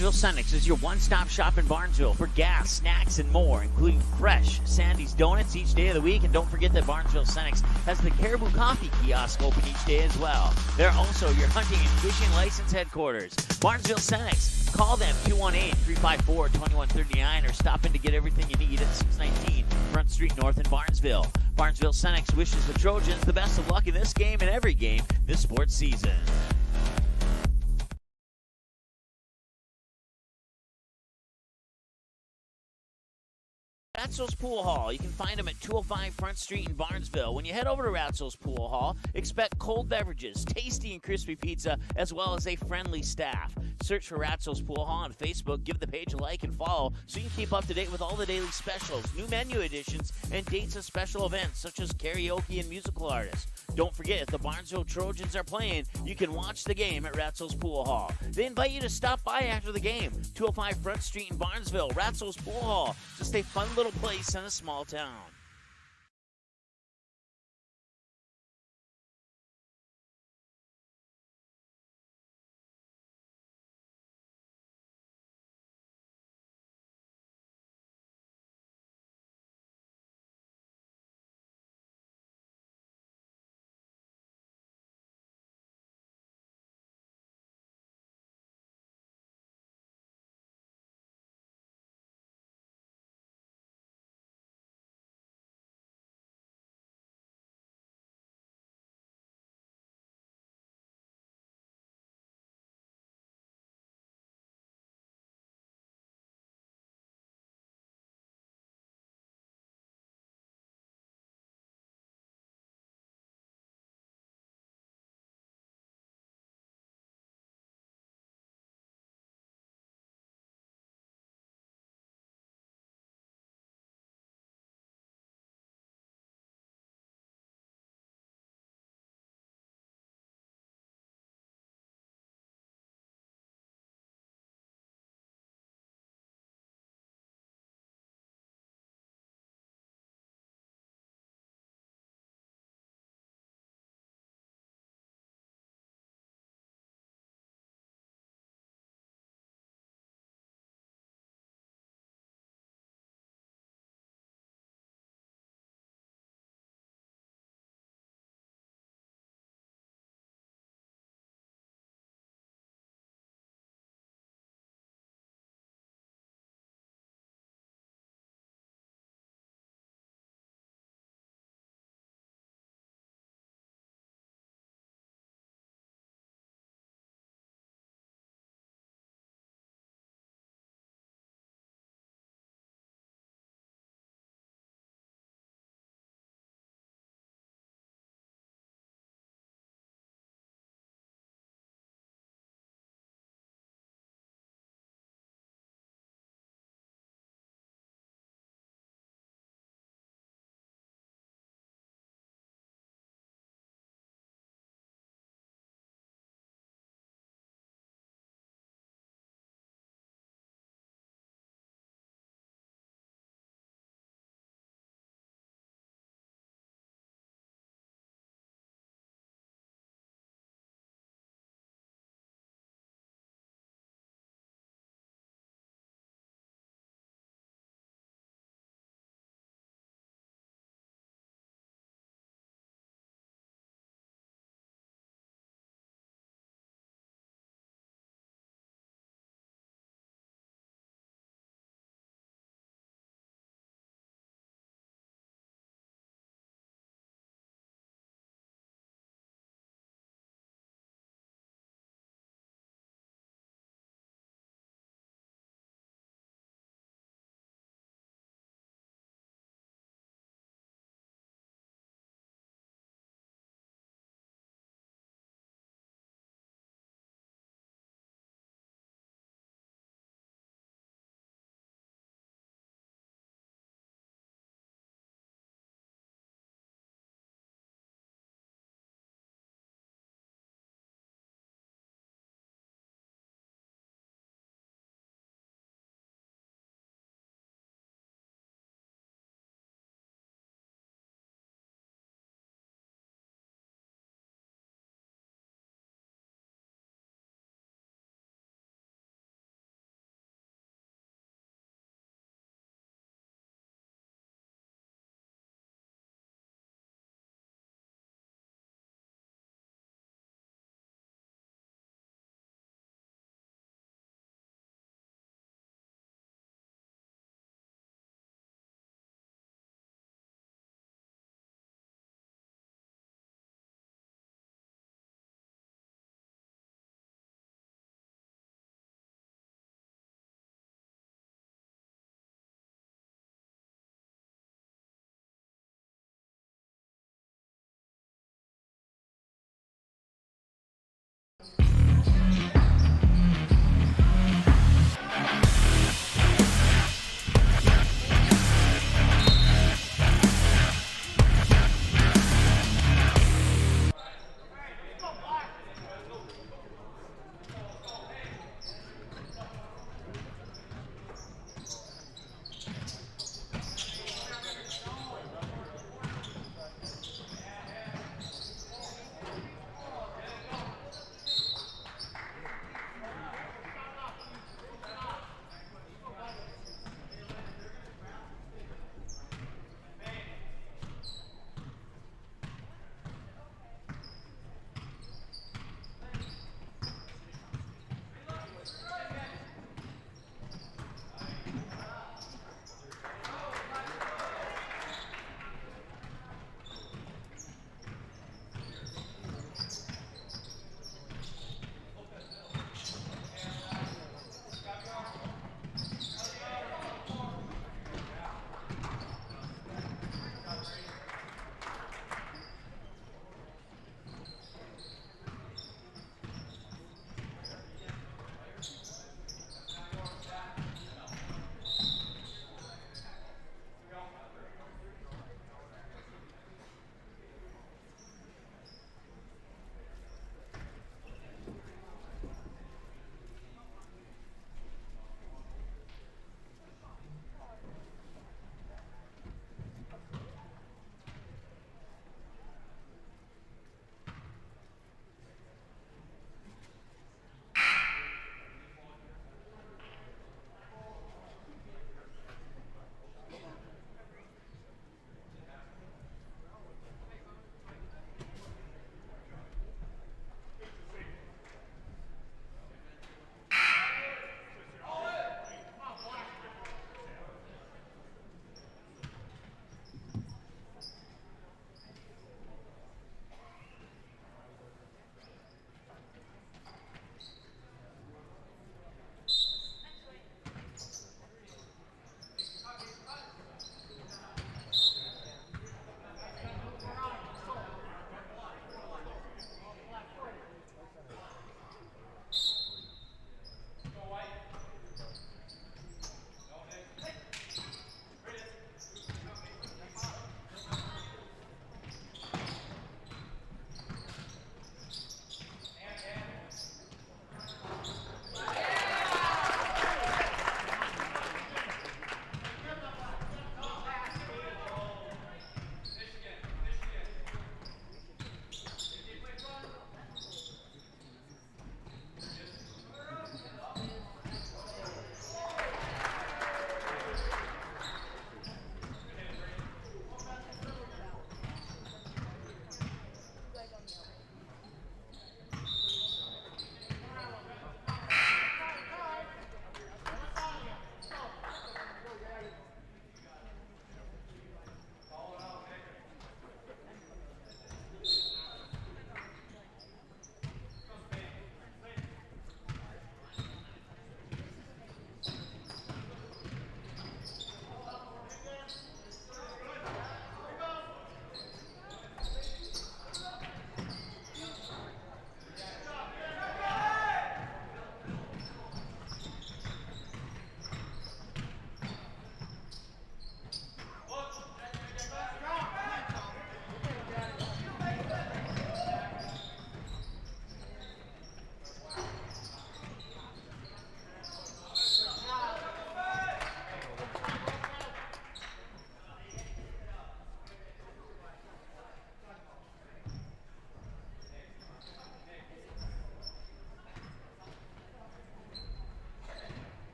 Barnesville Cenex is your one-stop shop in Barnesville for gas, snacks, and more, including fresh Sandy's Donuts each day of the week. And don't forget that Barnesville Cenex has the Caribou Coffee kiosk open each day as well. They're also your hunting and fishing license headquarters. Barnesville Cenex. Call them 218-354-2139 or stop in to get everything you need at 619 Front Street North in Barnesville. Barnesville Cenex wishes the Trojans the best of luck in this game and every game this sports season. Ratzo's Pool Hall. You can find them at 205 Front Street in Barnesville. When you head over to Ratzo's Pool Hall, expect cold beverages, tasty and crispy pizza, as well as a friendly staff. Search for Ratzo's Pool Hall on Facebook, give the page a like and follow so you can keep up to date with all the daily specials, new menu additions, and dates of special events such as karaoke and musical artists. Don't forget, if the Barnesville Trojans are playing, you can watch the game at Ratzo's Pool Hall. They invite you to stop by after the game. 205 Front Street in Barnesville, Ratzo's Pool Hall. Just a fun little place in a small town.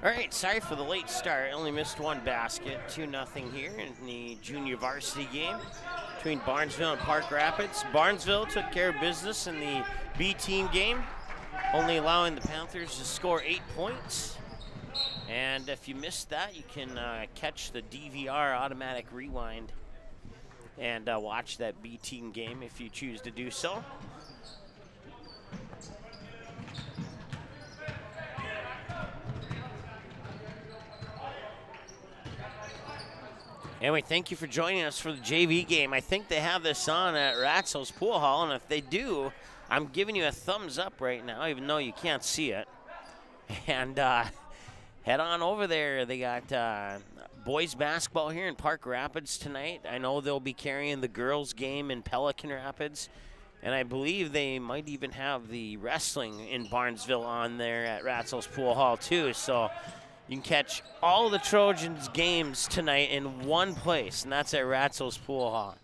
All right, sorry for the late start. Only missed one basket. 2-0 here in the junior varsity game between Barnesville and Park Rapids. Barnesville took care of business in the B team game, only allowing the Panthers to score 8 points. And if you missed that, you can catch the DVR automatic rewind and watch that B team game if you choose to do so. Anyway, thank you for joining us for the JV game. I think they have this on at Ratzel's Pool Hall, and if they do, I'm giving you a thumbs up right now, even though you can't see it. And head on over there. They got boys basketball here in Park Rapids tonight. I know they'll be carrying the girls game in Pelican Rapids, and I believe they might even have the wrestling in Barnesville on there at Ratzel's Pool Hall too. So you can catch all the Trojans games tonight in one place, and that's at Ratzel's Pool Hall.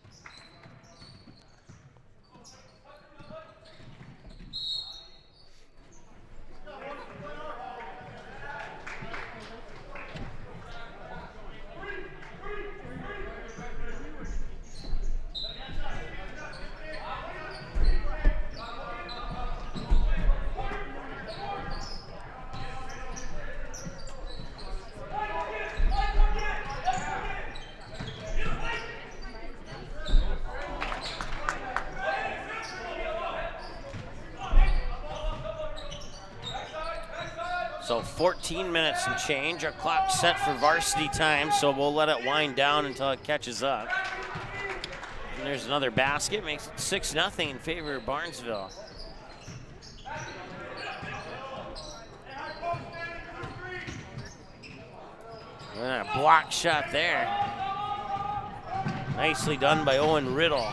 So 14 minutes and change. Our clock's set for varsity time, so we'll let it wind down until it catches up. And there's another basket, makes it 6-0 in favor of Barnesville. And a block shot there. Nicely done by Owen Riddle.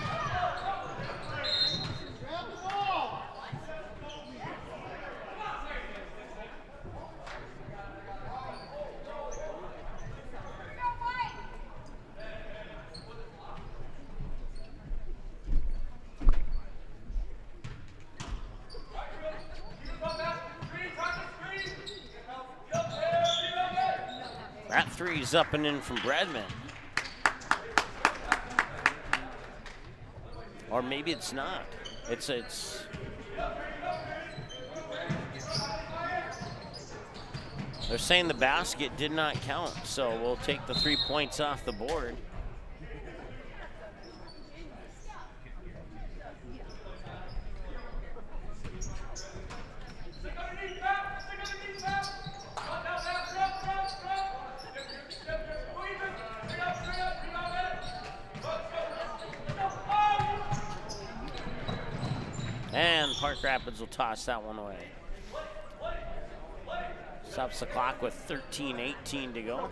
That three's up and in from Bradman. Or maybe it's not. It's they're saying the basket did not count, so we'll take the 3 points off the board. And Park Rapids will toss that one away. Stops the clock with 13:18 to go.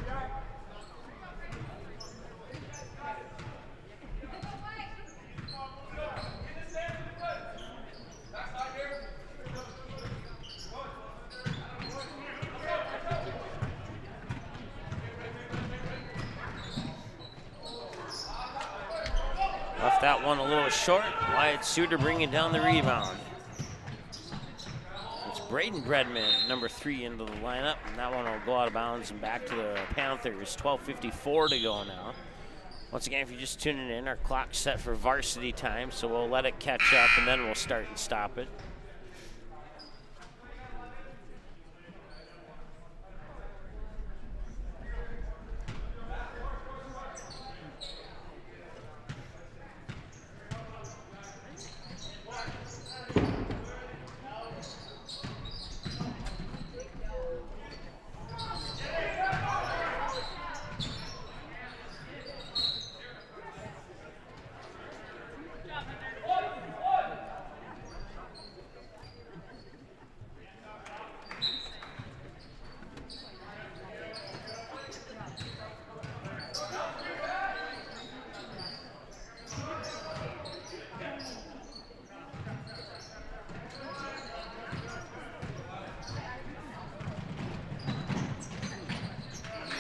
Left that one a little short. Wyatt Suter bringing down the rebound. It's Braden Bredman, number 3, into the lineup, and that one will go out of bounds and back to the Panthers. 12:54 to go now. Once again, if you're just tuning in, our clock's set for varsity time, so we'll let it catch up and then we'll start and stop it.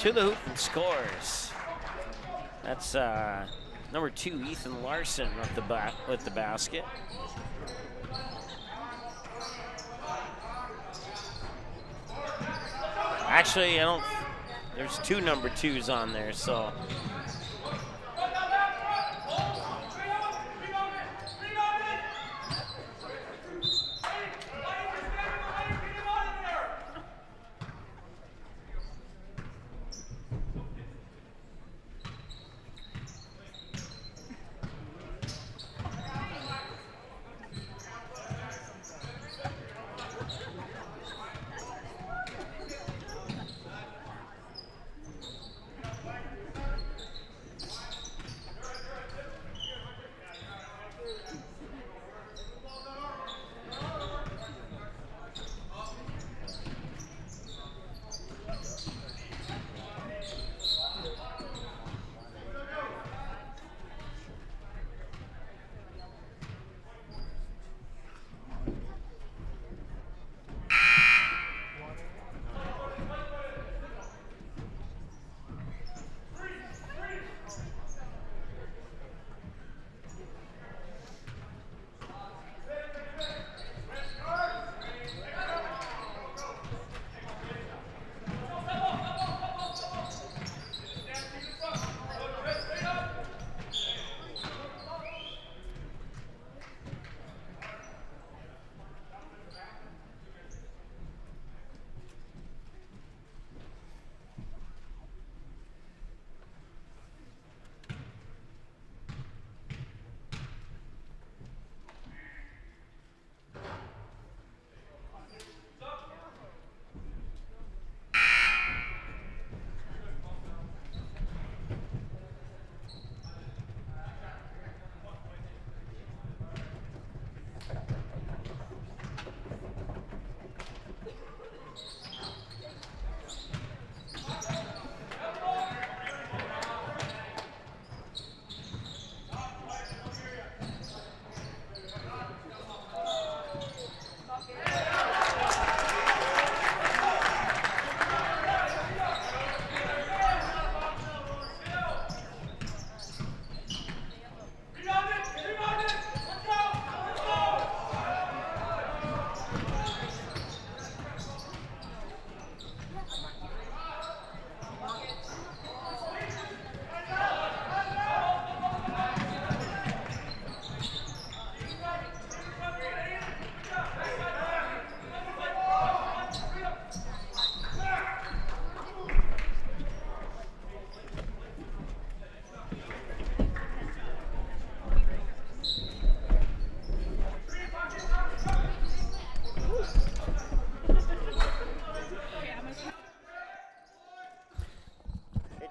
To the hoop and scores. That's number 2, Ethan Larson, with the basket. Actually, I don't. There's 2 number 2s on there, so.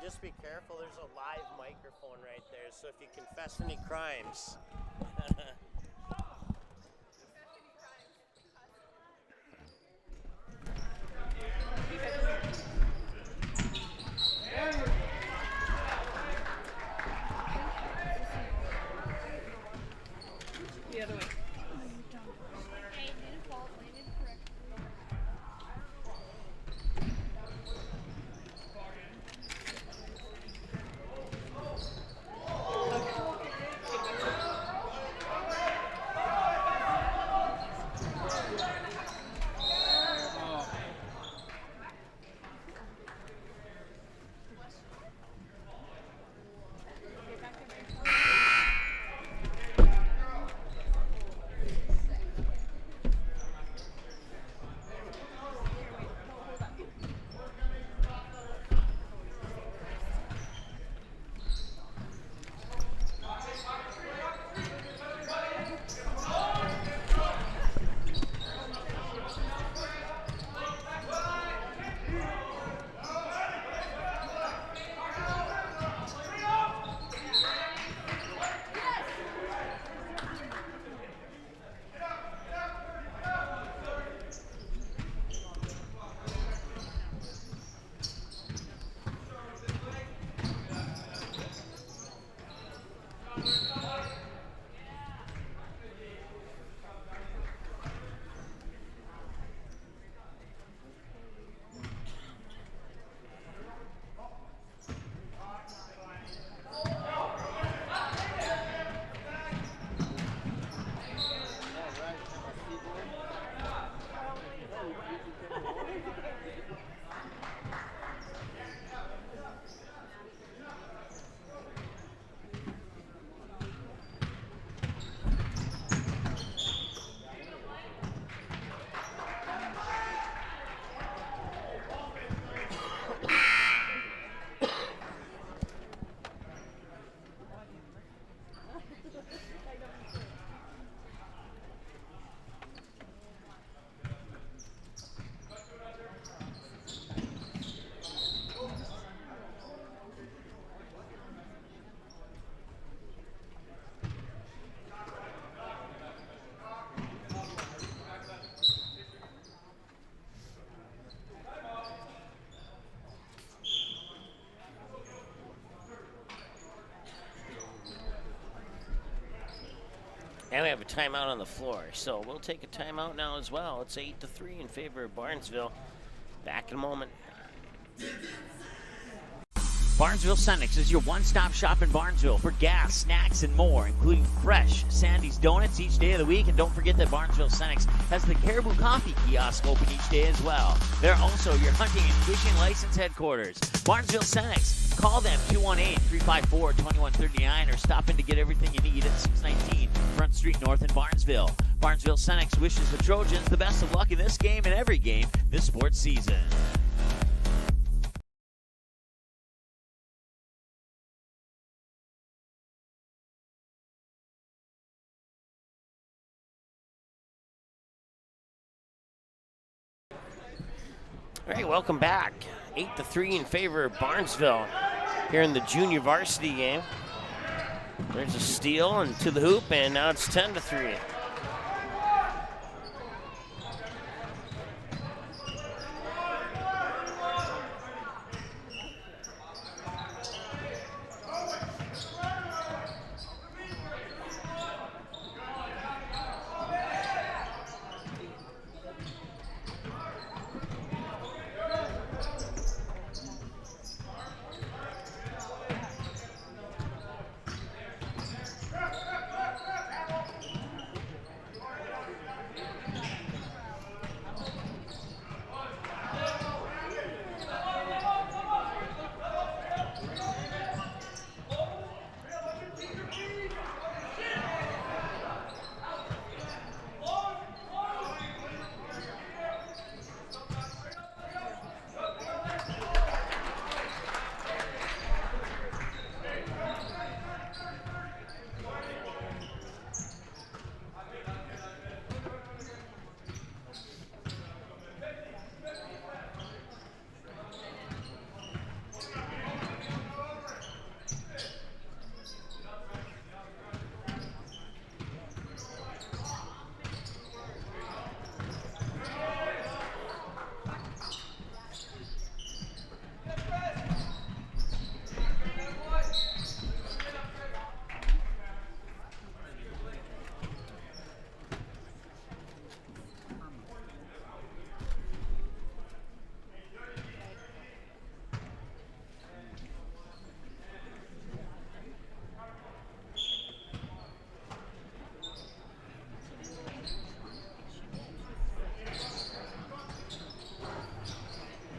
Just be careful, there's a live microphone right there, so if you confess any crimes. The other way. And we have a timeout on the floor, so we'll take a timeout now as well. It's 8-3 in favor of Barnesville. Back in a moment. Barnesville Senex is your one-stop shop in Barnesville for gas, snacks, and more, including fresh Sandy's Donuts each day of the week. And don't forget that Barnesville Senex has the Caribou Coffee kiosk open each day as well. They're also your hunting and fishing license headquarters. Barnesville Senex. Call them 218-354-2139 or stop in to get everything you need at 619 Front Street North in Barnesville. Barnesville Senex wishes the Trojans the best of luck in this game and every game this sports season. All right, welcome back. 8-3 in favor of Barnesville here in the junior varsity game. There's a steal and to the hoop, and now it's 10-3.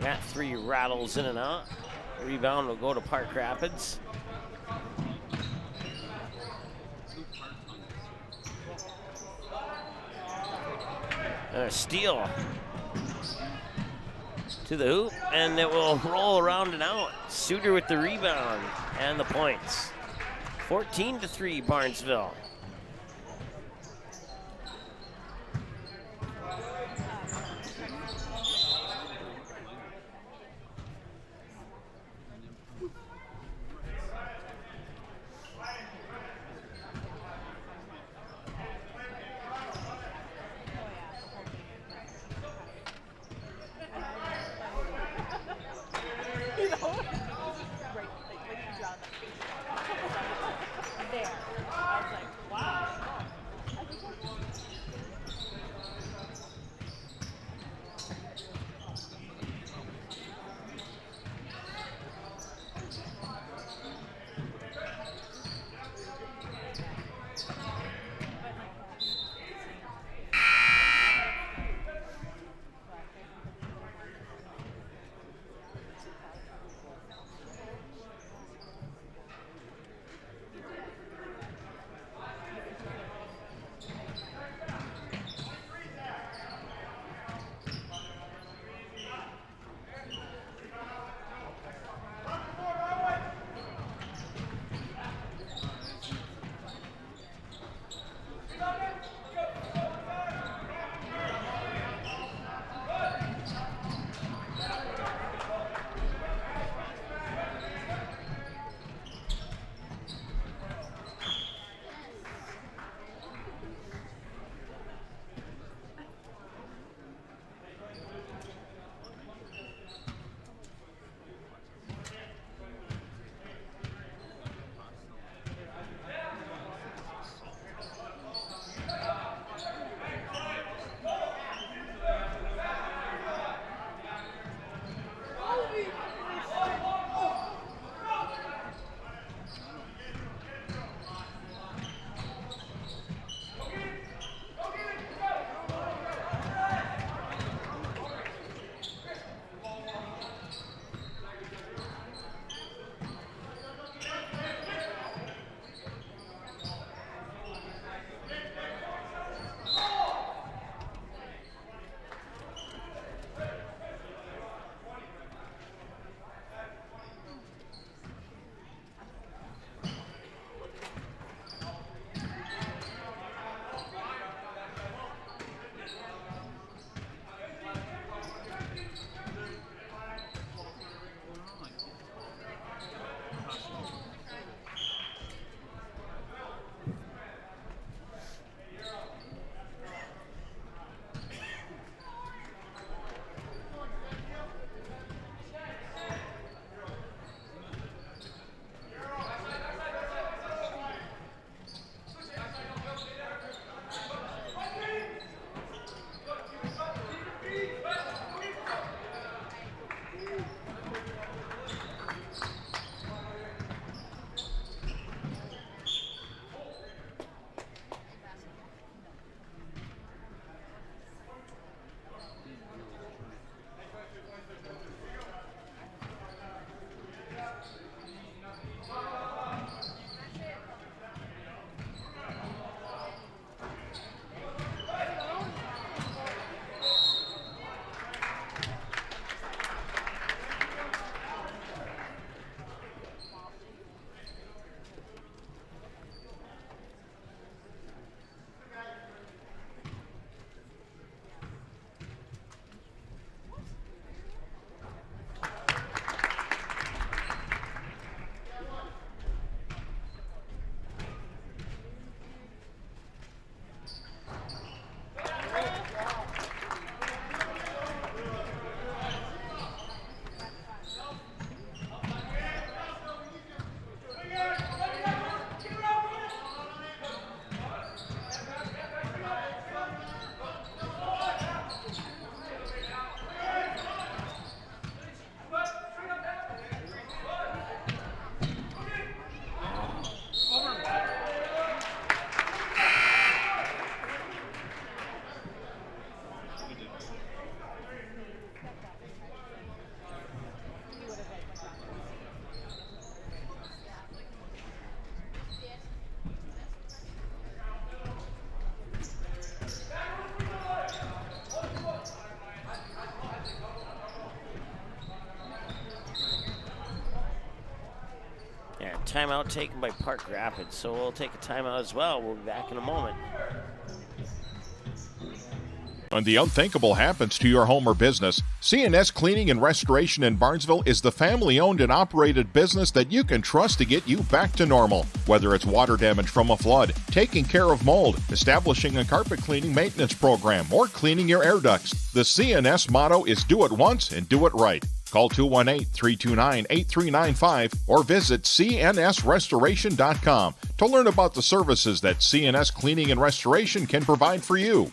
That three rattles in and out. Rebound will go to Park Rapids. And a steal to the hoop, and it will roll around and out. Suter with the rebound and the points. 14-3 Barnesville. timeout taken by Park Rapids, so we'll take a timeout as well. We'll be back in a moment. When the unthinkable happens to your home or business, C&S Cleaning and Restoration in Barnesville is the family-owned and operated business that you can trust to get you back to normal. Whether it's water damage from a flood, taking care of mold, establishing a carpet cleaning maintenance program, or cleaning your air ducts, the C&S motto is do it once and do it right. Call 218-329-8395 or visit cnsrestoration.com to learn about the services that C&S Cleaning and Restoration can provide for you.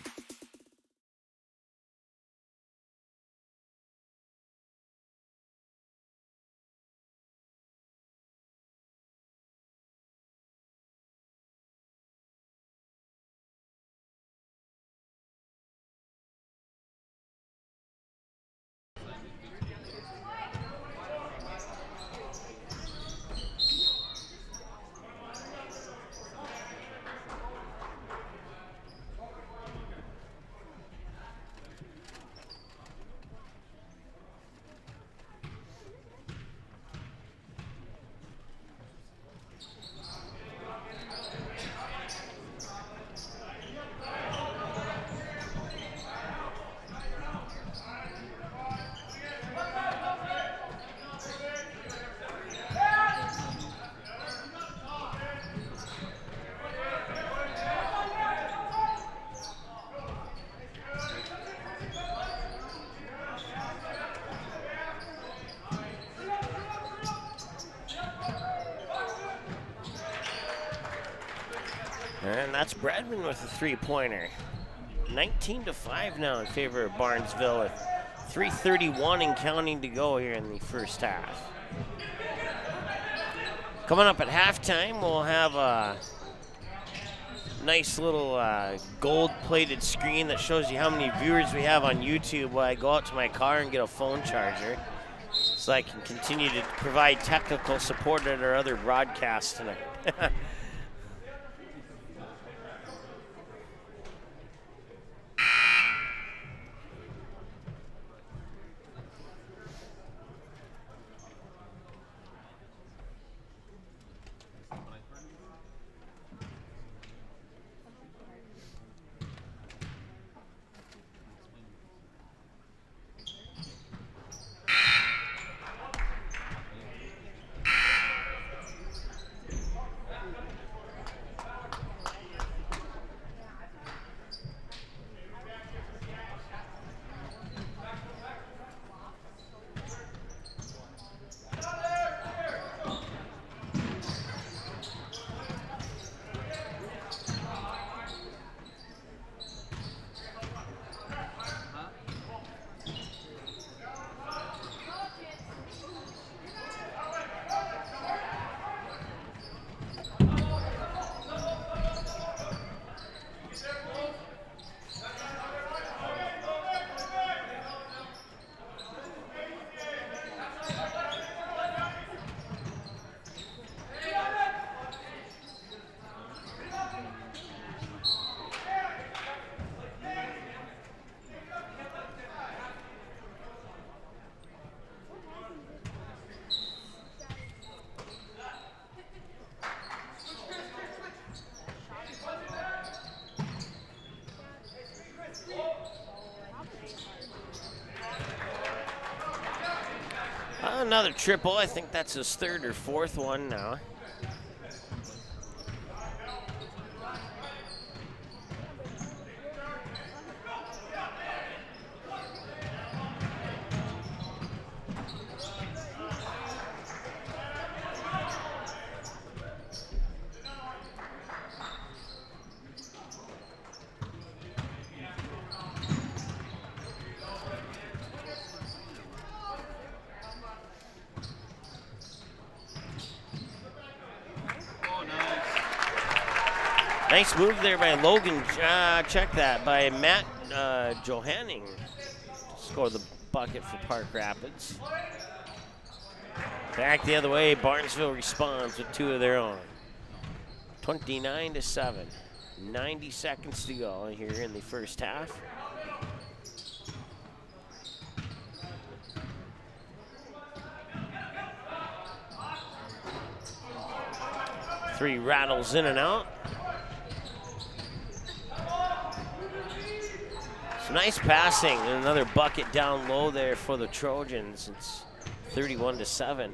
And that's Bradman with a three-pointer. 19-5 now in favor of Barnesville with 3:31 and counting to go here in the first half. Coming up at halftime, we'll have a nice little gold-plated screen that shows you how many viewers we have on YouTube while I go out to my car and get a phone charger so I can continue to provide technical support at our other broadcasts tonight. Another triple. I think that's his third or fourth one now. Nice move there by Logan. Check that, by Matt Johanning. Score the bucket for Park Rapids. Back the other way, Barnesville responds with two of their own. 29-7. 90 seconds to go here in the first half. Three rattles in and out. Some nice passing and another bucket down low there for the Trojans. It's 31-7.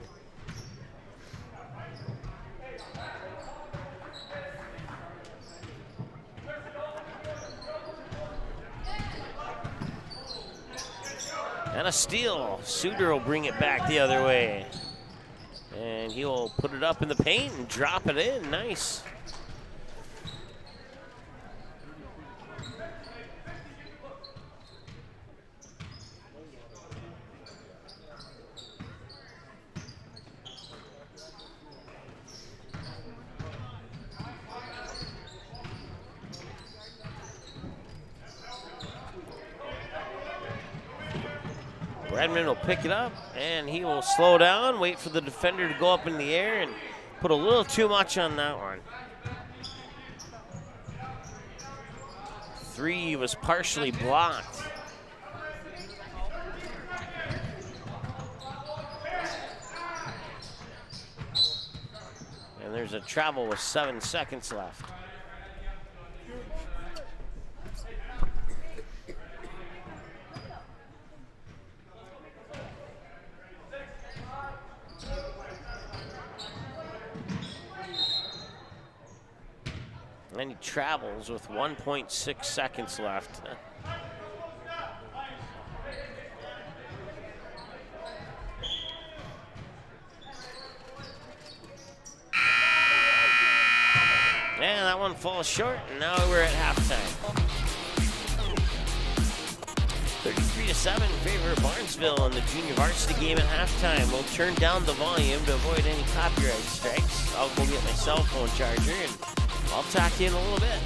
And a steal. Suter will bring it back the other way. And he'll put it up in the paint and drop it in. Nice. Redmond will pick it up, and he will slow down, wait for the defender to go up in the air, and put a little too much on that one. Three was partially blocked. And there's a travel with 7 seconds left. And he travels with 1.6 seconds left. And that one falls short, and now we're at halftime. 33-7 in favor of Barnesville in the junior varsity game at halftime. We'll turn down the volume to avoid any copyright strikes. I'll go get my cell phone charger, and I'll talk to you in a little bit.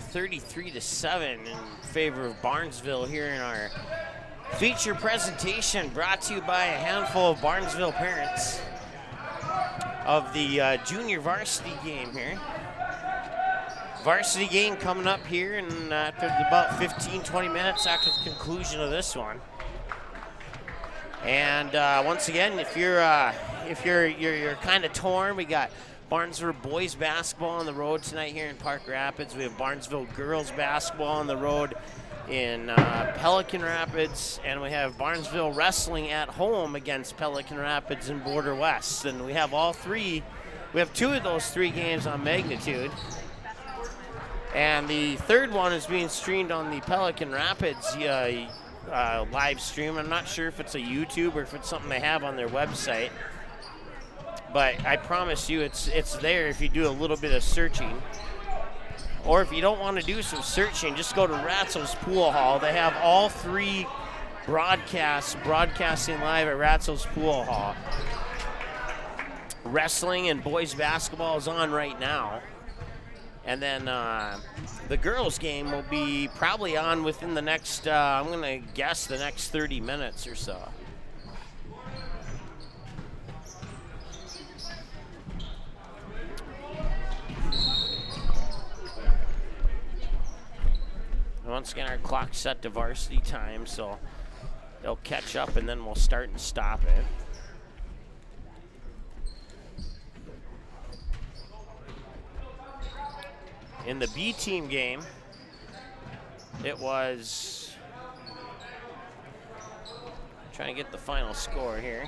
33-7 in favor of Barnesville here in our feature presentation, brought to you by a handful of Barnesville parents of the junior varsity game here. Varsity game coming up here in after about 15-20 minutes after the conclusion of this one. And once again, if you're kind of torn, we got Barnesville boys basketball on the road tonight here in Park Rapids. We have Barnesville girls basketball on the road in Pelican Rapids, and we have Barnesville wrestling at home against Pelican Rapids and Border West. And we have all three. We have two of those three games on Magnitude. And the third one is being streamed on the Pelican Rapids live stream. I'm not sure if it's a YouTube or if it's something they have on their website. But I promise you it's there if you do a little bit of searching. Or if you don't want to do some searching, just go to Ratzel's Pool Hall. They have all three broadcasting live at Ratzel's Pool Hall. Wrestling and boys basketball is on right now. And then the girls' game will be probably on within the next, I'm going to guess, the next 30 minutes or so. Once again, our clock's set to varsity time, so they'll catch up and then we'll start and stop it. In the B team game, it was, trying to get the final score here.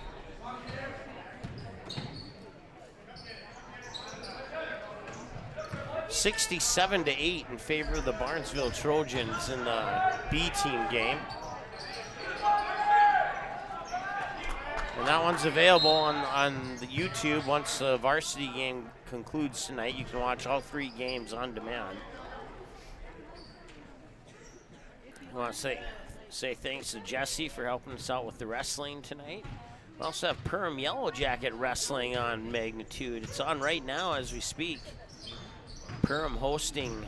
$67-8 in favor of the Barnesville Trojans in the B team game. And that one's available on the YouTube once the varsity game concludes tonight. You can watch all three games on demand. I want to say thanks to Jesse for helping us out with the wrestling tonight. We also have Perham Yellow Jacket Wrestling on Magnitude. It's on right now as we speak. Perham hosting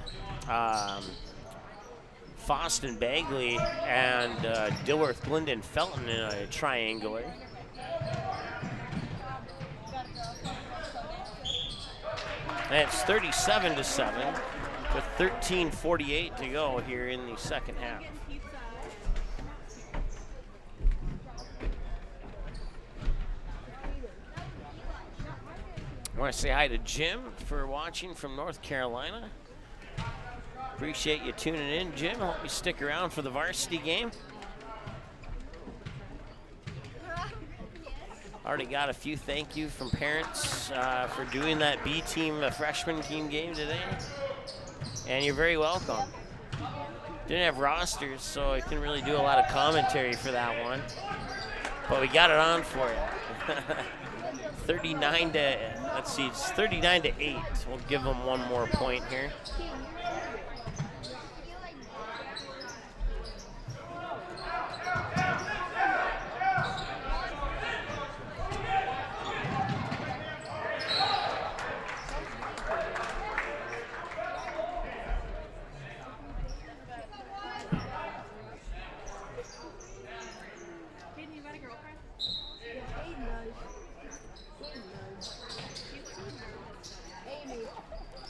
Foston Bagley and Dilworth Glendon Felton in a triangular. And it's 37-7 with 13:48 to go here in the second half. I want to say hi to Jim for watching from North Carolina. Appreciate you tuning in, Jim. Hope you stick around for the varsity game. Already got a few thank you from parents for doing that B team, the freshman team game today. And you're very welcome. Didn't have rosters, so I couldn't really do a lot of commentary for that one. But we got it on for you. 39-8. We'll give them one more point here.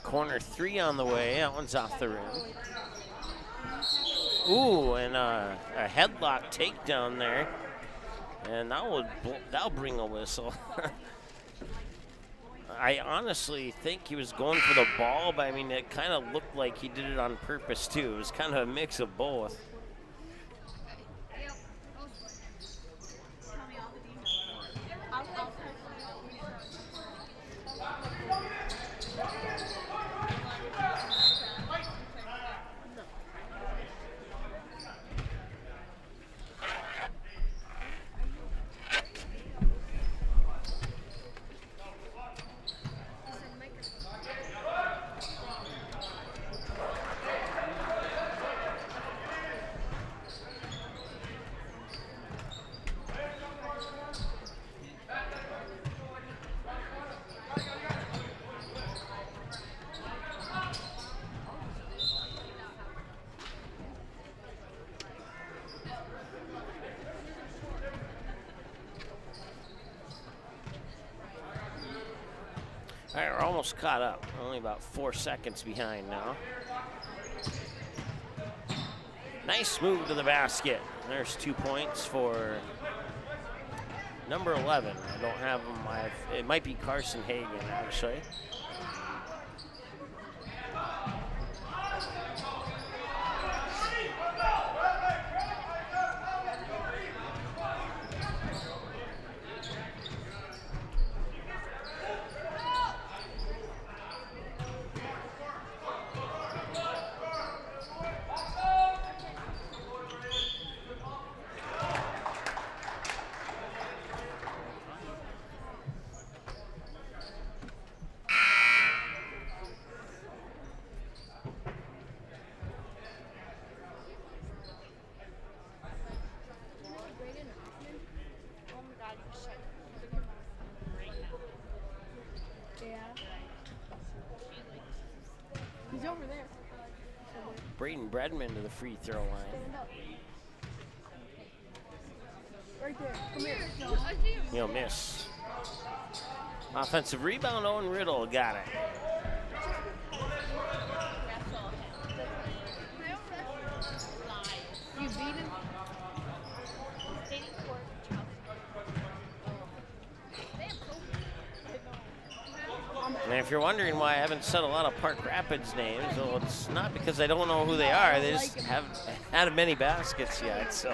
Corner three on the way. That one's off the rim. Ooh, and a headlock takedown there. And that'll bring a whistle. I honestly think he was going for the ball, but I mean, it kind of looked like he did it on purpose too. It was kind of a mix of both. All right, we're almost caught up. Only about 4 seconds behind now. Nice move to the basket. There's 2 points for number 11. I don't have him. It might be Carson Hagan, actually. He's over there. Braden Bredman to the free throw line. Right there. Come here. He'll miss. Offensive rebound, Owen Riddle got it. You beat him? And if you're wondering why I haven't said a lot of Park Rapids names, well, it's not because I don't know who they are. They just haven't had many baskets yet, so.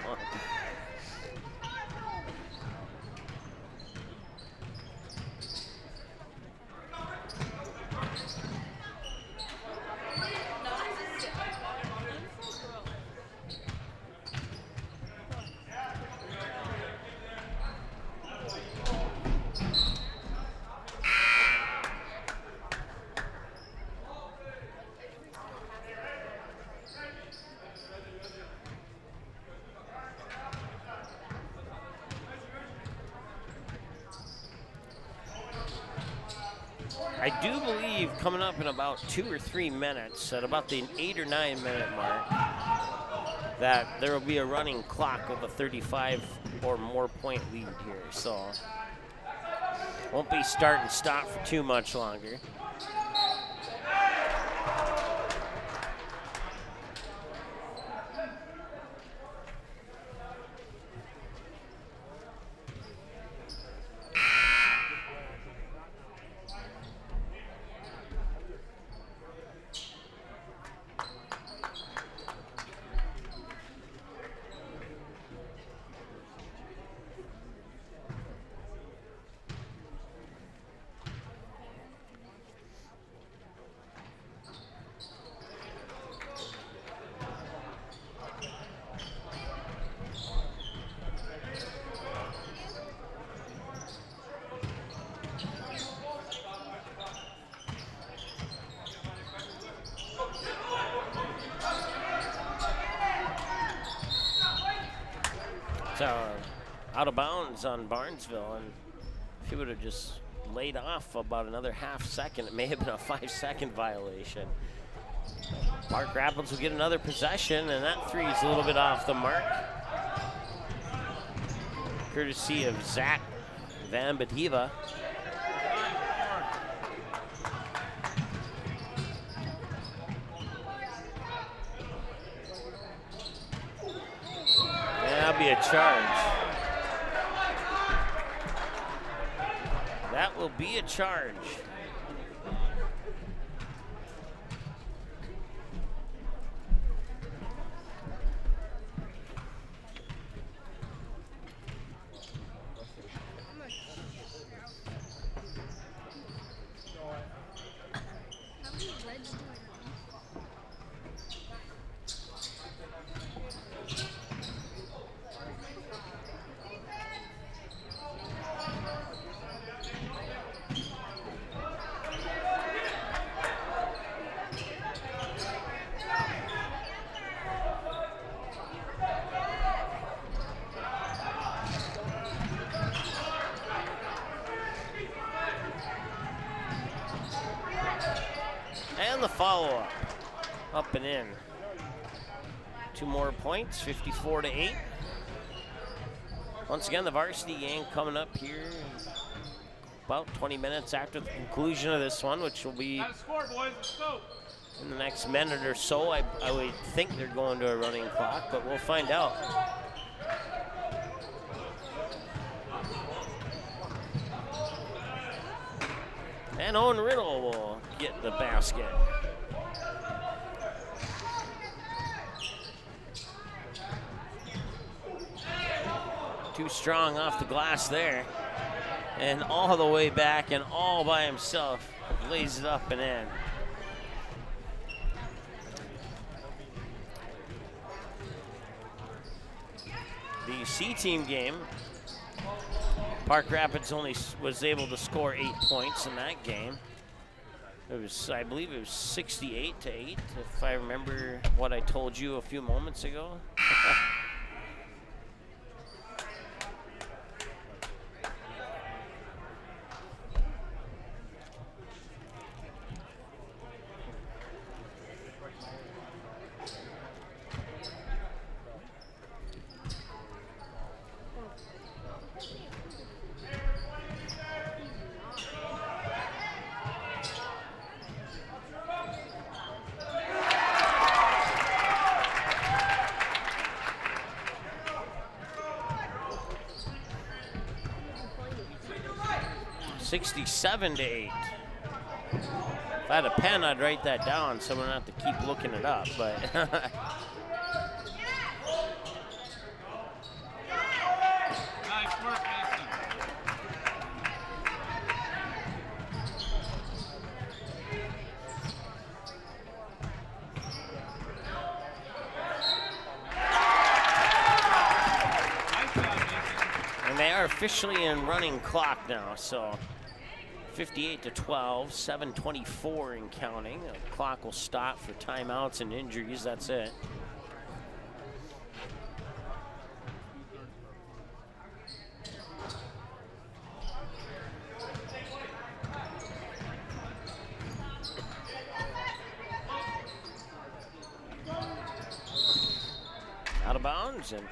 I do believe coming up in about 2 or 3 minutes, at about the 8 or 9 minute mark, that there will be a running clock with a 35 or more point lead here. So won't be start and stop for too much longer. Out of bounds on Barnesville, and if he would have just laid off about another half second, it may have been a 5-second violation. Park Rapids will get another possession, and that three is a little bit off the mark. Courtesy of Zach Van Bediva. That'll be a charge. That will be a charge. And the follow-up, up and in. 2 more points, 54-8. Once again, the varsity gang coming up here. about 20 minutes after the conclusion of this one, which will be in the next minute or so. I would think they're going to a running clock, but we'll find out. And Owen Riddle will get the basket. Too strong off the glass there. And all the way back and all by himself. Lays it up and in. The C-team game, Park Rapids only was able to score 8 points in that game. It was, I believe it was 68-8, if I remember what I told you a few moments ago. $67-8. If I had a pen, I'd write that down so I wouldn't have to keep looking it up, but. Nice work, Mason. Nice job, Mason. And they are officially in running clock now, so 58-12, 7:24 and counting. The clock will stop for timeouts and injuries, that's it. Out of bounds, and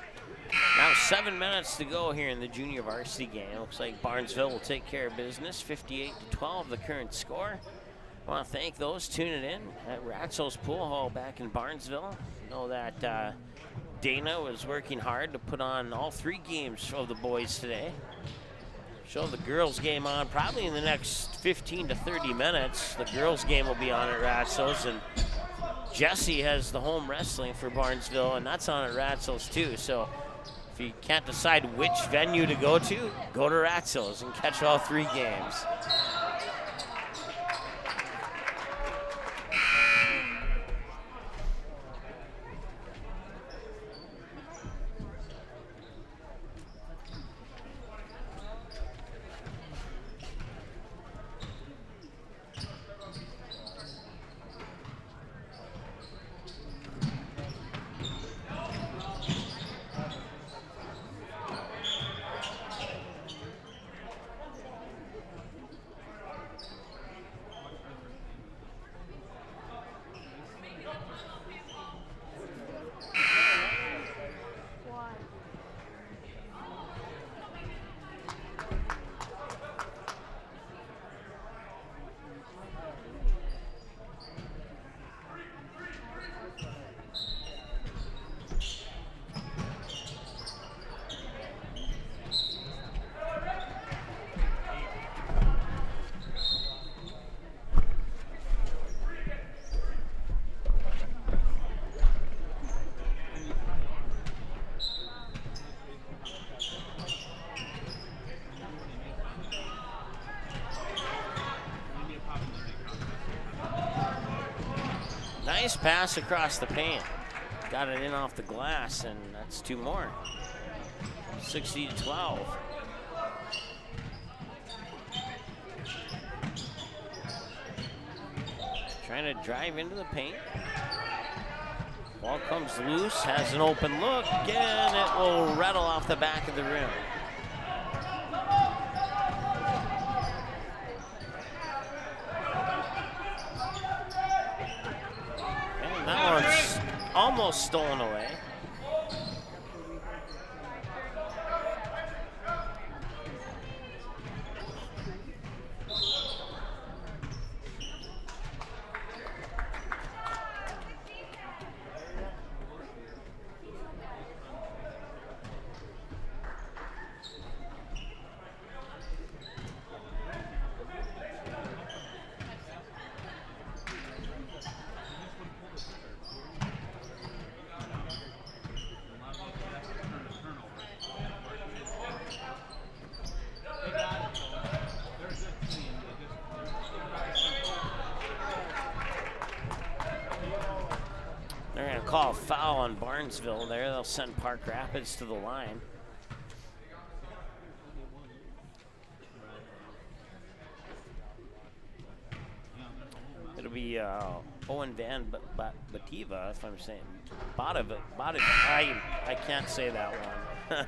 now 7 minutes to go here in the junior varsity game. Looks like Barnesville will take care of business. 58-12, the current score. I want to thank those tuning in at Ratzo's Pool Hall back in Barnesville. Know that Dana was working hard to put on all 3 games of the boys today. Show the girls game on probably in the next 15 to 30 minutes. The girls game will be on at Ratzo's, and Jesse has the home wrestling for Barnesville, and that's on at Ratzo's too. So if you can't decide which venue to go to Ratzo's and catch all 3 games. Nice pass across the paint. Got it in off the glass, and that's 2 more. 60-12. Trying to drive into the paint. Ball comes loose, has an open look, and it will rattle off the back of the rim. And that one's almost stolen away. call a foul on Barnesville there. They'll send Park Rapids to the line. It'll be Owen Van Bativa, if I'm saying. I can't say that one.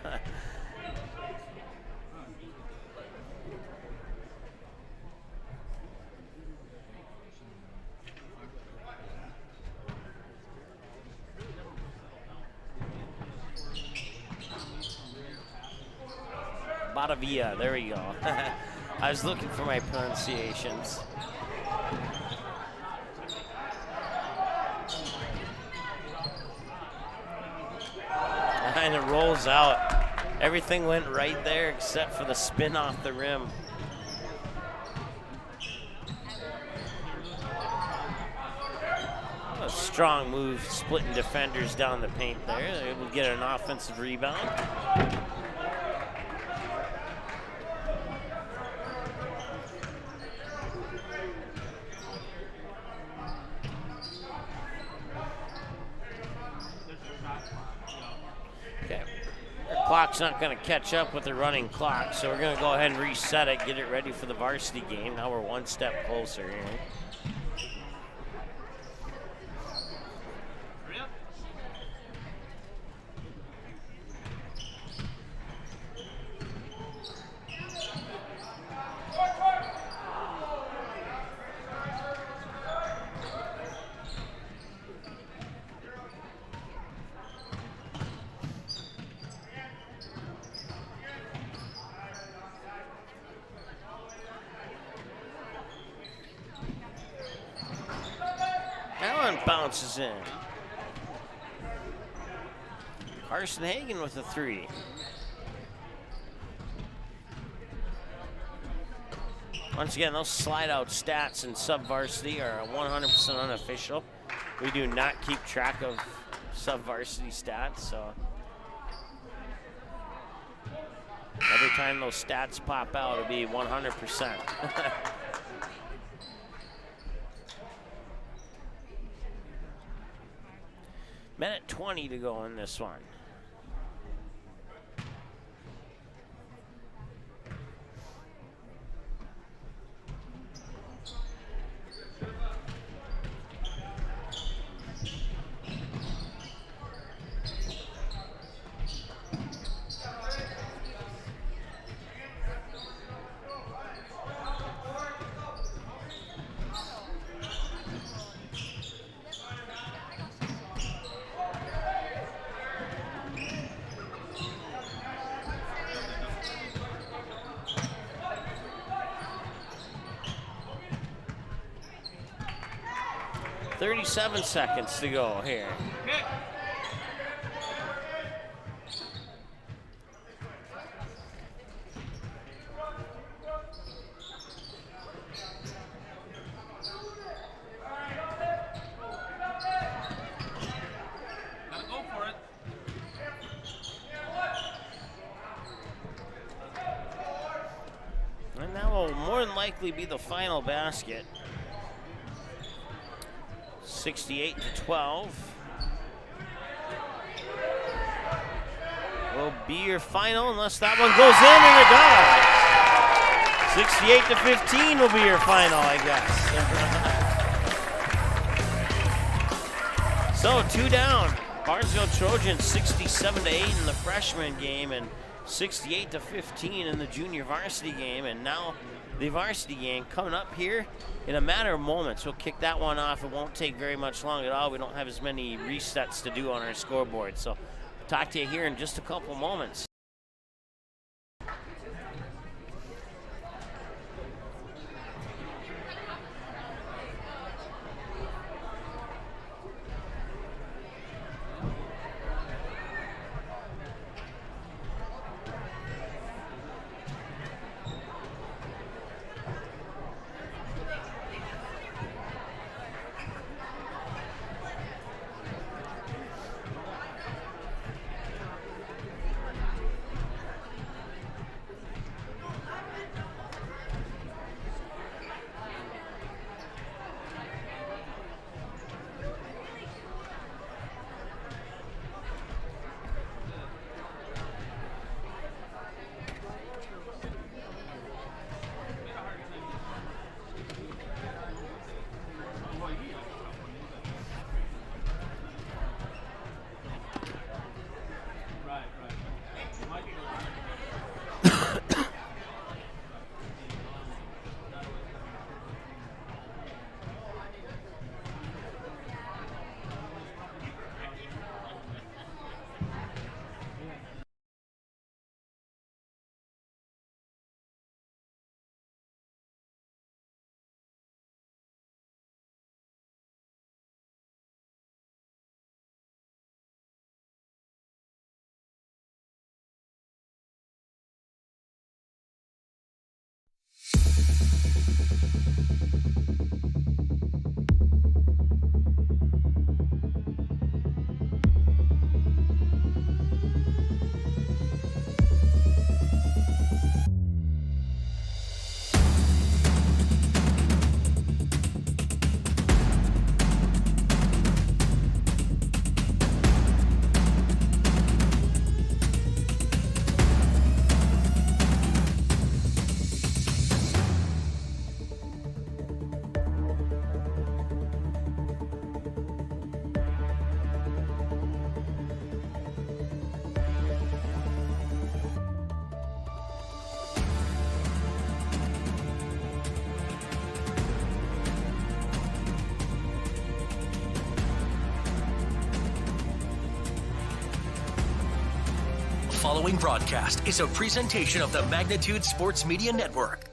Batavia, there we go. I was looking for my pronunciations. And it rolls out. Everything went right there except for the spin off the rim. A strong move, splitting defenders down the paint there. They're able to get an offensive rebound. Clock's not going to catch up with the running clock, so we're going to go ahead and reset it, get it ready for the varsity game. Now we're one step closer here. Bounces in. Carson Hagen with a three. Once again, those slide out stats in sub-varsity are 100% unofficial. We do not keep track of sub-varsity stats, so every time those stats pop out, it'll be 100%. Minute 20 to go in this one. .37 seconds to go here. Kick. Gotta go for it. And that will more than likely be the final basket. 68-12 will be your final unless that one goes in, and it does. 68-15 will be your final, I guess. So 2 down. Barnesville Trojans 67-8 in the freshman game and 68-15 in the junior varsity game, and now the varsity game coming up here in a matter of moments. We'll kick that one off. It won't take very much long at all. We don't have as many resets to do on our scoreboard. So talk to you here in just a couple moments. following broadcast is a presentation of the Magnitude Sports Media Network.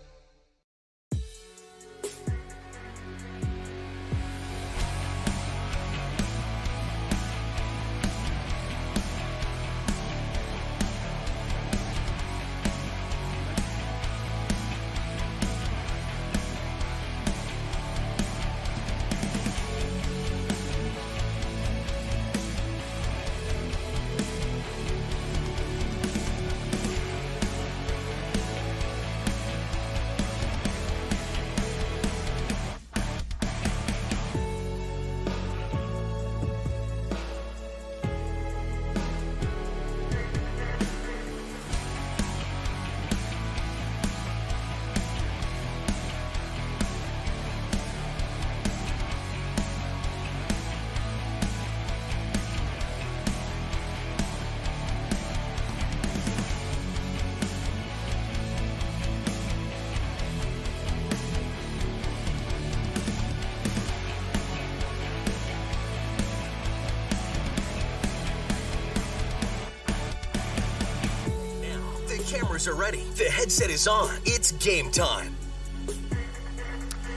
Cameras are ready. The headset is on. It's game time.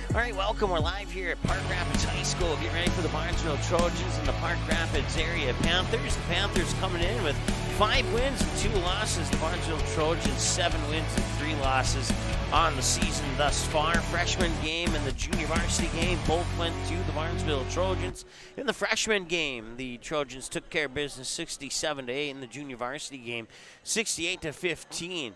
All right, welcome. We're live here at Park Rapids High School. Get ready for the Barnesville Trojans and the Park Rapids area Panthers. The Panthers coming in with 5 wins and 2 losses. The Barnesville Trojans 7 wins and 3 losses on the season thus far. Freshman game and the junior varsity game both went to the Barnesville Trojans. In the freshman game, the Trojans took care of business 67-8. In the junior varsity game, 68-15.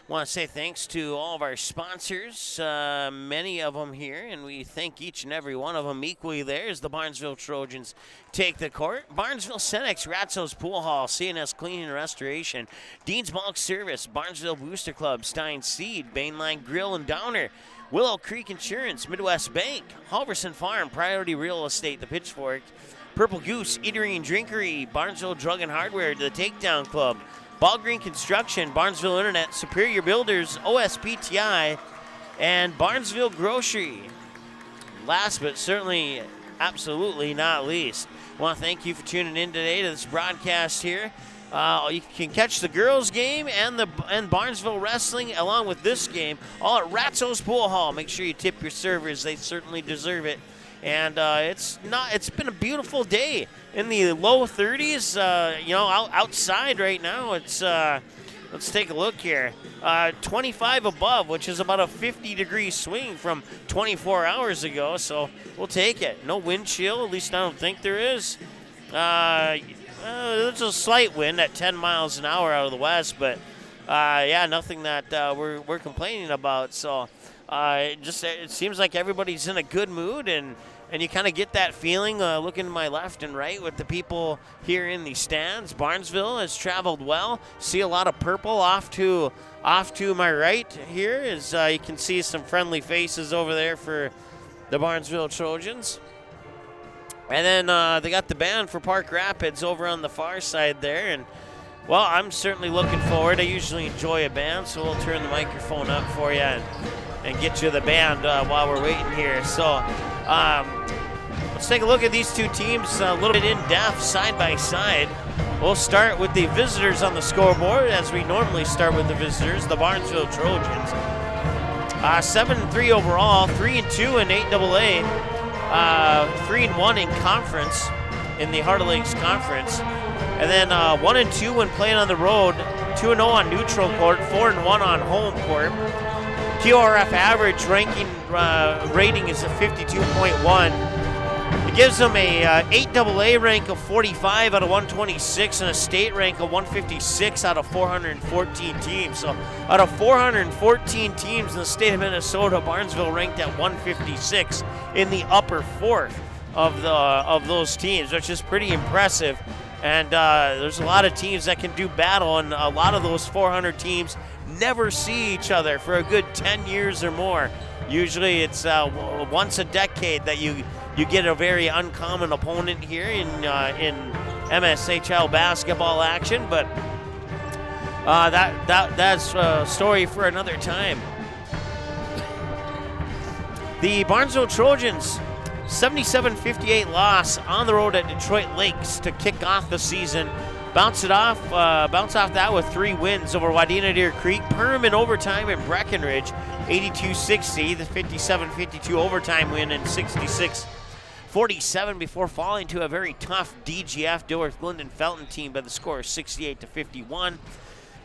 Want to say thanks to all of our sponsors, many of them here, and we thank each and every one of them equally there as the Barnesville Trojans take the court. Barnesville Cenex, Ratzo's Pool Hall, CNS Cleaning and Restoration, Dean's Bulk Service, Barnesville Booster Club, Stein Seed, Bainline Grill and Downer, Willow Creek Insurance, Midwest Bank, Halverson Farm, Priority Real Estate, the Pitchfork, Purple Goose, Eatery and Drinkery, Barnesville Drug and Hardware, the Takedown Club, Ball Green Construction, Barnesville Internet, Superior Builders, OSPTI, and Barnesville Grocery. Last but certainly absolutely not least, I want to thank you for tuning in today to this broadcast here. You can catch the girls' game and Barnesville Wrestling along with this game all at Ratzo's Pool Hall. Make sure you tip your servers; they certainly deserve it. And it's been a beautiful day in the low 30s. Outside right now, it's let's take a look here. 25 above, which is about a 50-degree swing from 24 hours ago. So we'll take it. No wind chill, at least I don't think there is. There's a slight wind at 10 miles an hour out of the west, but nothing that we're complaining about. So. It seems like everybody's in a good mood, and you kind of get that feeling looking to my left and right with the people here in the stands. Barnesville has traveled well. See a lot of purple off to my right here as you can see some friendly faces over there for the Barnesville Trojans. And then they got the band for Park Rapids over on the far side there, and well, I'm certainly looking forward. I usually enjoy a band, so we'll turn the microphone up for you and get you the band while we're waiting here. So let's take a look at these two teams a little bit in depth, side by side. We'll start with the visitors on the scoreboard, as we normally start with the visitors, the Barnesville Trojans. 7-3 overall, 3-2 in 8AA, 3-1 in conference, in the Heart of Lakes Conference. And then 1-2 when playing on the road, 2-0 on neutral court, 4-1 on home court. QRF average rating is a 52.1. It gives them a 8AA rank of 45 out of 126 and a state rank of 156 out of 414 teams. So out of 414 teams in the state of Minnesota, Barnesville ranked at 156 in the upper fourth of those teams, which is pretty impressive. And there's a lot of teams that can do battle, and a lot of those 400 teams never see each other for a good 10 years or more. Usually it's once a decade that you get a very uncommon opponent here in MSHL basketball action, but that's a story for another time. The Barnesville Trojans, 77-58 loss on the road at Detroit Lakes to kick off the season. bounce off that with 3 wins over Wadena Deer Creek, Perham in overtime, and Breckenridge 82-60, the 57-52 overtime win, and 66-47 before falling to a very tough DGF Dilworth Glendon Felton team by the score of 68-51.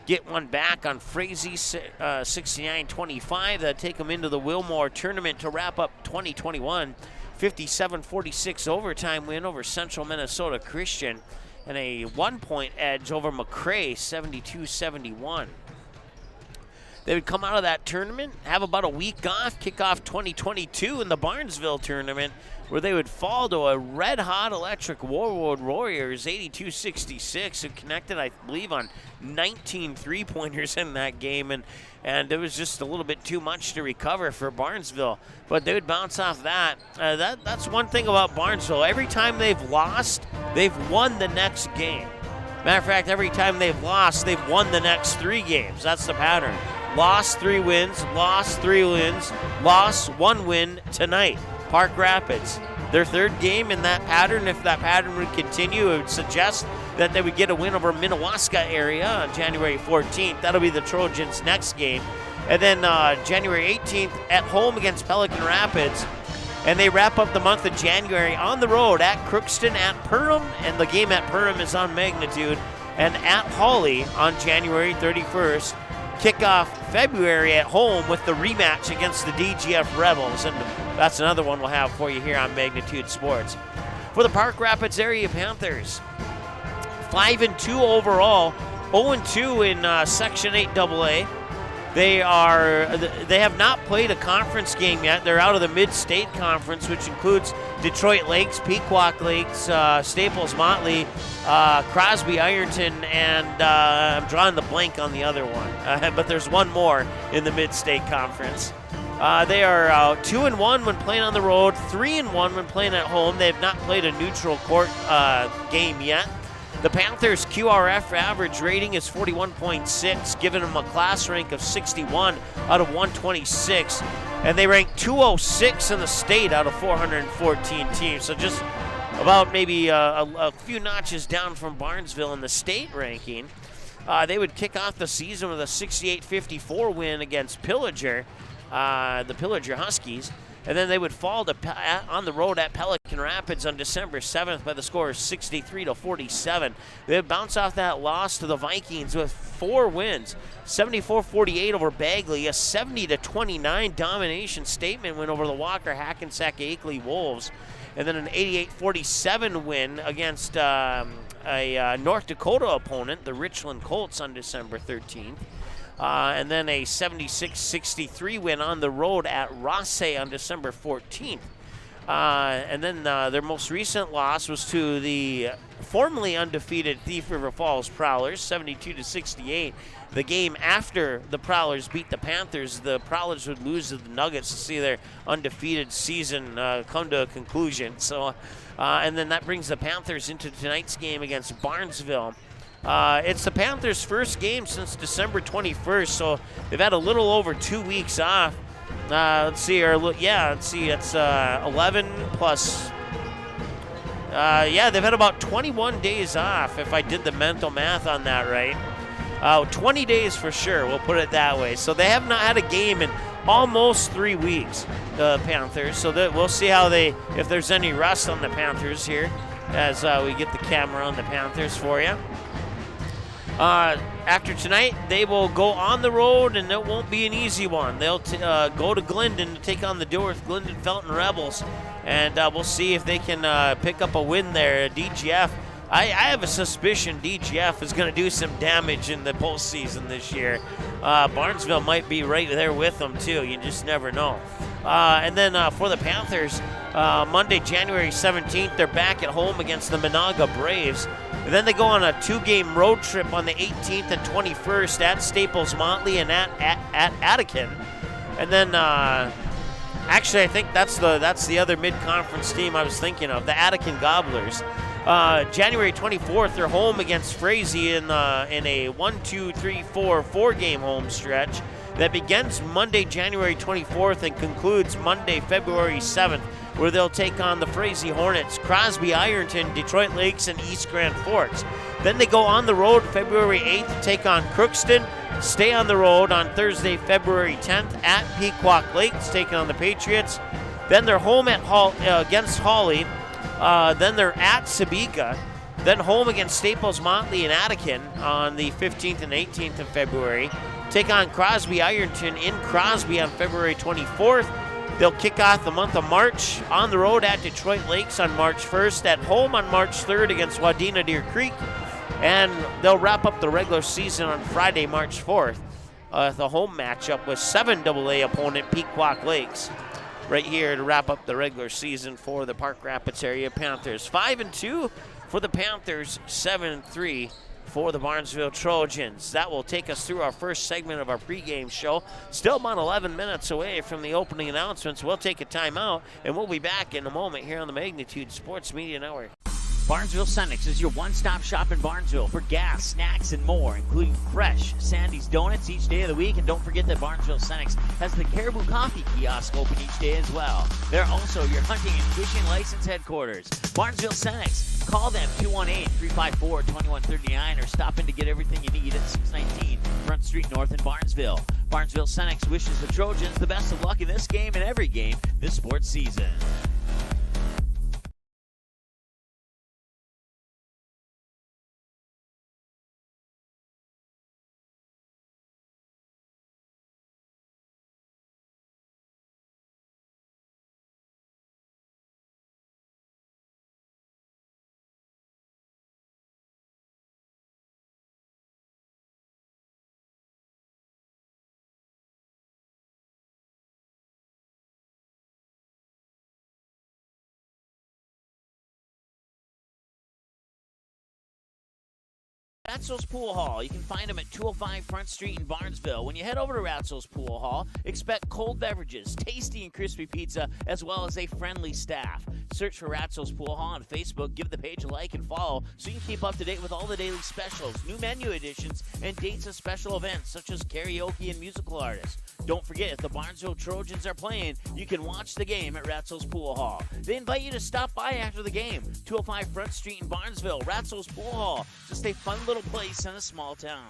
Get one back on Frazee 69-25. That take them into the Wilmore tournament to wrap up 2021. 57-46 overtime win over Central Minnesota Christian, and a 1-point edge over McRae 72-71. They would come out of that tournament, have about a week off, kick off 2022 in the Barnesville tournament, where they would fall to a red-hot Electric Warwood Warriors 82-66, who connected, I believe, on 19 three-pointers in that game, and it was just a little bit too much to recover for Barnesville. But they would bounce off that. That's one thing about Barnesville. Every time they've lost, they've won the next game. Matter of fact, every time they've lost, they've won the next 3 games. That's the pattern. Lost 3 wins, lost 3 wins, lost 1 win tonight. Park Rapids, their 3rd game in that pattern. If that pattern would continue, it would suggest that they would get a win over Minnewaska area on January 14th. That'll be the Trojans' next game. And then January 18th at home against Pelican Rapids. And they wrap up the month of January on the road at Crookston, at Perham, and the game at Perham is on Magnitude, and at Hawley on January 31st. Kick off February at home with the rematch against the DGF Rebels, and that's another one we'll have for you here on Magnitude Sports. For the Park Rapids area Panthers, 5-2 overall, 0-2 in Section 8 AA. They have not played a conference game yet. They're out of the Mid-State Conference, which includes Detroit Lakes, Pequot Lakes, Staples Motley, Crosby Ironton, and I'm drawing the blank on the other one. But there's one more in the Mid-State Conference. They are 2-1 when playing on the road, 3-1 when playing at home. They have not played a neutral court game yet. The Panthers' QRF average rating is 41.6, giving them a class rank of 61 out of 126. And they rank 206 in the state out of 414 teams. So just about maybe a few notches down from Barnesville in the state ranking. They would kick off the season with a 68-54 win against Pillager, the Pillager Huskies. And then they would fall on the road at Pelican Rapids on December 7th by the score of 63-47. They would bounce off that loss to the Vikings with 4 wins, 74-48 over Bagley, a 70-29 domination statement win over the Walker Hackensack Akeley Wolves, and then an 88-47 win against a North Dakota opponent, the Richland Colts, on December 13th. And then a 76-63 win on the road at Rosse on December 14th. And then their most recent loss was to the formerly undefeated Thief River Falls Prowlers, 72-68. The game after the Prowlers beat the Panthers, the Prowlers would lose to the Nuggets to see their undefeated season come to a conclusion. So, and then that brings the Panthers into tonight's game against Barnesville. It's the Panthers' first game since December 21st, so they've had a little over 2 weeks off. Let's see, it's 11 plus. They've had about 21 days off, if I did the mental math on that right. 20 days for sure, we'll put it that way. So they have not had a game in almost 3 weeks, the Panthers. So we'll see if there's any rust on the Panthers here as we get the camera on the Panthers for you. After tonight, they will go on the road, and it won't be an easy one. They'll go to Glendon to take on the Dilworth Glendon Felton Rebels, and we'll see if they can pick up a win there. DGF, I have a suspicion DGF is going to do some damage in the postseason this year. Barnesville might be right there with them, too. You just never know. And then for the Panthers, Monday, January 17th, they're back at home against the Monaga Braves. And then they go on a 2-game road trip on the 18th and 21st at Staples Motley and at Attican. And then, actually, I think that's the other mid-conference team I was thinking of, the Attican Gobblers. January 24th, they're home against Frazee in a 4-game home stretch. that begins Monday, January 24th and concludes Monday, February 7th, where they'll take on the Frazee Hornets, Crosby Ironton, Detroit Lakes, and East Grand Forks. Then they go on the road February 8th to take on Crookston, stay on the road on Thursday, February 10th at Pequot Lakes, taking on the Patriots. Then they're home at against Hawley. Then they're at Sabika. Then home against Staples Motley and Attican on the 15th and 18th of February. Take on Crosby Ironton in Crosby on February 24th. They'll kick off the month of March on the road at Detroit Lakes on March 1st, at home on March 3rd against Wadena Deer Creek, and they'll wrap up the regular season on Friday, March 4th. The home matchup with 7AA opponent Pequot Lakes right here to wrap up the regular season for the Park Rapids area Panthers. 5-2 for the Panthers, 7-3 for the Barnesville Trojans. That will take us through our first segment of our pregame show. Still about 11 minutes away from the opening announcements. We'll take a timeout, and we'll be back in a moment here on the Magnitude Sports Media Network. Barnesville Cenex is your one-stop shop in Barnesville for gas, snacks, and more, including fresh Sandy's Donuts each day of the week. And don't forget that Barnesville Cenex has the Caribou Coffee kiosk open each day as well. They're also your hunting and fishing license headquarters. Barnesville Cenex. Call them 218-354-2139 or stop in to get everything you need at 619 Front Street North in Barnesville. Barnesville Cenex wishes the Trojans the best of luck in this game and every game this sports season. Ratzel's Pool Hall. You can find them at 205 Front Street in Barnesville. When you head over to Ratzel's Pool Hall, expect cold beverages, tasty and crispy pizza, as well as a friendly staff. Search for Ratzel's Pool Hall on Facebook. Give the page a like and follow so you can keep up to date with all the daily specials, new menu additions, and dates of special events such as karaoke and musical artists. Don't forget, if the Barnesville Trojans are playing, you can watch the game at Ratzel's Pool Hall. They invite you to stop by after the game. 205 Front Street in Barnesville, Ratzel's Pool Hall. Just a fun little place in a small town.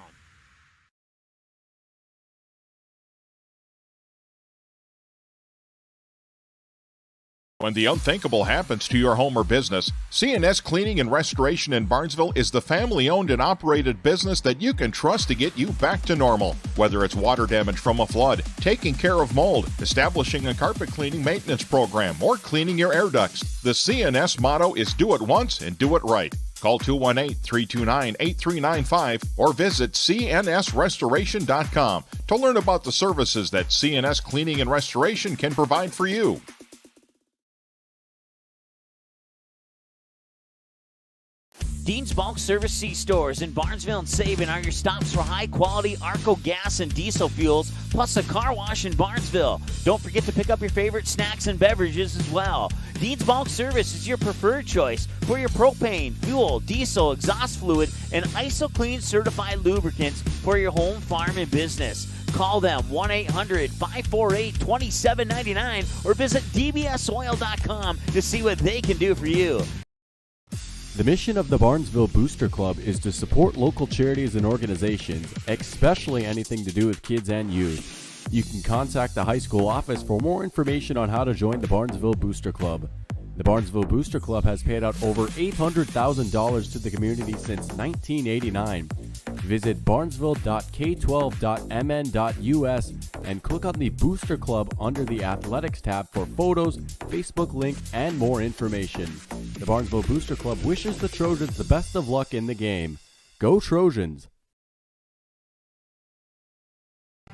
When the unthinkable happens to your home or business, C&S Cleaning and Restoration in Barnesville is the family-owned and operated business that you can trust to get you back to normal. Whether it's water damage from a flood, taking care of mold, establishing a carpet cleaning maintenance program, or cleaning your air ducts, the C&S motto is do it once and do it right. Call 218-329-8395 or visit cnsrestoration.com to learn about the services that C&S Cleaning and Restoration can provide for you. Dean's Bulk Service C-Stores in Barnesville and Sabin are your stops for high-quality Arco gas and diesel fuels, plus a car wash in Barnesville. Don't forget to pick up your favorite snacks and beverages as well. Dean's Bulk Service is your preferred choice for your propane, fuel, diesel, exhaust fluid, and IsoClean certified lubricants for your home, farm, and business. Call them 1-800-548-2799 or visit dbsoil.com to see what they can do for you. The mission of the Barnesville Booster Club is to support local charities and organizations, especially anything to do with kids and youth. You can contact the high school office for more information on how to join the Barnesville Booster Club. The Barnesville Booster Club has paid out over $800,000 to the community since 1989. Visit barnesville.k12.mn.us and click on the Booster Club under the Athletics tab for photos, Facebook link, and more information. The Barnesville Booster Club wishes the Trojans the best of luck in the game. Go Trojans!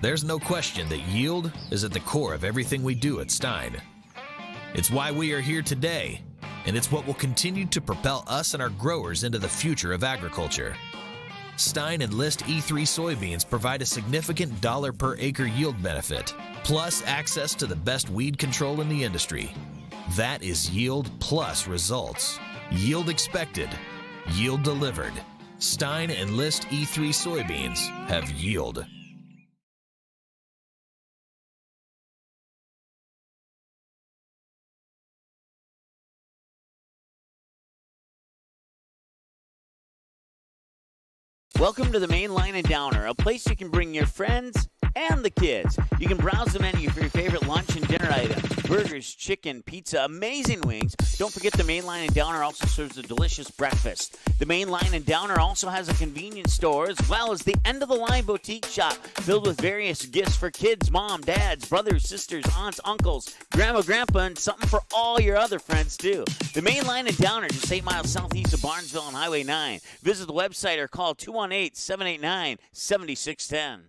There's no question that yield is at the core of everything we do at Stein. It's why we are here today, and it's what will continue to propel us and our growers into the future of agriculture. Stein and List E3 soybeans provide a significant dollar per acre yield benefit, plus access to the best weed control in the industry. That is yield plus results. Yield expected, yield delivered. Stein and List E3 soybeans have yield. Welcome to the Main Line and Downer, a place you can bring your friends and the kids. You can browse the menu for your favorite lunch and dinner items. Burgers, chicken, pizza, amazing wings. Don't forget the Main Line and Downer also serves a delicious breakfast. The Main Line and Downer also has a convenience store as well as the end-of-the-line boutique shop filled with various gifts for kids, mom, dads, brothers, sisters, aunts, uncles, grandma, grandpa, and something for all your other friends too. The Main Line and Downer, just 8 miles southeast of Barnesville on Highway 9. Visit the website or call 218-789-7610.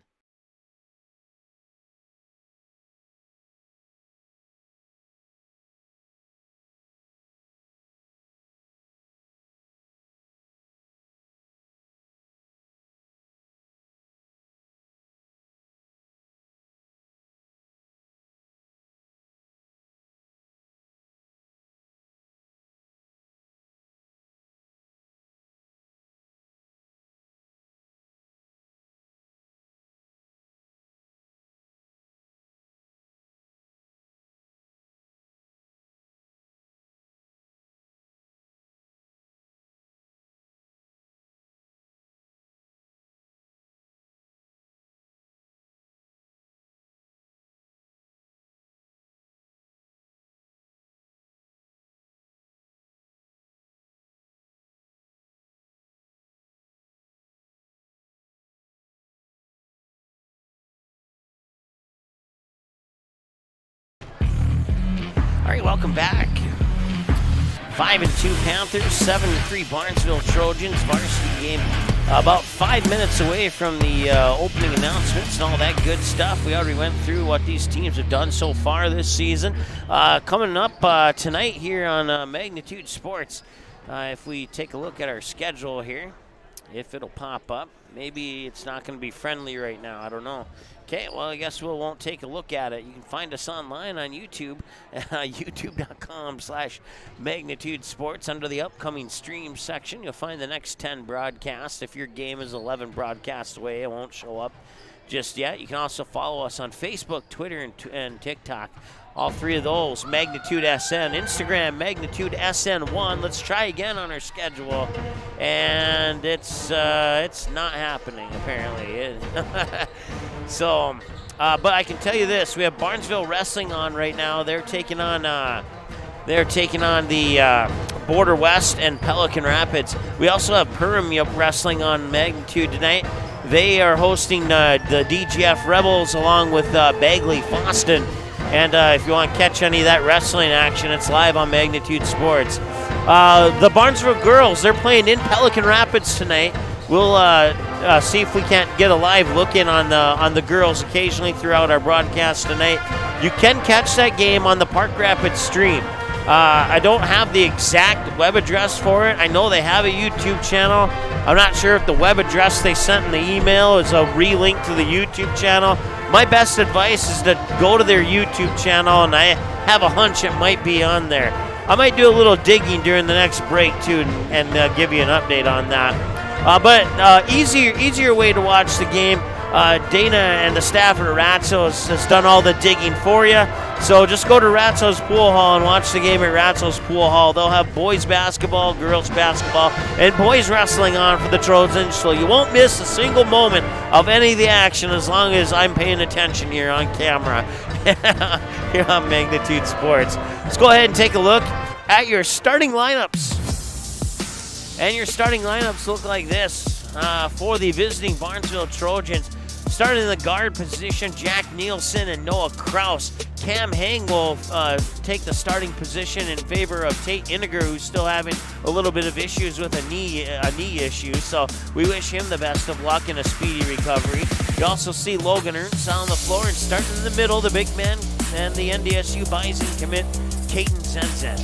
All right, welcome back. 5-2 Panthers, 7-3 Barnesville Trojans. Varsity game about 5 minutes away from the opening announcements and all that good stuff. We already went through what these teams have done so far this season. Coming up tonight here on Magnitude Sports, if we take a look at our schedule here, if it'll pop up. Maybe it's not going to be friendly right now. I don't know. Okay, well, I guess we won't take a look at it. You can find us online on YouTube, youtube.com/Magnitude Sports. Under the upcoming stream section, you'll find the next 10 broadcasts. If your game is 11 broadcasts away, it won't show up just yet. You can also follow us on Facebook, Twitter, and TikTok. All three of those, Magnitude SN. Instagram, Magnitude SN1. Let's try again on our schedule. And it's not happening, apparently. So, but I can tell you this. We have Barnesville Wrestling on right now. They're taking on the Border West and Pelican Rapids. We also have Perham Wrestling on Magnitude tonight. They are hosting the DGF Rebels along with Bagley Foston. And if you want to catch any of that wrestling action, it's live on Magnitude Sports. The Barnesville girls, they're playing in Pelican Rapids tonight. We'll see if we can't get a live look in on the girls occasionally throughout our broadcast tonight. You can catch that game on the Park Rapids stream. I don't have the exact web address for it. I know they have a YouTube channel. I'm not sure if the web address they sent in the email is a relink to the YouTube channel. My best advice is to go to their YouTube channel, and I have a hunch it might be on there. I might do a little digging during the next break, too, and give you an update on that. But easier way to watch the game. Dana and the staff at Ratzo's has done all the digging for you. So just go to Ratzo's Pool Hall and watch the game at Ratzo's Pool Hall. They'll have boys basketball, girls basketball, and boys wrestling on for the Trojans. So you won't miss a single moment of any of the action as long as I'm paying attention here on camera here on Magnitude Sports. Let's go ahead and take a look at your starting lineups. And your starting lineups look like this for the visiting Barnesville Trojans. Starting in the guard position, Jack Nielsen and Noah Kraus. Cam Hang will take the starting position in favor of Tate Iniger, who's still having a little bit of issues with a knee issue. So we wish him the best of luck and a speedy recovery. You also see Logan Ernst on the floor, and starting in the middle, the big man and the NDSU Bison commit, Caden Zenzen.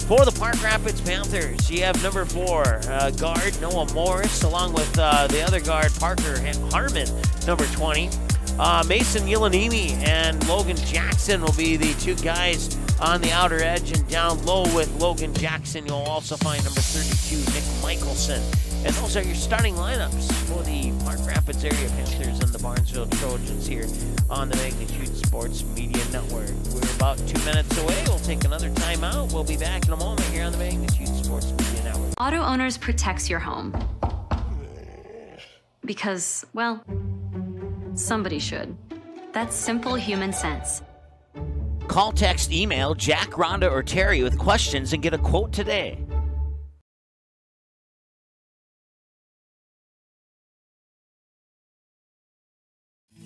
For the Park Rapids Panthers, you have number 4 guard Noah Morris, along with the other guard Parker Harmon, number 20. Mason Yilanimi and Logan Jackson will be the two guys on the outer edge, and down low with Logan Jackson, you'll also find number 32, Nick Michelson. And those are your starting lineups for the Park Rapids area Panthers and the Barnesville Trojans here on the Magnitude Sports Media Network. We're about 2 minutes away. We'll take another timeout. We'll be back in a moment here on the Magnitude Sports Media Network. Auto Owners protects your home. Because, well, somebody should. That's simple human sense. Call, text, email Jack, Rhonda, or Terry with questions and get a quote today.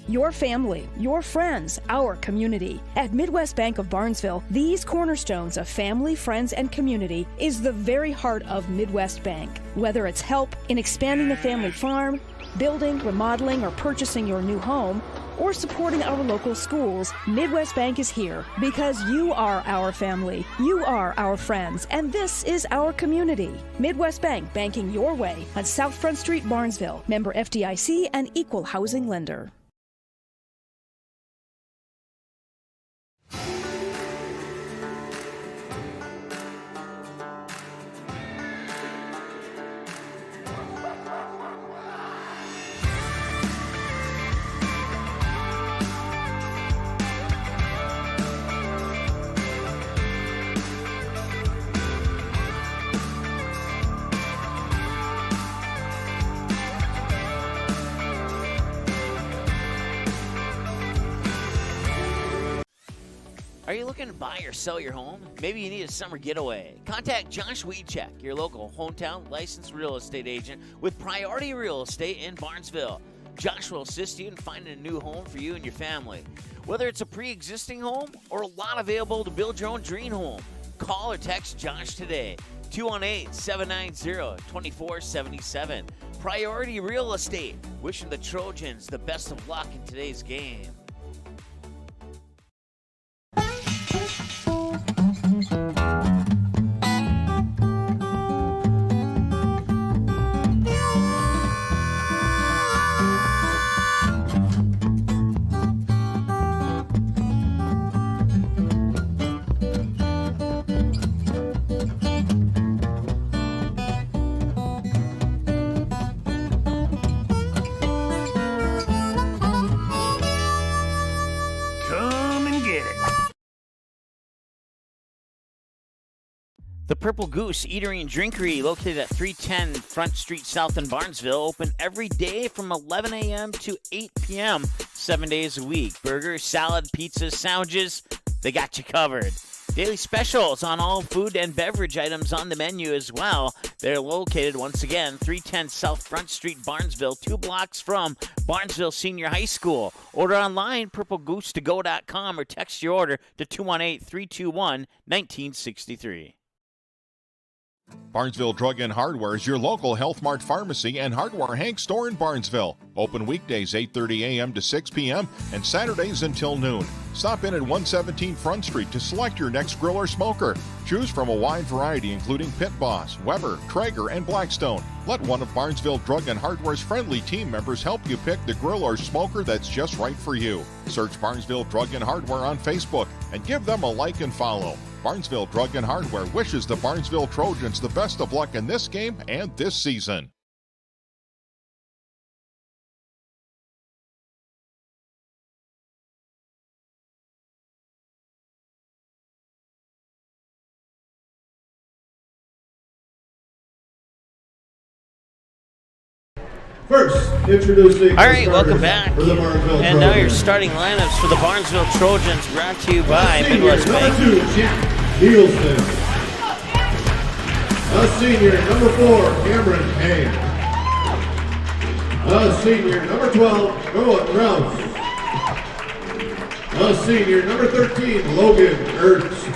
Your family, your friends, our community. At Midwest Bank of Barnesville, these cornerstones of family, friends, and community is the very heart of Midwest Bank. Whether it's help in expanding the family farm, building, remodeling, or purchasing your new home, or supporting our local schools, Midwest Bank is here because you are our family, you are our friends, and this is our community. Midwest Bank, banking your way on South Front Street, Barnesville. Member FDIC and equal housing lender. Are you looking to buy or sell your home? Maybe you need a summer getaway. Contact Josh Weedcheck, your local hometown licensed real estate agent with Priority Real Estate in Barnesville. Josh will assist you in finding a new home for you and your family. Whether it's a pre-existing home or a lot available to build your own dream home, call or text Josh today. 218-790-2477. Priority Real Estate. Wishing the Trojans the best of luck in today's game. The Purple Goose Eatery and Drinkery, located at 310 Front Street South in Barnesville, open every day from 11 a.m. to 8 p.m., 7 days a week. Burgers, salad, pizzas, sandwiches, they got you covered. Daily specials on all food and beverage items on the menu as well. They're located, once again, 310 South Front Street, Barnesville, 2 blocks from Barnesville Senior High School. Order online, purplegoose2go.com, or text your order to 218-321-1963. Barnesville Drug and Hardware is your local Health Mart pharmacy and hardware Hank store in Barnesville. Open weekdays 8:30 a.m. to 6 p.m. and Saturdays until noon. Stop in at 117 Front Street to select your next grill or smoker. Choose from a wide variety including Pit Boss, Weber, Traeger, and Blackstone. Let one of Barnesville Drug and Hardware's friendly team members help you pick the grill or smoker that's just right for you. Search Barnesville Drug and Hardware on Facebook and give them a like and follow. Barnesville Drug and Hardware wishes the Barnesville Trojans the best of luck in this game and this season. First, introducing. All right, welcome back. For the Barnesville And now your Trojans. starting lineups for the Barnesville Trojans, brought to you by Midwest Number Bank. 2, Jack Nielsen. A senior, number 4, Cameron Hay. A senior, number 12, Noah Krause. A senior, number 13, Logan Ernst.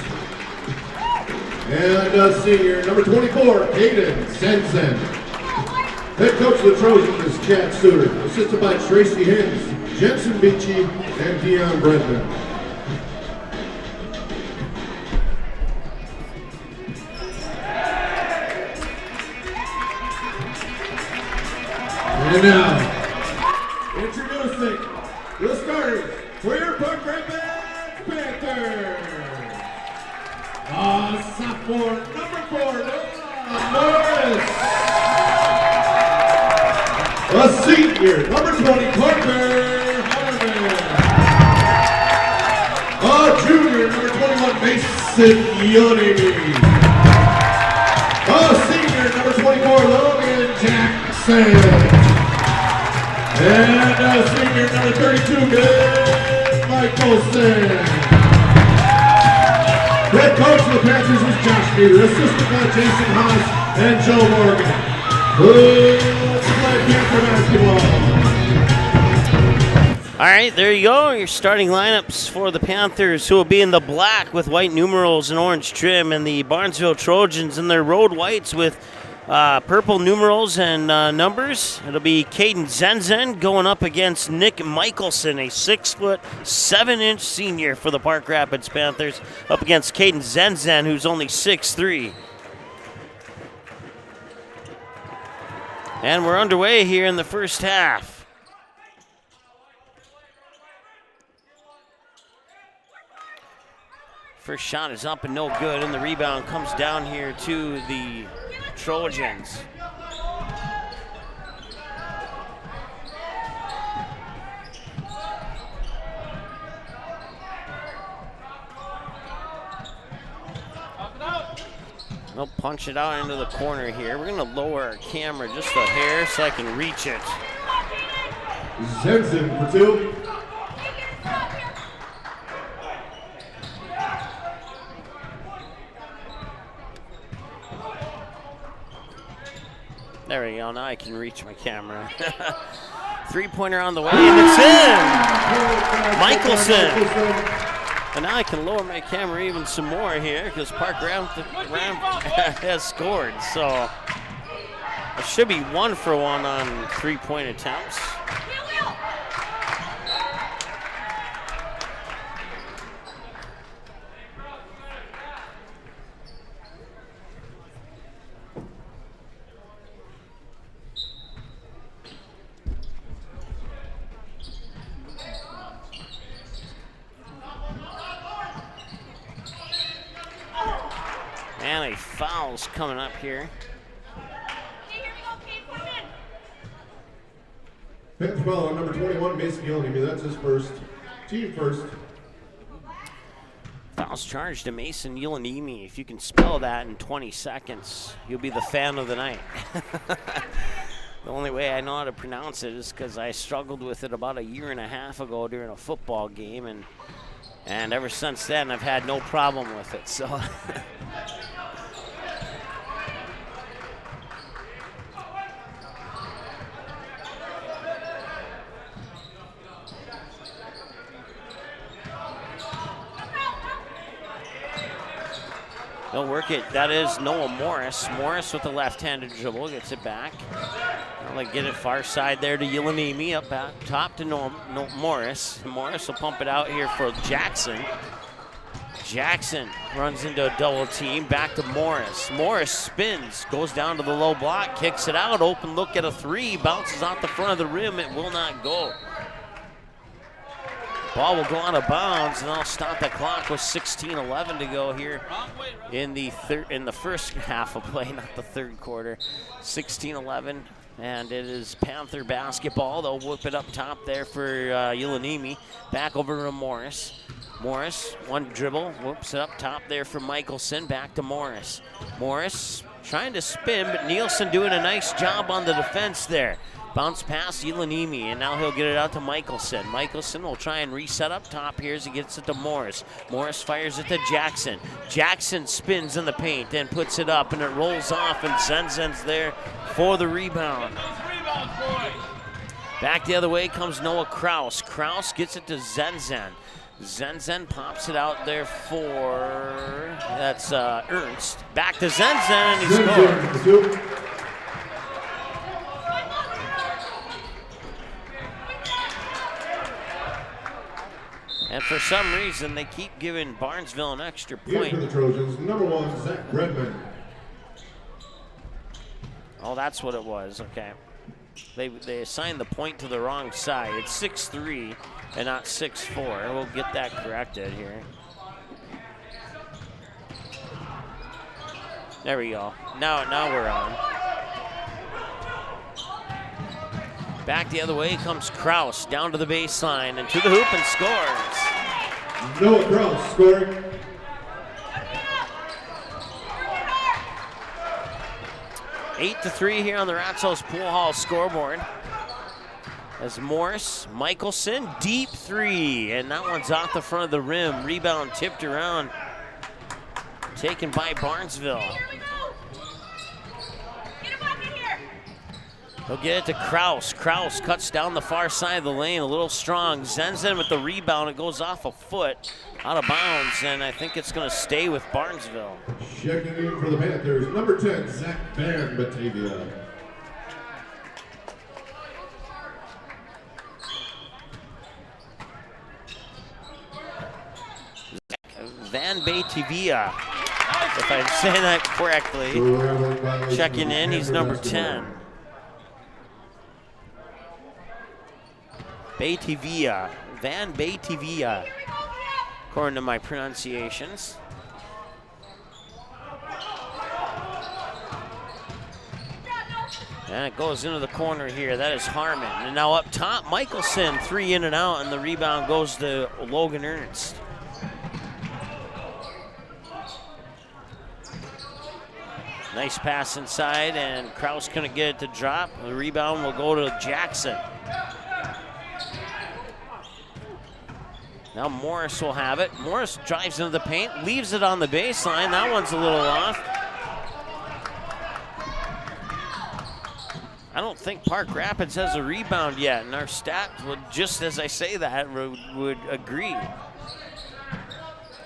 And a senior, number 24, Aiden Sensen. Head coach of the Trojans is Chad Suter, assisted by Tracy Hins, Jensen Beachy, and Dion Brendan. And now, introducing the starters for your Park Rapids Panthers. Sophomore, number 4, Noah Norris. A senior, number 20, Parker Harmon. A junior, number 21, Mason Yoni. A senior, number 24, Logan Jackson. And senior number 32, Nick Michelson. Head coach of the Panthers is Josh Meter, assisted by Jason Haas and Joe Morgan. Let's play Panther basketball. All right, there you go. Your starting lineups for the Panthers, who will be in the black with white numerals and orange trim, and the Barnesville Trojans in their road whites with purple numerals and numbers. It'll be Caden Zenzen going up against Nick Michelson, a 6'7" senior for the Park Rapids Panthers, up against Caden Zenzen, who's only 6'3". And we're underway here in the first half. First shot is up and no good, and the rebound comes down here to the Trojans. They'll punch it out into the corner here. We're going to lower our camera just a hair so I can reach it. Zenzen for two. There we go. Now I can reach my camera. Three-pointer on the way, and it's in! Michelson! And now I can lower my camera even some more here because Park Ramp has scored. So it should be 1 for 1 on three-point attempts. And a foul's coming up here. Panthers foul on number 21, Mason Gilney. That's his first. Team first. Foul's charged to Mason Yulanimi. If you can spell that in 20 seconds, you'll be the fan of the night. The only way I know how to pronounce it is because I struggled with it about a year and a half ago during a football game, and ever since then I've had no problem with it. So. They'll work it. That is Noah Morris. Morris with the left-handed dribble gets it back. They'll get it far side there to Yulanimi, up back top to Morris. Morris will pump it out here for Jackson. Jackson runs into a double team. Back to Morris. Morris spins, goes down to the low block, kicks it out. Open look at a three. Bounces out the front of the rim. It will not go. Ball will go out of bounds, and I'll stop the clock with 16:11 to go here in the first half of play, not the third quarter. 16:11, and it is Panther basketball. They'll whip it up top there for Yulanimi. Back over to Morris. Morris, one dribble, whoops it up top there for Michelson. Back to Morris. Morris trying to spin, but Nielsen doing a nice job on the defense there. Bounce past Yulanimi, and now he'll get it out to Michelson. Michelson will try and reset up top here as he gets it to Morris. Morris fires it to Jackson. Jackson spins in the paint and puts it up, and it rolls off, and Zenzen's there for the rebound. Back the other way comes Noah Kraus. Kraus gets it to Zenzen. Zenzen pops it out there for, that's Ernst. Back to Zenzen, and he scores. And for some reason, they keep giving Barnesville an extra point. Here for the Trojans, number 1, Zach Redmond. Oh, that's what it was. Okay. They assigned the point to the wrong side. It's 6'3" and not 6'4". We'll get that corrected here. There we go. Now we're on. Back the other way comes Kraus, down to the baseline and to the hoop and scores. Noah Kraus scoring. Eight to 3 here on the Ratsos Pool Hall scoreboard. As Morris, Michelson, deep three, and that one's off the front of the rim. Rebound tipped around, taken by Barnesville. He'll get it to Kraus. Kraus cuts down the far side of the lane, a little strong. Zenzen with the rebound. It goes off a foot, out of bounds, and I think it's going to stay with Barnesville. Checking in for the Panthers, number 10, Zach Van Batavia. Van Batavia, if I'm saying that correctly. Checking in, he's number 10. Batavia, Van Batavia, according to my pronunciations. And it goes into the corner here. That is Harmon. And now up top, Michelson, three in and out, and the rebound goes to Logan Ernst. Nice pass inside, and Kraus couldn't get it to drop. The rebound will go to Jackson. Now Morris will have it. Morris drives into the paint, leaves it on the baseline. That one's a little off. I don't think Park Rapids has a rebound yet, and our stats would, just as I say that, would agree.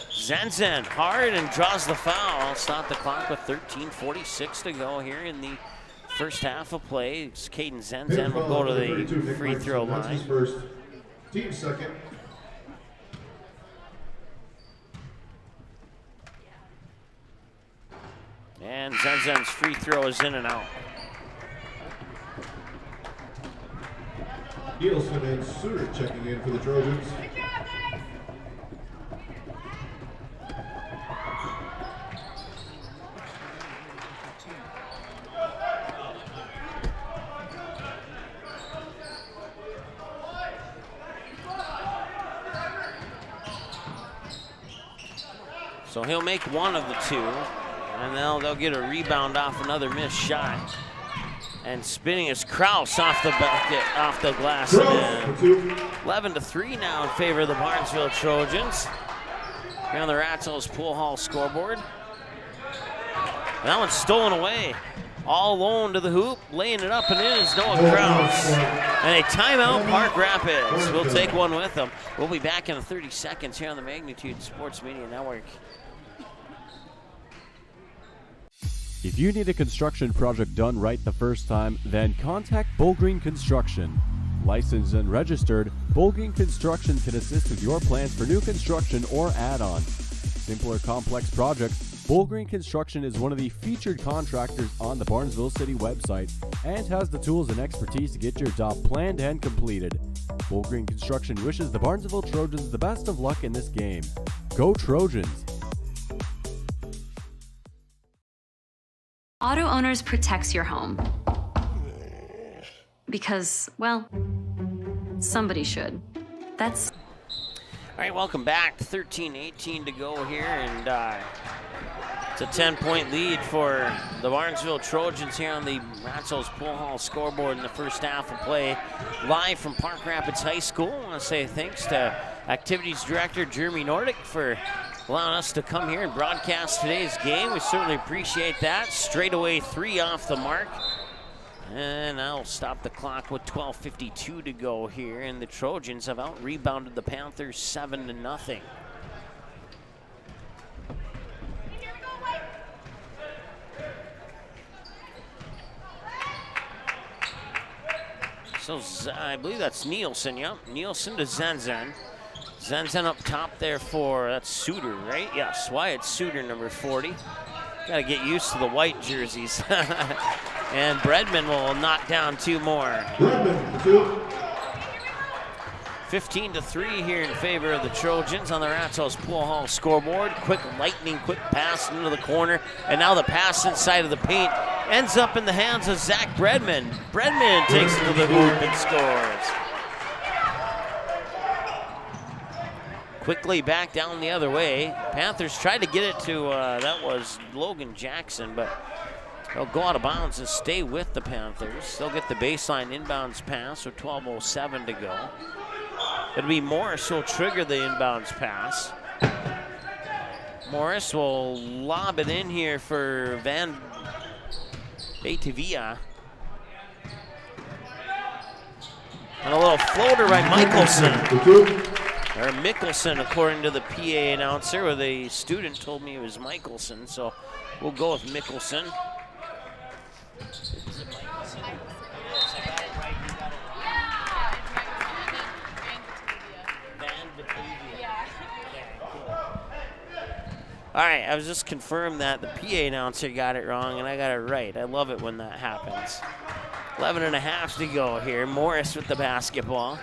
Zenzen hard and draws the foul. Stop the clock with 13:46 to go here in the first half of play. Caden Zenzen will go to the free throw line. That's his first, team second. And Zenzen's free throw is in and out. Nielsen and Suter checking in for the Trojans. So he'll make one of the two, and they'll get a rebound off another missed shot. And spinning is Kraus off the bucket, off the glass. 11-3 now in favor of the Barnesville Trojans. Here on the Ratzels Pool Hall scoreboard. And that one's stolen away. All alone to the hoop, laying it up and in is Noah Kraus. And a timeout, Park Rapids. We'll take one with them. We'll be back in 30 seconds here on the Magnitude Sports Media Network. If you need a construction project done right the first time, then contact Bullgreen Construction. Licensed and registered, Bullgreen Construction can assist with your plans for new construction or add-on. Simple or complex projects, Bullgreen Construction is one of the featured contractors on the Barnesville City website and has the tools and expertise to get your job planned and completed. Bullgreen Construction wishes the Barnesville Trojans the best of luck in this game. Go Trojans! Auto Owners protects your home. Because, well, somebody should. That's... All right, welcome back. 13-18 to go here, and it's a 10-point lead for the Barnesville Trojans here on the Ratzels Pool Hall scoreboard in the first half of play. Live from Park Rapids High School. I want to say thanks to Activities Director Jeremy Nordic for allowing us to come here and broadcast today's game. We certainly appreciate that. Straight away three off the mark. And I'll stop the clock with 12:52 to go here. And the Trojans have out-rebounded the Panthers 7-0. So I believe that's Nielsen, yep. Nielsen to Zenzen. Zenzen up top there for, that's Suter, right? Yes, Wyatt Suter, number 40. Got to get used to the white jerseys. And Bredman will knock down two more. 15-3 here in favor of the Trojans on the Ratzels Pool Hall scoreboard. Quick pass into the corner. And now the pass inside of the paint ends up in the hands of Zach Bredman. Bredman takes it to the hoop and scores. Quickly back down the other way. Panthers tried to get it to, that was Logan Jackson, but They'll go out of bounds and stay with the Panthers. They'll get the baseline inbounds pass with 12:07 to go. It'll be Morris who'll trigger the inbounds pass. Morris will lob it in here for Van Batavia. And a little floater by Michelson. Or Mickelson, according to the PA announcer, or the student told me it was Michelson, so we'll go with Mickelson. All right, I was just confirmed that the PA announcer got it wrong and I got it right. I love it when that happens. 11.5 to go here. Morris with the basketball.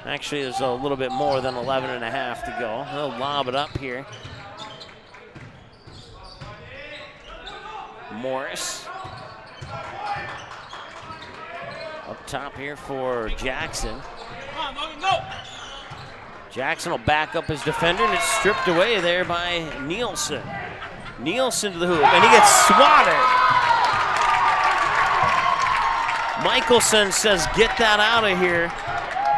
Actually, there's a little bit more than 11.5 to go. He'll lob it up here. Morris. Up top here for Jackson. Come on, Logan, go! Jackson will back up his defender, and it's stripped away there by Nielsen. Nielsen to the hoop, and he gets swatted. Michelson says, get that out of here,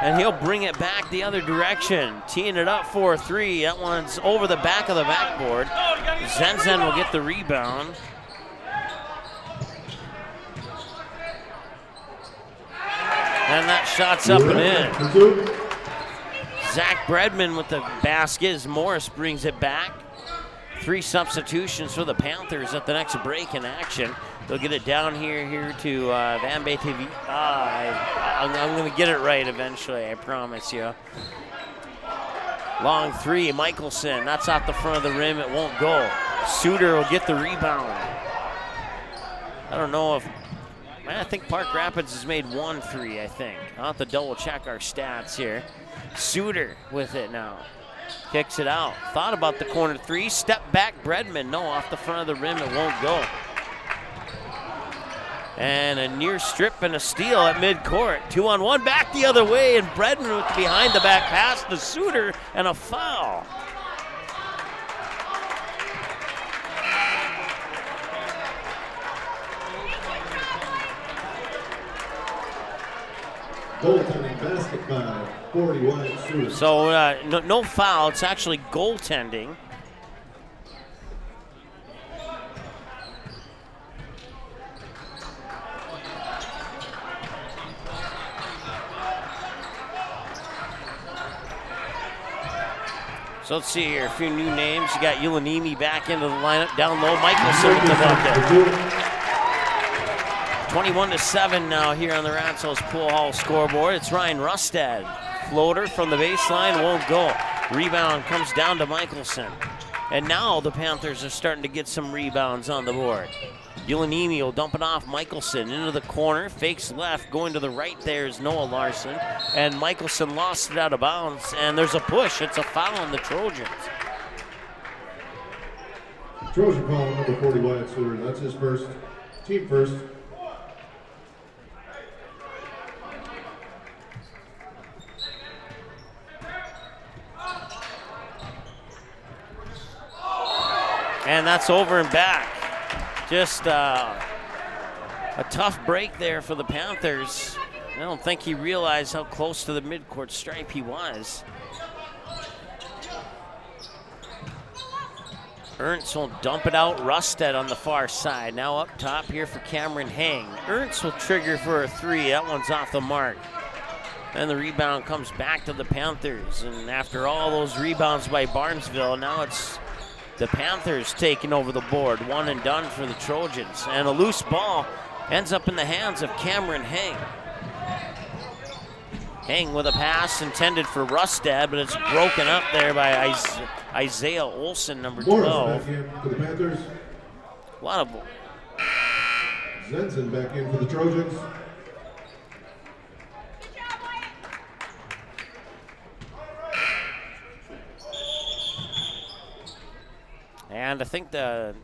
and he'll bring it back the other direction. Teeing it up for a three. That one's over the back of the backboard. Zenzen will get the rebound. And that shot's up and in. Zach Bredman with the basket as Morris brings it back. 3 substitutions for the Panthers at the next break in action. They'll get it down here to Van Batavia. I'm going to get it right eventually, I promise you. Long 3, Michelson. That's off the front of the rim. It won't go. Suter will get the rebound. I don't know if... I think Park Rapids has made 1 3, I think. I'll have to double check our stats here. Suter with it now. Kicks it out. Thought about the corner 3. Step back, Bredman. No, off the front of the rim, it won't go. And a near strip and a steal at midcourt. 2-on-1, back the other way, and Bredman with the behind the back pass to Suter, and a foul. Goaltending basket by 41 Suter. So no foul, it's actually goaltending. So let's see here, a few new names. You got Ulanimi back into the lineup, down low, Michelson with the bucket. 21-7 now here on the Ratzel's Pool Hall scoreboard. It's Ryan Rustad. Floater from the baseline won't go. Rebound comes down to Michelson. And now the Panthers are starting to get some rebounds on the board. Ulanimi will dump it off Michelson into the corner. Fakes left. Going to the right there is Noah Larson. And Michelson lost it out of bounds. And there's a push. It's a foul on the Trojans. Trojan foul number 40 Wyatt Suter. That's his first. Team first. And that's over and back. Just a tough break there for the Panthers. I don't think he realized how close to the midcourt stripe he was. Ernst will dump it out. Rustad on the far side. Now up top here for Cameron Hang. Ernst will trigger for a 3. That one's off the mark. And the rebound comes back to the Panthers. And after all those rebounds by Barnesville, now it's the Panthers taking over the board. 1 and done for the Trojans. And a loose ball ends up in the hands of Cameron Hang. Hang with a pass intended for Rustad, but it's broken up there by Isaiah Olsen, number 12. Back in for the Panthers. A lot of... Zenzen back in for the Trojans. And I think they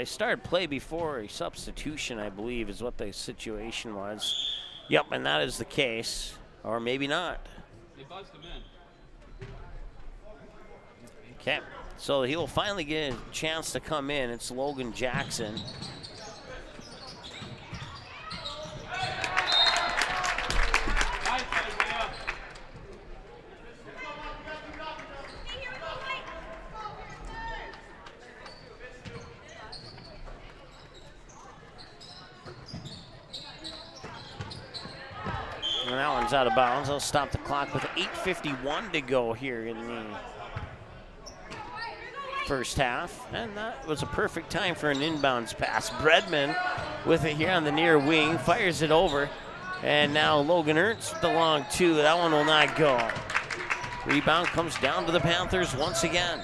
started play before a substitution, I believe, is what the situation was. Yep, and that is the case. Or maybe not. They buzzed him in. Okay, so he will finally get a chance to come in. It's Logan Jackson. And that one's out of bounds. They'll stop the clock with 8:51 to go here in the first half. And that was a perfect time for an inbounds pass. Bredman with it here on the near wing, fires it over. And now Logan Ernst with the long two. That one will not go. Rebound comes down to the Panthers once again.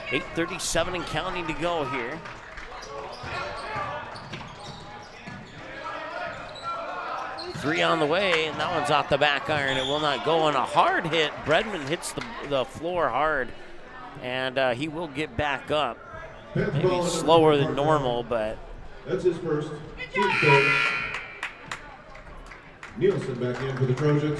8:37 and counting to go here. Three on the way, and that one's off the back iron. It will not go. On a hard hit, Bredman hits the floor hard, and he will get back up. Maybe slower than normal, but. That's his first. Team third. Nielsen back in for the Trojans.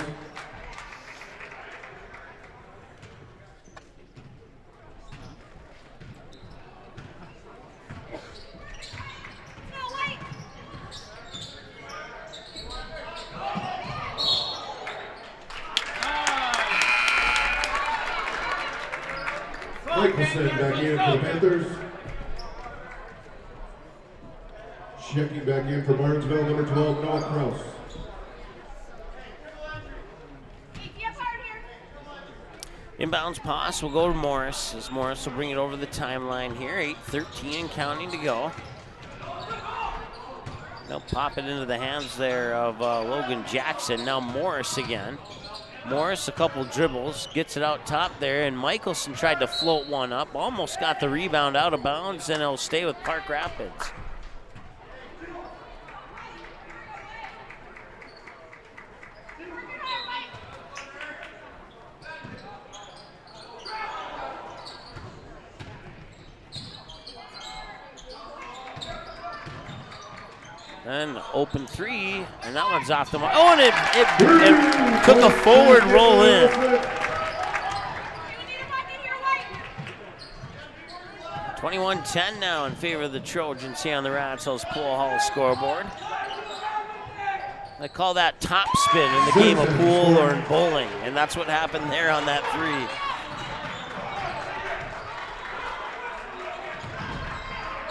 Michelson back in for the Panthers. Checking back in for Barnesville, number 12, Noah Krause. Inbounds pass will go to Morris, as Morris will bring it over the timeline here. 8:13 and counting to go. They'll pop it into the hands there of Logan Jackson. Now Morris again. Morris, a couple dribbles, gets it out top there, and Michelson tried to float one up, almost got the rebound out of bounds, and it'll stay with Park Rapids. And open three, and that one's off the mark. Oh, and it took a forward roll in. $21-10 now in favor of the Trojans here on the Ratzels Pool Hall scoreboard. They call that top spin in the game of pool or in bowling, and that's what happened there on that three.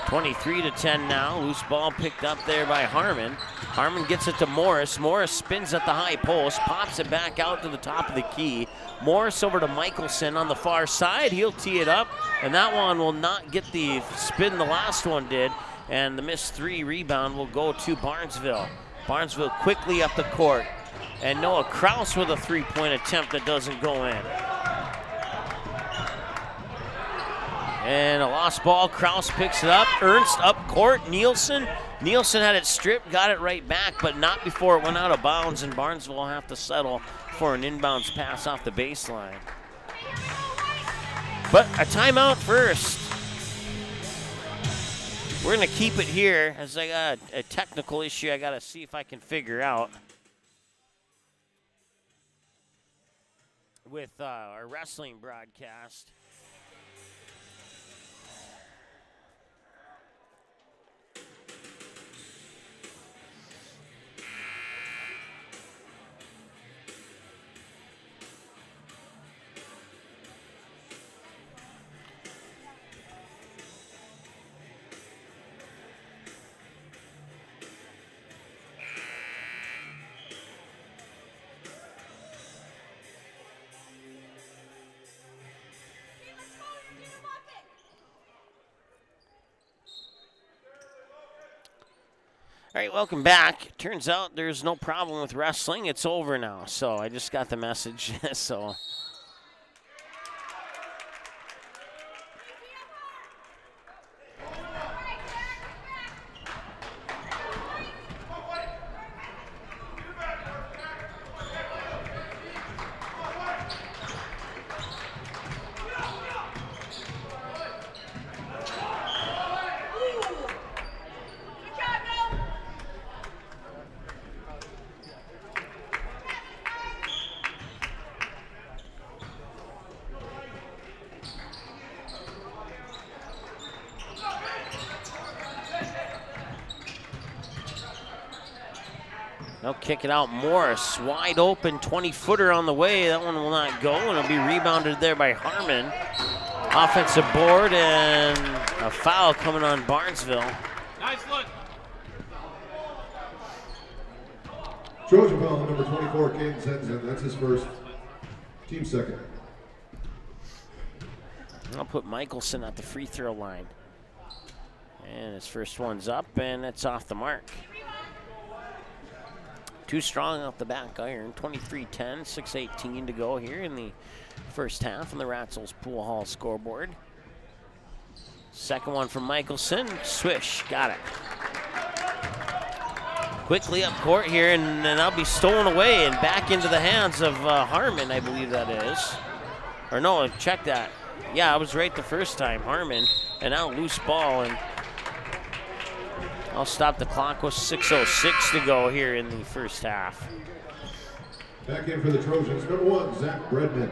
23-10 now. Loose ball picked up there by Harmon. Harmon gets it to Morris. Morris spins at the high post, pops it back out to the top of the key. Morris over to Michelson on the far side. He'll tee it up, and that one will not get the spin the last one did, and the missed three rebound will go to Barnesville. Barnesville quickly up the court, and Noah Krause with a three-point attempt that doesn't go in. And a lost ball, Krause picks it up, Ernst up court, Nielsen had it stripped, got it right back, but not before it went out of bounds, and Barnesville will have to settle for an inbounds pass off the baseline. But a timeout first. We're gonna keep it here, as I got a technical issue I gotta see if I can figure out with our wrestling broadcast. All right, welcome back. Turns out there's no problem with wrestling. It's over now. So I just got the message. So. They'll kick it out. Morris, wide open, 20-footer on the way. That one will not go, and it'll be rebounded there by Harmon. Offensive board and a foul coming on Barnesville. Nice look. Trojan foul on number 24, Caden Zenzen. That's his first. Team second. I'll put Michelson at the free throw line. And his first one's up, and it's off the mark. Too strong off the back iron. 23-10, 6:18 to go here in the first half on the Ratzels Pool Hall scoreboard. Second one from Michelson. Swish, got it. Quickly up court here, and that'll be stolen away and back into the hands of Harmon, I believe that is. Or no, check that. Yeah, I was right the first time, Harmon. And now loose ball, and I'll stop the clock with 6:06 to go here in the first half. Back in for the Trojans, number 1, Zach Bredman.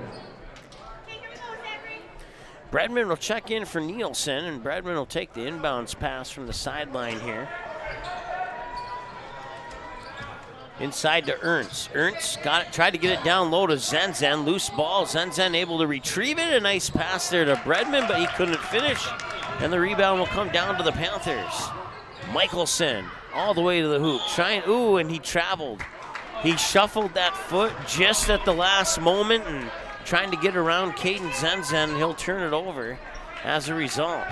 Bredman will check in for Nielsen, and Bredman will take the inbounds pass from the sideline here. Inside to Ernst. Ernst got it, tried to get it down low to Zenzen. Loose ball. Zenzen able to retrieve it. A nice pass there to Bredman, but he couldn't finish. And the rebound will come down to the Panthers. Michelson all the way to the hoop. And he traveled. He shuffled that foot just at the last moment and trying to get around Caden Zenzen. He'll turn it over as a result.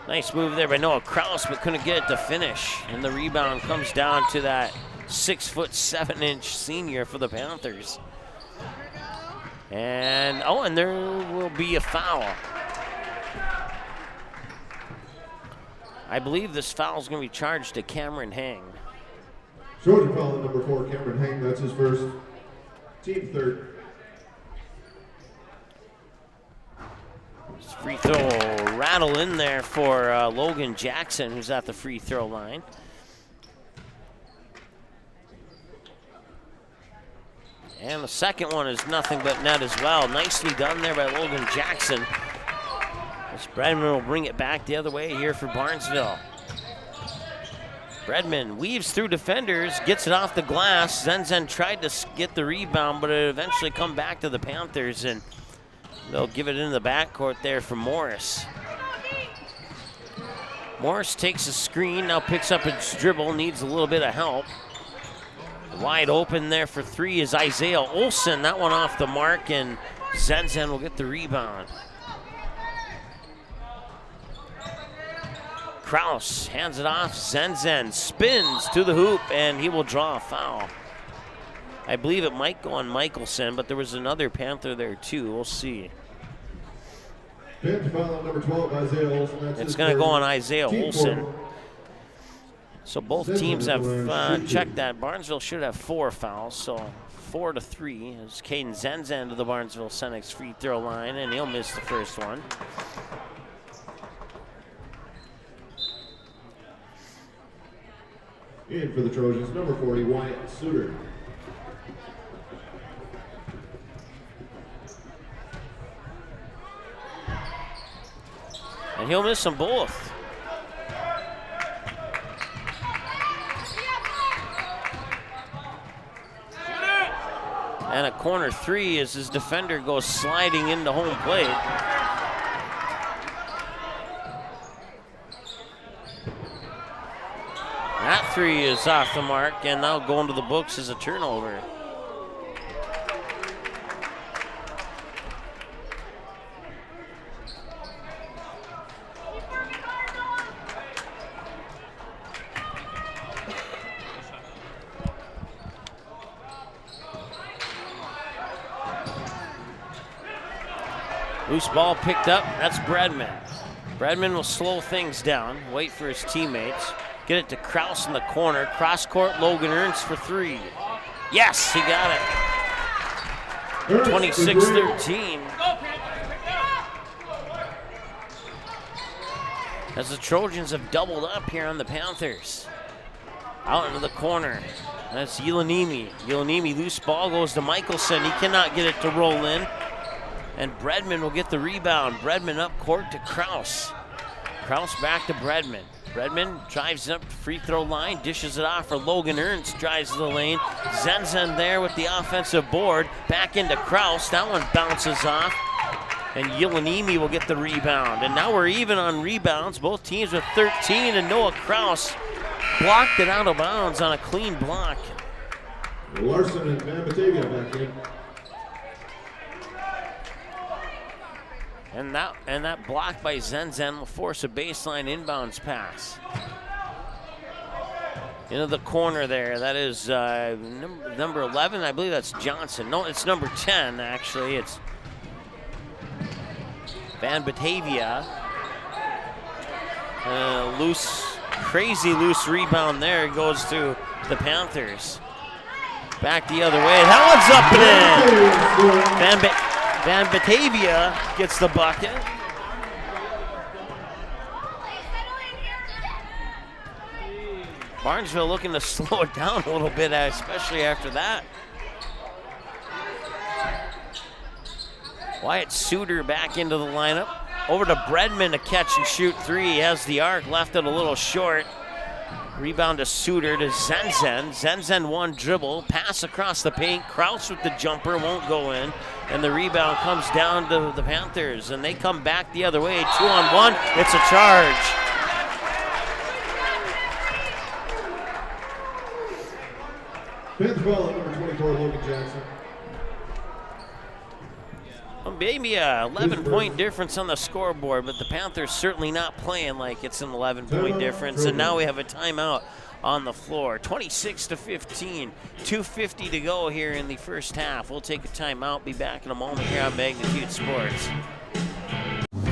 Nice move there by Noah Kraus, but couldn't get it to finish. And the rebound comes down to that 6'7" senior for the Panthers. And there will be a foul. I believe this foul is going to be charged to Cameron Hang. Trojan foul on number 4, Cameron Hang. That's his first. Team third. Free throw rattle in there for Logan Jackson, who's at the free throw line. And the second one is nothing but net as well. Nicely done there by Logan Jackson. This Bredman will bring it back the other way here for Barnesville. Bredman weaves through defenders, gets it off the glass. Zenzen tried to get the rebound, but it eventually come back to the Panthers, and they'll give it into the backcourt there for Morris. Morris takes a screen, now picks up its dribble, needs a little bit of help. Wide open there for three is Isaiah Olsen. That one off the mark, and Zenzen will get the rebound. Kraus hands it off. Zenzen spins to the hoop, and he will draw a foul. I believe it might go on Michelson, but there was another Panther there too. We'll see. Bench foul on number 12, Isaiah Olsen. It's going to go on Isaiah Olsen. So both teams have checked that. Barnesville should have 4 fouls, so 4-3 as Caden Zenzen to the Barnesville Senex free throw line, and he'll miss the first one. In for the Trojans, number 40, Wyatt Suter. And he'll miss them both. And a corner three as his defender goes sliding into home plate. That three is off the mark, and now going to the books as a turnover. Loose ball picked up, that's Bredman. Bredman will slow things down, wait for his teammates. Get it to Kraus in the corner. Cross court, Logan Ernst for three. Yes, he got it. 26-13. As the Trojans have doubled up here on the Panthers. Out into the corner. That's Yelanimi. Yelanimi, loose ball goes to Michelson. He cannot get it to roll in. And Bredman will get the rebound. Bredman up court to Kraus. Kraus back to Bredman. Bredman drives up the free throw line, dishes it off for Logan Ernst, drives to the lane. Zenzen there with the offensive board. Back into Kraus. That one bounces off. And Yelenimi will get the rebound. And now we're even on rebounds. Both teams with 13, and Noah Kraus blocked it out of bounds on a clean block. Larson and Van Batavia back in. And that block by Zenzen will force a baseline inbounds pass. Into the corner there. That is number 11. I believe that's Johnson. No, it's number 10, actually. It's Van Batavia. Crazy loose rebound there. It goes to the Panthers. Back the other way. That one's up and in. Van Batavia gets the bucket. Barnesville looking to slow it down a little bit, especially after that. Wyatt Suter back into the lineup. Over to Bredman to catch and shoot three. He has the arc, left it a little short. Rebound to Suter to Zenzen. Zenzen one dribble, pass across the paint. Kraus with the jumper, won't go in. And the rebound comes down to the Panthers. And they come back the other way, 2-on-1. It's a charge. Fifth foul at number 24, Logan Jackson. Maybe a 11-point difference on the scoreboard, but the Panthers certainly not playing like it's an 11-point difference. And now we have a timeout on the floor. 26-15, 2:50 to go here in the first half. We'll take a timeout, be back in a moment here on Magnitude Sports.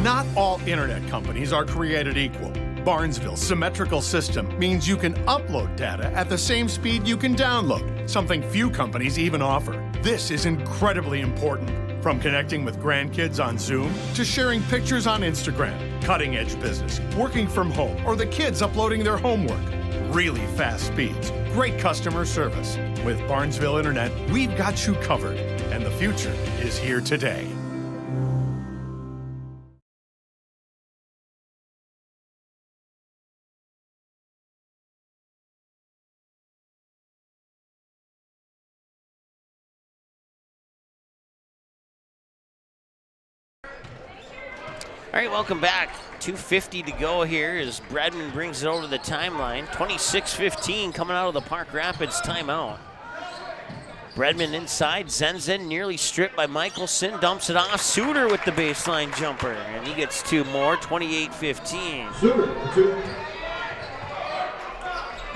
Not all internet companies are created equal. Barnesville's symmetrical system means you can upload data at the same speed you can download, something few companies even offer. This is incredibly important. From connecting with grandkids on Zoom to sharing pictures on Instagram, cutting-edge business, working from home, or the kids uploading their homework. Really fast speeds, great customer service. With Barnesville Internet, we've got you covered, and the future is here today. All right, welcome back. 2:50 to go here as Bredman brings it over to the timeline. 26-15 coming out of the Park Rapids timeout. Bredman inside. Zenzen nearly stripped by Michelson. Dumps it off. Suter with the baseline jumper. And he gets two more. 28-15.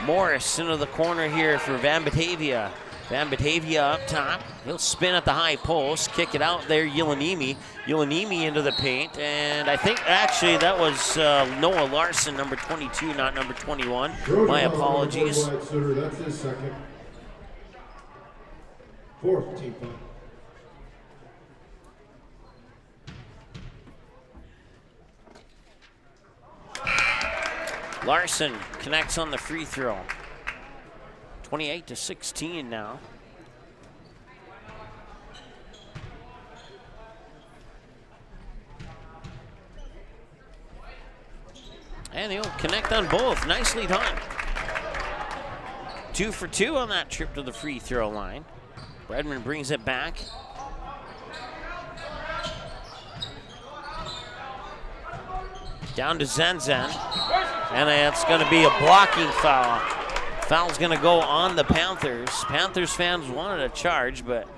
Morris into the corner here for Van Batavia. Van Batavia up top. He'll spin at the high post. Kick it out there. Yelenimi. Yelenimi into the paint. And I think actually that was Noah Larson, number 22, not number 21. My apologies. That's his second. Fourth team foul. Larson connects on the free throw. 28-16 now. And he'll connect on both. Nicely done. 2 for 2 on that trip to the free throw line. Bredman brings it back. Down to Zenzen. And it's going to be a blocking foul. Foul's going to go on the Panthers. Panthers fans wanted a charge, but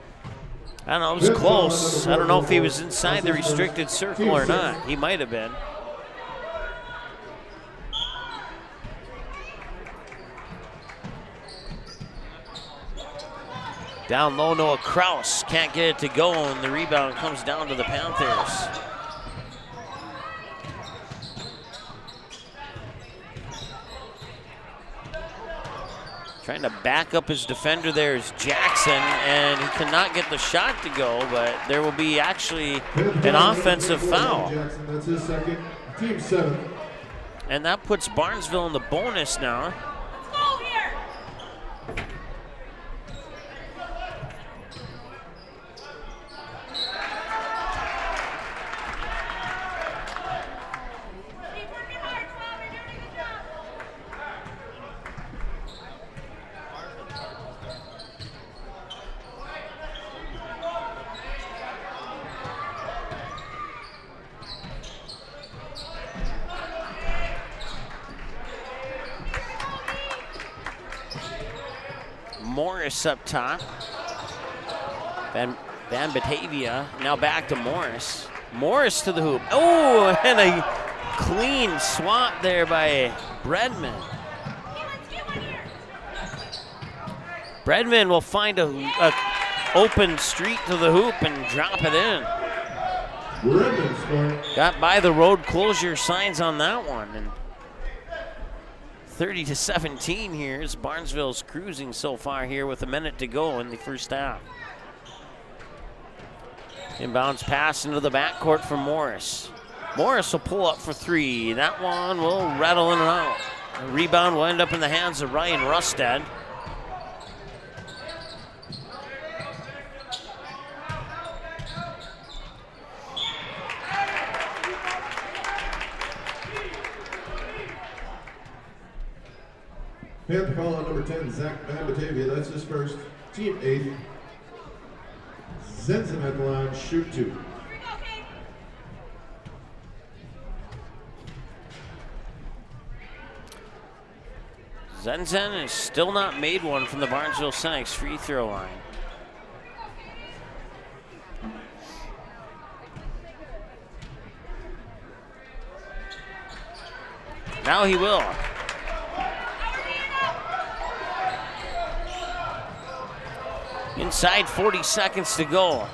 I don't know, it was close. I don't know if he was inside the restricted circle or not. He might have been. Down low, Noah Kraus can't get it to go, and the rebound comes down to the Panthers. Trying to back up his defender there is Jackson, and he cannot get the shot to go, but there will be actually an offensive foul. Jackson, that's his second. Team 7. And that puts Barnesville in the bonus now. Morris up top. Van Batavia now back to Morris. Morris to the hoop. Oh, and a clean swat there by Bredman. Bredman will find a open street to the hoop and drop it in. Got by the road closure signs on that one. And 30-17 here as Barnesville's cruising so far here with a minute to go in the first half. Inbounds pass into the backcourt for Morris. Morris will pull up for three. That one will rattle in and out. The rebound will end up in the hands of Ryan Rustad. Panther call on number 10, Zach Van Batavia. That's his first. Team 8. Zenzen at the line, shoot 2. Zenzen has still not made one from the Barnesville Senex free throw line. Now he will. Inside 40 seconds to go.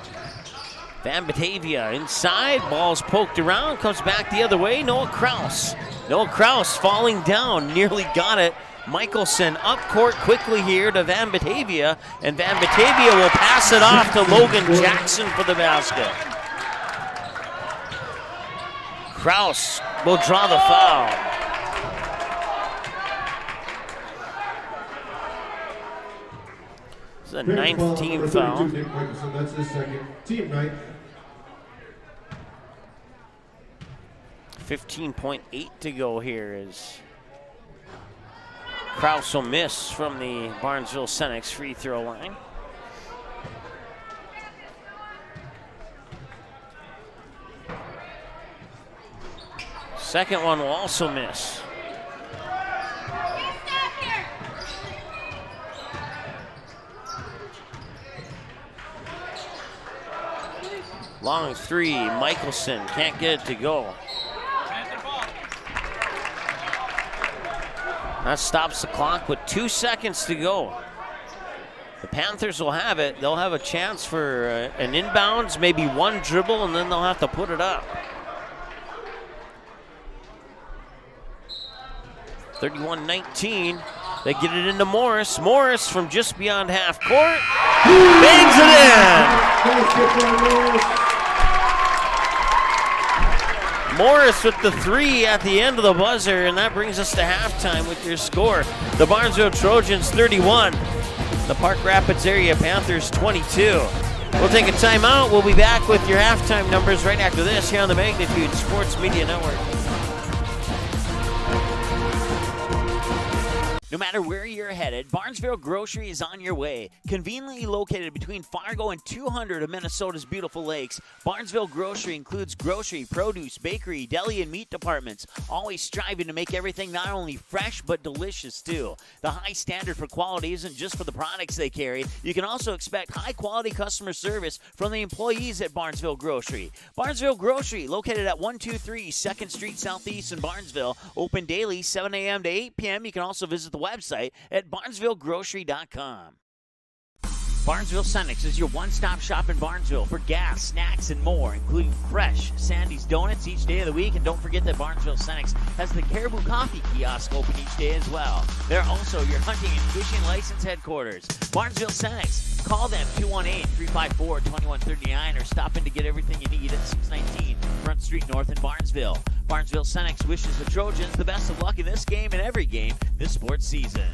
Van Batavia inside, ball's poked around, comes back the other way. Noah Kraus. Noah Kraus falling down, nearly got it. Michelson up court quickly here to Van Batavia, and Van Batavia will pass it off to Logan Jackson for the basket. Kraus will draw the foul. This is a ninth team foul. That's his second. Team 9. 15.8 to go here as Kraus will miss from the Barnesville Senex free throw line. Second one will also miss. Long three, Michelson can't get it to go. That stops the clock with 2 seconds to go. The Panthers will have it. They'll have a chance for an inbounds, maybe one dribble, and then they'll have to put it up. 31-19. They get it into Morris. Morris from just beyond half court. Bangs it in! Morris with the three at the end of the buzzer, and that brings us to halftime with your score. The Barnesville Trojans 31, the Park Rapids area Panthers 22. We'll take a timeout. We'll be back with your halftime numbers right after this here on the Magnitude Sports Media Network. No matter where you're headed, Barnesville Grocery is on your way. Conveniently located between Fargo and 200 of Minnesota's beautiful lakes, Barnesville Grocery includes grocery, produce, bakery, deli, and meat departments, always striving to make everything not only fresh but delicious too. The high standard for quality isn't just for the products they carry. You can also expect high-quality customer service from the employees at Barnesville Grocery. Barnesville Grocery, located at 123 2nd Street Southeast in Barnesville, open daily 7 a.m. to 8 p.m. You can also visit the website at barnesvillegrocery.com. Barnesville Senex is your one-stop shop in Barnesville for gas, snacks, and more, including fresh Sandy's Donuts each day of the week. And don't forget that Barnesville Senex has the Caribou Coffee kiosk open each day as well. They're also your hunting and fishing license headquarters. Barnesville Senex. Call them 218-354-2139 or stop in to get everything you need at 619 Front Street North in Barnesville. Barnesville Senex wishes the Trojans the best of luck in this game and every game this sports season.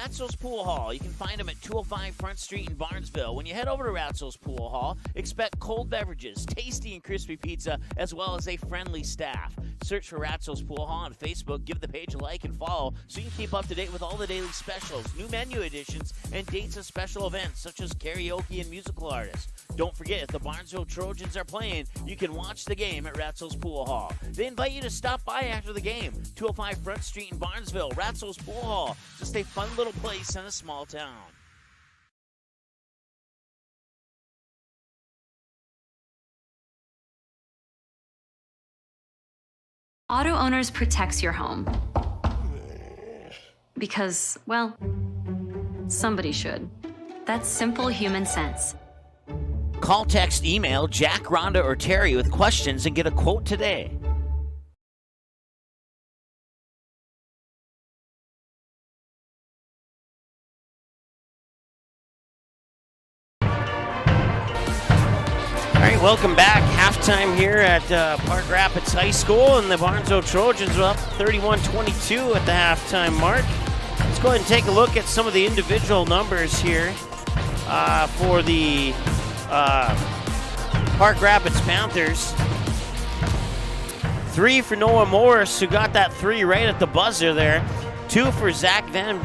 Ratzel's Pool Hall. You can find them at 205 Front Street in Barnesville. When you head over to Ratzel's Pool Hall, expect cold beverages, tasty and crispy pizza, as well as a friendly staff. Search for Ratzel's Pool Hall on Facebook, give the page a like and follow so you can keep up to date with all the daily specials, new menu additions, and dates of special events such as karaoke and musical artists. Don't forget, if the Barnesville Trojans are playing, you can watch the game at Ratzel's Pool Hall. They invite you to stop by after the game. 205 Front Street in Barnesville, Ratzel's Pool Hall. Just a fun little place in a small town. Auto Owners protects your home. Because, well, somebody should. That's simple human sense. Call, text, email Jack, Rhonda, or Terry with questions and get a quote today. All right, welcome back. Halftime here at Park Rapids High School, and the Barnesville Trojans are up 31-22 at the halftime mark. Let's go ahead and take a look at some of the individual numbers here for the Park Rapids Panthers. 3 for Noah Morris, who got that 3 right at the buzzer there. 2 for Zach Van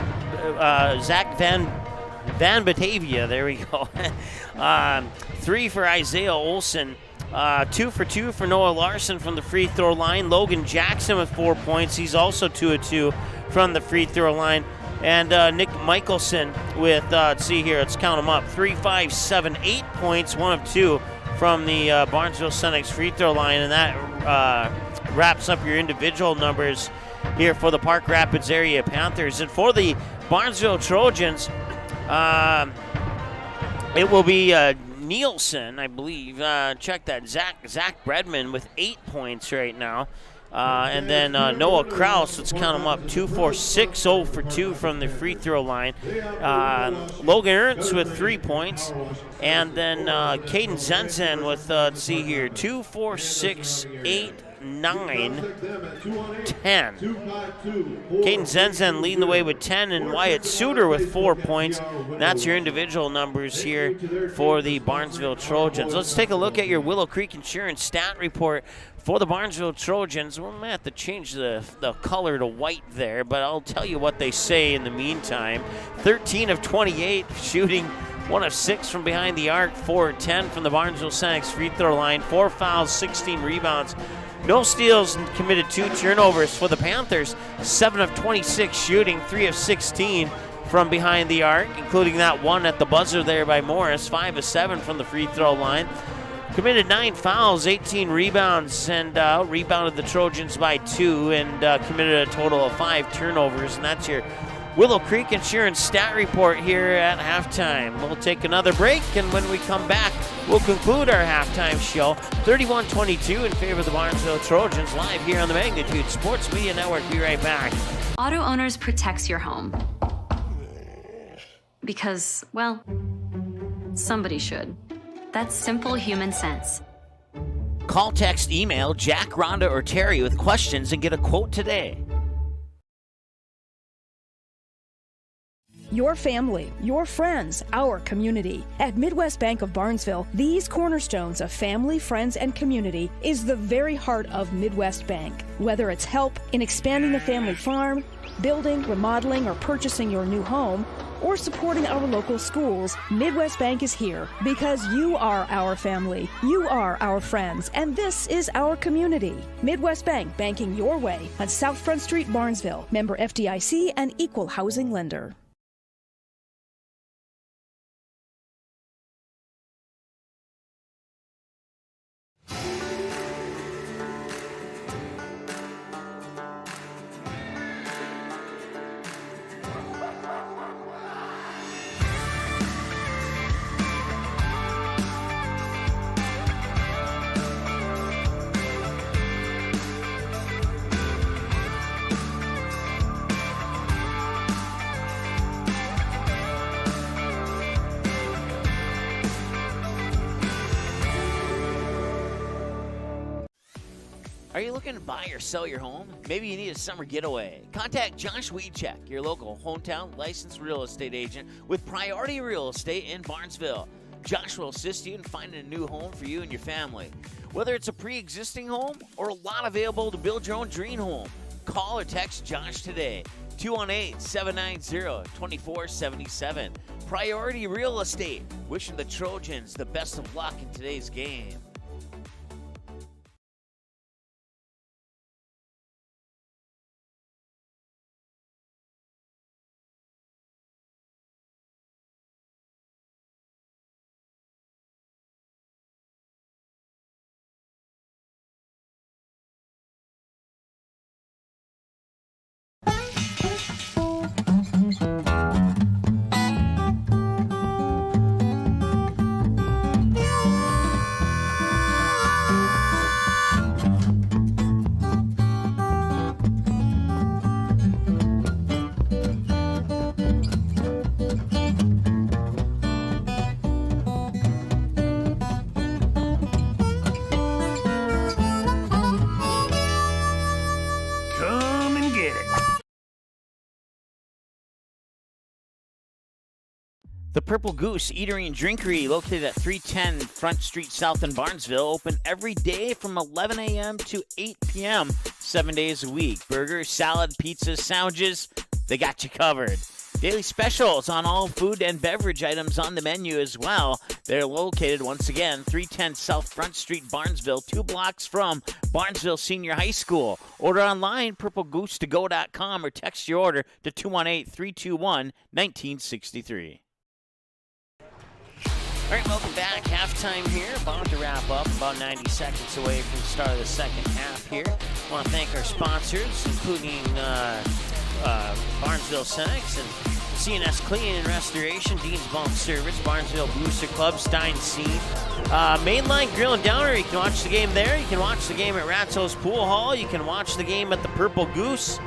Batavia. There we go. 3 for Isaiah Olson. 2 for 2 for Noah Larson from the free throw line. Logan Jackson with 4 points. He's also 2 of 2 from the free throw line. And Nick Michelson with, let's see here, let's count them up. 3, 5, 7, 8 points, 1 of 2 from the Barnesville Senex free throw line. And that wraps up your individual numbers here for the Park Rapids area Panthers. And for the Barnesville Trojans, it will be Nielsen, I believe. Check that. Zach Bredman with 8 points right now. And then Noah Kraus, let's count him up, 2 for 6, 0 for 2 from the free throw line. Logan Ernst with 3 points. And then Caden Zenzen with, let's see here, 2, 4, 6, 8, 9, 10. Caden Zenzen leading the way with 10, and Wyatt Suter with 4 points. That's your individual numbers here for the Barnesville Trojans. Let's take a look at your Willow Creek Insurance stat report for the Barnesville Trojans. We might have to change the color to white there, but I'll tell you what they say in the meantime. 13 of 28 shooting, 1 of 6 from behind the arc, 4 of 10 from the Barnesville Senex free throw line, 4 fouls, 16 rebounds. No steals, and committed 2 turnovers for the Panthers. 7 of 26 shooting, 3 of 16 from behind the arc, including that 1 at the buzzer there by Morris. 5 of 7 from the free throw line. Committed 9 fouls, 18 rebounds, and rebounded the Trojans by 2, and committed a total of 5 turnovers. And that's your Willow Creek Insurance stat report here at halftime. We'll take another break, and when we come back, we'll conclude our halftime show. 31-22 in favor of the Barnesville Trojans, live here on the Magnitude Sports Media Network. Be right back. Auto Owners protects your home. Because, well, somebody should. That's simple human sense. Call, text, email Jack, Rhonda, or Terry with questions and get a quote today. Your family, your friends, our community. At Midwest Bank of Barnesville, these cornerstones of family, friends, and community is the very heart of Midwest Bank. Whether it's help in expanding the family farm, building, remodeling, or purchasing your new home, or supporting our local schools, Midwest Bank is here because you are our family, you are our friends, and this is our community. Midwest Bank, banking your way on South Front Street, Barnesville. Member FDIC and equal housing lender. Are you looking to buy or sell your home? Maybe you need a summer getaway. Contact Josh Weedcheck, your local hometown licensed real estate agent with Priority Real Estate in Barnesville. Josh will assist you in finding a new home for you and your family. Whether it's a pre-existing home or a lot available to build your own dream home, call or text Josh today. 218-790-2477. Priority Real Estate. Wishing the Trojans the best of luck in today's game. The Purple Goose Eatery and Drinkery, located at 310 Front Street South in Barnesville, open every day from 11 a.m. to 8 p.m., 7 days a week. Burgers, salad, pizzas, sandwiches, they got you covered. Daily specials on all food and beverage items on the menu as well. They're located, once again, 310 South Front Street, Barnesville, 2 blocks from Barnesville Senior High School. Order online, purplegoose2go.com, or text your order to 218-321-1963. All right, welcome back. Halftime here. About to wrap up. About 90 seconds away from the start of the second half here. I want to thank our sponsors, including Barnesville Cenex and CNS Cleaning and Restoration, Dean's Bulk Service, Barnesville Booster Club, Stein Seed, Mainline Grill and Downer. You can watch the game there. You can watch the game at Ratzo's Pool Hall. You can watch the game at the Purple Goose.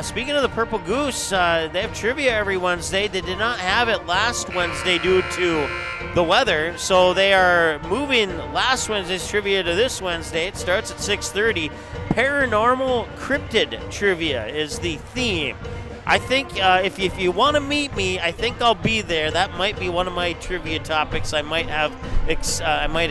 Speaking of the Purple Goose, they have trivia every Wednesday. They did not have it last Wednesday due to the weather, so they are moving last Wednesday's trivia to this Wednesday. It starts at 6:30. Paranormal Cryptid Trivia is the theme. I think if you want to meet me, I think I'll be there. That might be one of my trivia topics I might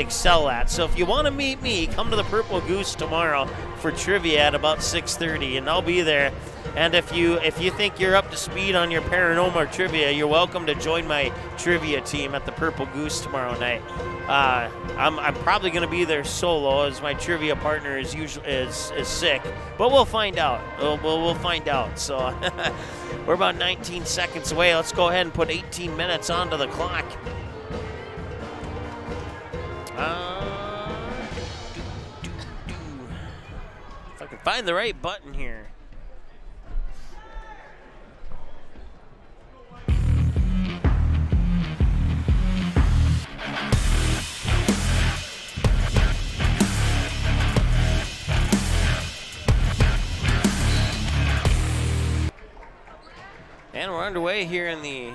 excel at. So if you want to meet me, come to the Purple Goose tomorrow for trivia at about 6:30, and I'll be there. And if you think you're up to speed on your paranormal trivia, you're welcome to join my trivia team at the Purple Goose tomorrow night. I'm probably going to be there solo, as my trivia partner is sick, but we'll find out. We'll find out. So we're about 19 seconds away. Let's go ahead and put 18 minutes onto the clock. If I can find the right button here. And we're underway here in the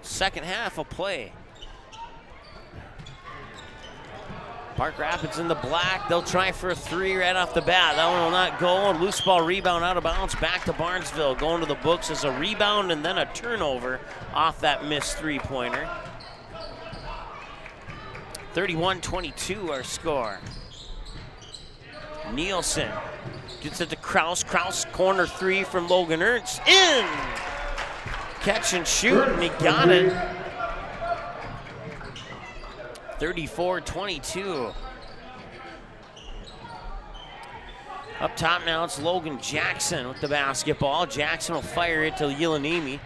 second half of play. Park Rapids in the black. They'll try for a 3 right off the bat. That one will not go. A loose ball rebound out of bounds back to Barnesville. Going to the books as a rebound and then a turnover off that missed three-pointer. 31-22 our score. Nielsen gets it to Kraus. Kraus corner 3 from Logan Ernst. In! Catch and shoot, and he got it. 34-22. Up top now, it's Logan Jackson with the basketball. Jackson will fire it to Yelanimi.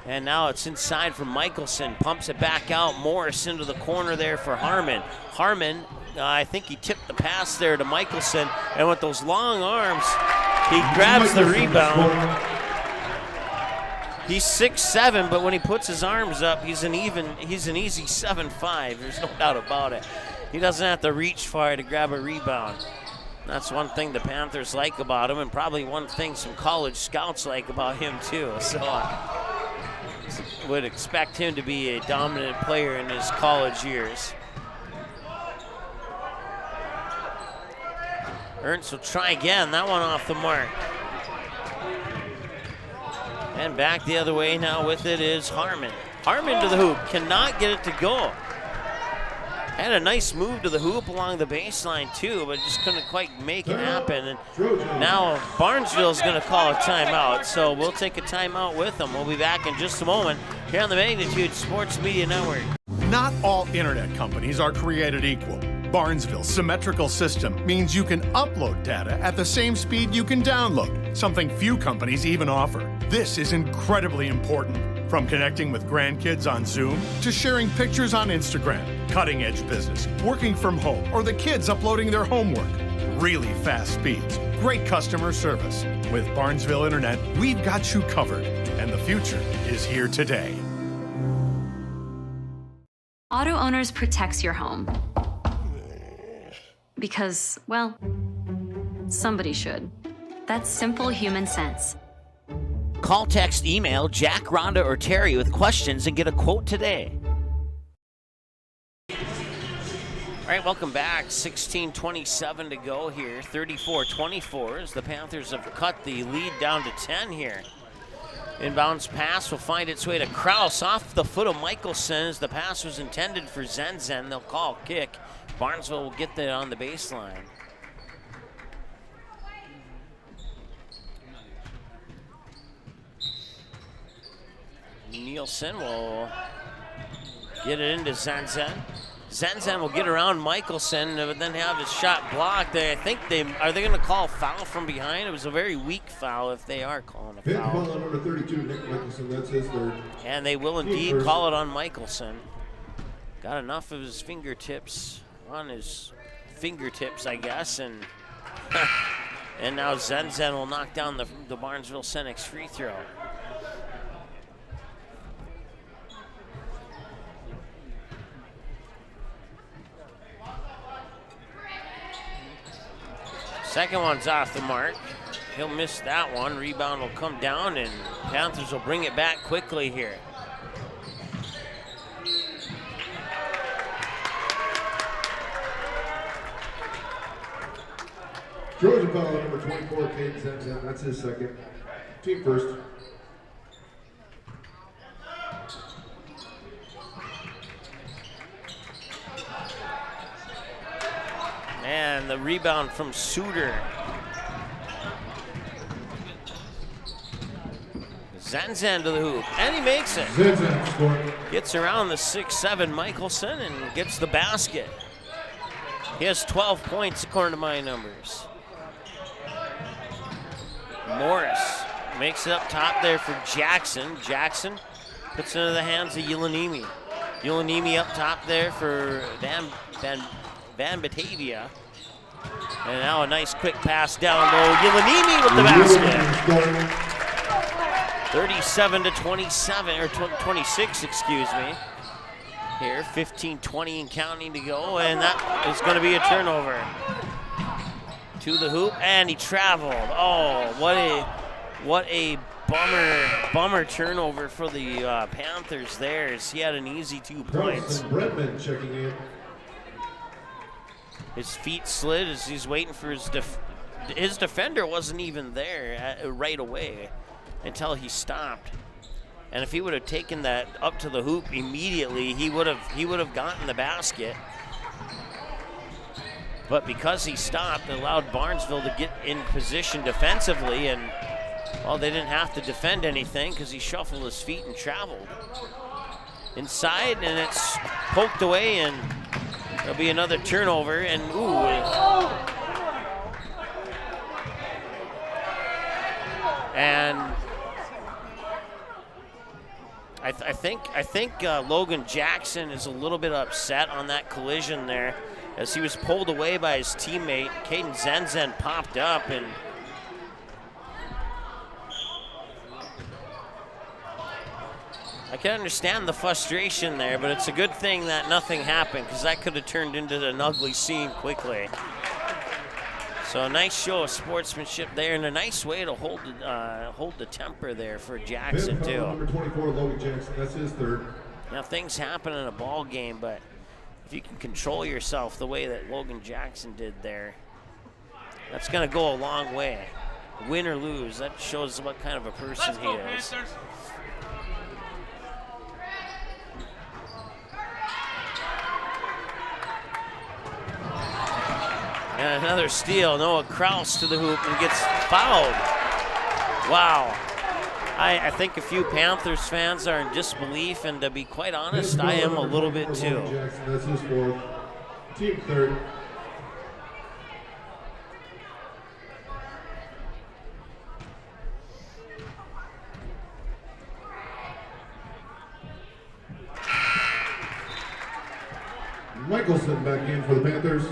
And now it's inside for Michelson. Pumps it back out. Morris into the corner there for Harmon. Harmon, I think he tipped the pass there to Michelson. And with those long arms, he grabs the rebound. He's 6'7", but when he puts his arms up, he's an easy 7'5". There's no doubt about it. He doesn't have to reach far to grab a rebound. That's one thing the Panthers like about him, and probably one thing some college scouts like about him too. So would expect him to be a dominant player in his college years. Ernst will try again. That one off the mark. And back the other way now with it is Harmon. Harmon to the hoop. Cannot get it to go. Had a nice move to the hoop along the baseline too, but just couldn't quite make it happen. And now Barnesville's going to call a timeout, so we'll take a timeout with them. We'll be back in just a moment here on the Magnitude Sports Media Network. Not all internet companies are created equal. Barnesville's symmetrical system means you can upload data at the same speed you can download, something few companies even offer. This is incredibly important. From connecting with grandkids on Zoom to sharing pictures on Instagram, cutting edge business, working from home, or the kids uploading their homework. Really fast speeds, great customer service. With Barnesville Internet, we've got you covered, and the future is here today. Auto Owners protects your home. Because, well, somebody should. That's simple human sense. Call, text, email Jack, Rhonda, or Terry with questions and get a quote today. All right, welcome back. 16:27 to go here. 34-24 as the Panthers have cut the lead down to 10 here. Inbounds pass will find its way to Kraus off the foot of Michelson as the pass was intended for Zenzen. They'll call kick. Barnesville will get that on the baseline. Nielsen will get it into Zenzen. Zenzen will get around Michelson, but then have his shot blocked. I think are they going to call a foul from behind? It was a very weak foul if they are calling a foul. Call on number 32, Nick Michelson. That's his third. And they will indeed call it on Michelson. Got enough of his fingertips on his fingertips, I guess, and and now Zenzen will knock down the Barnesville Senex free throw. Second one's off the mark. He'll miss that one. Rebound will come down, and Panthers will bring it back quickly here. Trojan foul on number 24, Caden Zenzen. That's his second. Team first. And the rebound from Suter. Zenzen to the hoop, and he makes it. Zenzen scoring. Gets around the 6'7" Michelson and gets the basket. He has 12 points according to my numbers. Morris makes it up top there for Jackson. Jackson puts it into the hands of Ulanimi. Ulanimi up top there for Van Batavia. And now a nice quick pass down low. Ulanimi with the basket. 37-27, or 26, excuse me. Here, 15-20 and counting to go, and that is going to be a turnover. To the hoop, and he traveled. Oh, what a bummer turnover for the Panthers there, as he had an easy 2 points. Redmond checking in. His feet slid as he's waiting for his defender wasn't even there right away until he stopped. And if he would have taken that up to the hoop immediately, he would have gotten the basket. But because he stopped, it allowed Barnesville to get in position defensively, and well, they didn't have to defend anything because he shuffled his feet and traveled. Inside, and it's poked away, and there'll be another turnover, and ooh. And I think Logan Jackson is a little bit upset on that collision there, as he was pulled away by his teammate. Caden Zenzen popped up, and I can understand the frustration there, but it's a good thing that nothing happened, because that could have turned into an ugly scene quickly. So a nice show of sportsmanship there, and a nice way to hold the temper there for Jackson too. Number 24, Logan Jackson. That's his third. Now things happen in a ball game, but if you can control yourself the way that Logan Jackson did there, That's going to go a long way. Win or lose, that shows what kind of a person he is. Panthers. And another steal. Noah Kraus to the hoop and gets fouled. Wow. I think a few Panthers fans are in disbelief, and to be quite honest, I am a little bit too. Jackson, that's his fourth. Team third. Michelson back in for the Panthers.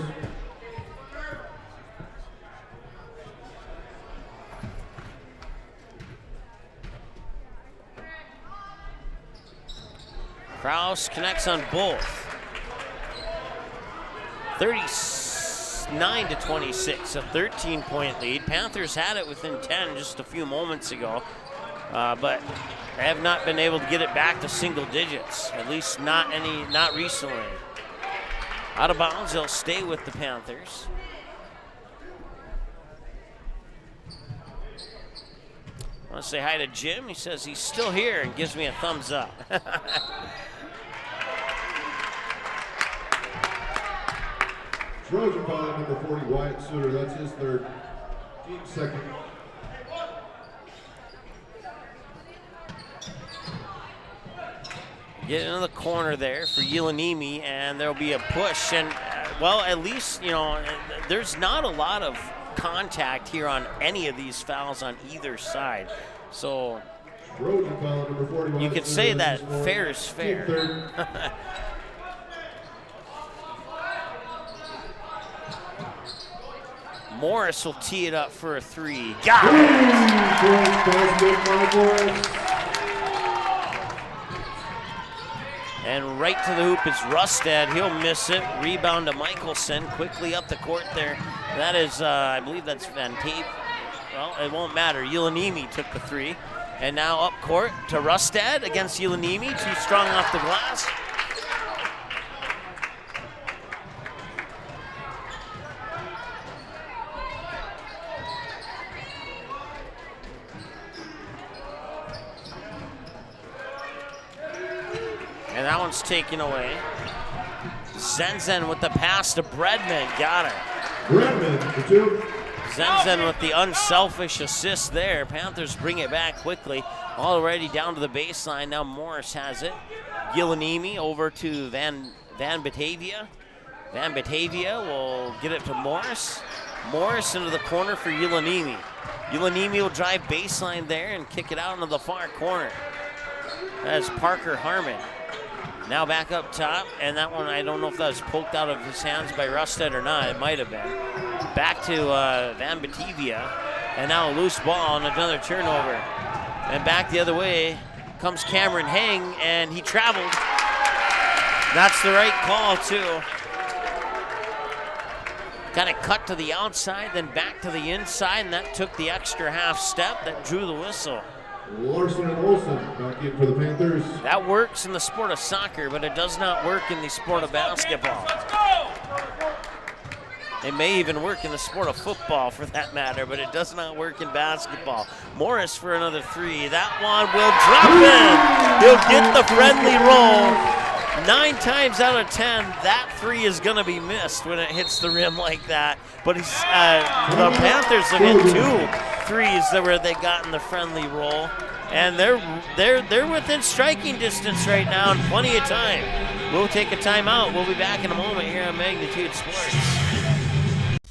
Kraus connects on both. 39 to 26, a 13-point lead. Panthers had it within 10 just a few moments ago, but they have not been able to get it back to single digits, at least not recently. Out of bounds, they'll stay with the Panthers. I want to say hi to Jim. He says he's still here and gives me a thumbs up. Trojan foul number 40, Wyatt Suter. That's his third. Team second. Get into the corner there for Yelanimi, and there'll be a push. And, well, at least, you know, there's not a lot of contact here on any of these fouls on either side. So Trojan foul number 40, you could say that fair is fair. Morris will tee it up for a three. Got it! And right to the hoop is Rustad. He'll miss it. Rebound to Michelson. Quickly up the court there. That is, I believe that's Van Tape. Well, it won't matter. Yelanimi took the three. And now up court to Rustad against Yelanimi. Too strong off the glass. And that one's taken away. Zenzen with the pass to Bredman. Got it. Bredman, the two. Zenzen with the unselfish assist there. Panthers bring it back quickly. Already down to the baseline. Now Morris has it. Yelanimi over to Van Batavia. Van Batavia will get it to Morris. Morris into the corner for Yelanimi. Yelanimi will drive baseline there and kick it out into the far corner. That is Parker Harmon. Now back up top, and that one, I don't know if that was poked out of his hands by Rustad or not. It might have been. Back to Van Batavia, and now a loose ball and another turnover. And back the other way comes Cameron Heng, and he traveled. That's the right call, too. Kind of cut to the outside, then back to the inside, and that took the extra half step that drew the whistle. Larson and Olsen back in for the Panthers. That works in the sport of soccer, but it does not work in the sport of basketball. It may even work in the sport of football for that matter, but it does not work in basketball. Morris for another three. That one will drop in. He'll get the friendly roll. 9 times out of 10, that three is going to be missed when it hits the rim like that. But he's, the Panthers have hit 2 threes where they got in the friendly roll, and they're within striking distance right now and plenty of time. We'll take a timeout. We'll be back in a moment here on Magnitude Sports.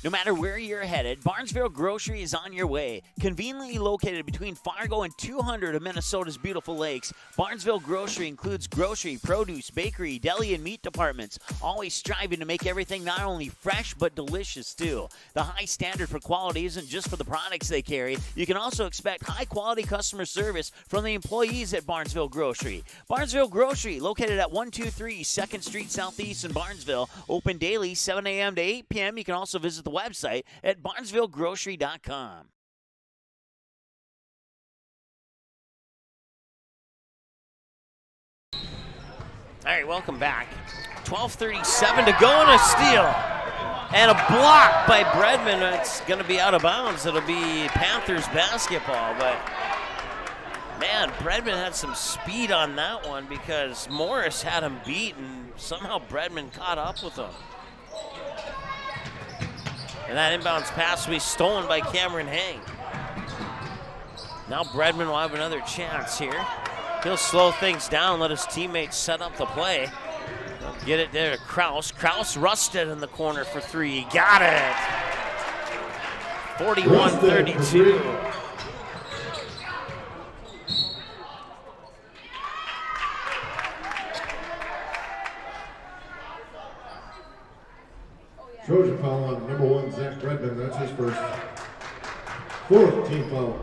No matter where you're headed, Barnesville Grocery is on your way. Conveniently located between Fargo and 200 of Minnesota's beautiful lakes, Barnesville Grocery includes grocery, produce, bakery, deli, and meat departments, always striving to make everything not only fresh but delicious too. The high standard for quality isn't just for the products they carry. You can also expect high-quality customer service from the employees at Barnesville Grocery. Barnesville Grocery, located at 123 2nd Street Southeast in Barnesville, open daily 7 a.m. to 8 p.m. You can also visit the website at barnesvillegrocery.com. All right, welcome back. 12:37 to go and a steal. And a block by Bredman. It's going to be out of bounds. It'll be Panthers basketball. But, man, Bredman had some speed on that one because Morris had him beat, and somehow Bredman caught up with him. And that inbounds pass will be stolen by Cameron Hang. Now Bredman will have another chance here. He'll slow things down, let his teammates set up the play. Get it there to Kraus. Kraus rusted in the corner for three. Got it. 41-32. Trojan foul on number 1, Zach Bredman. That's his first. 4th team foul.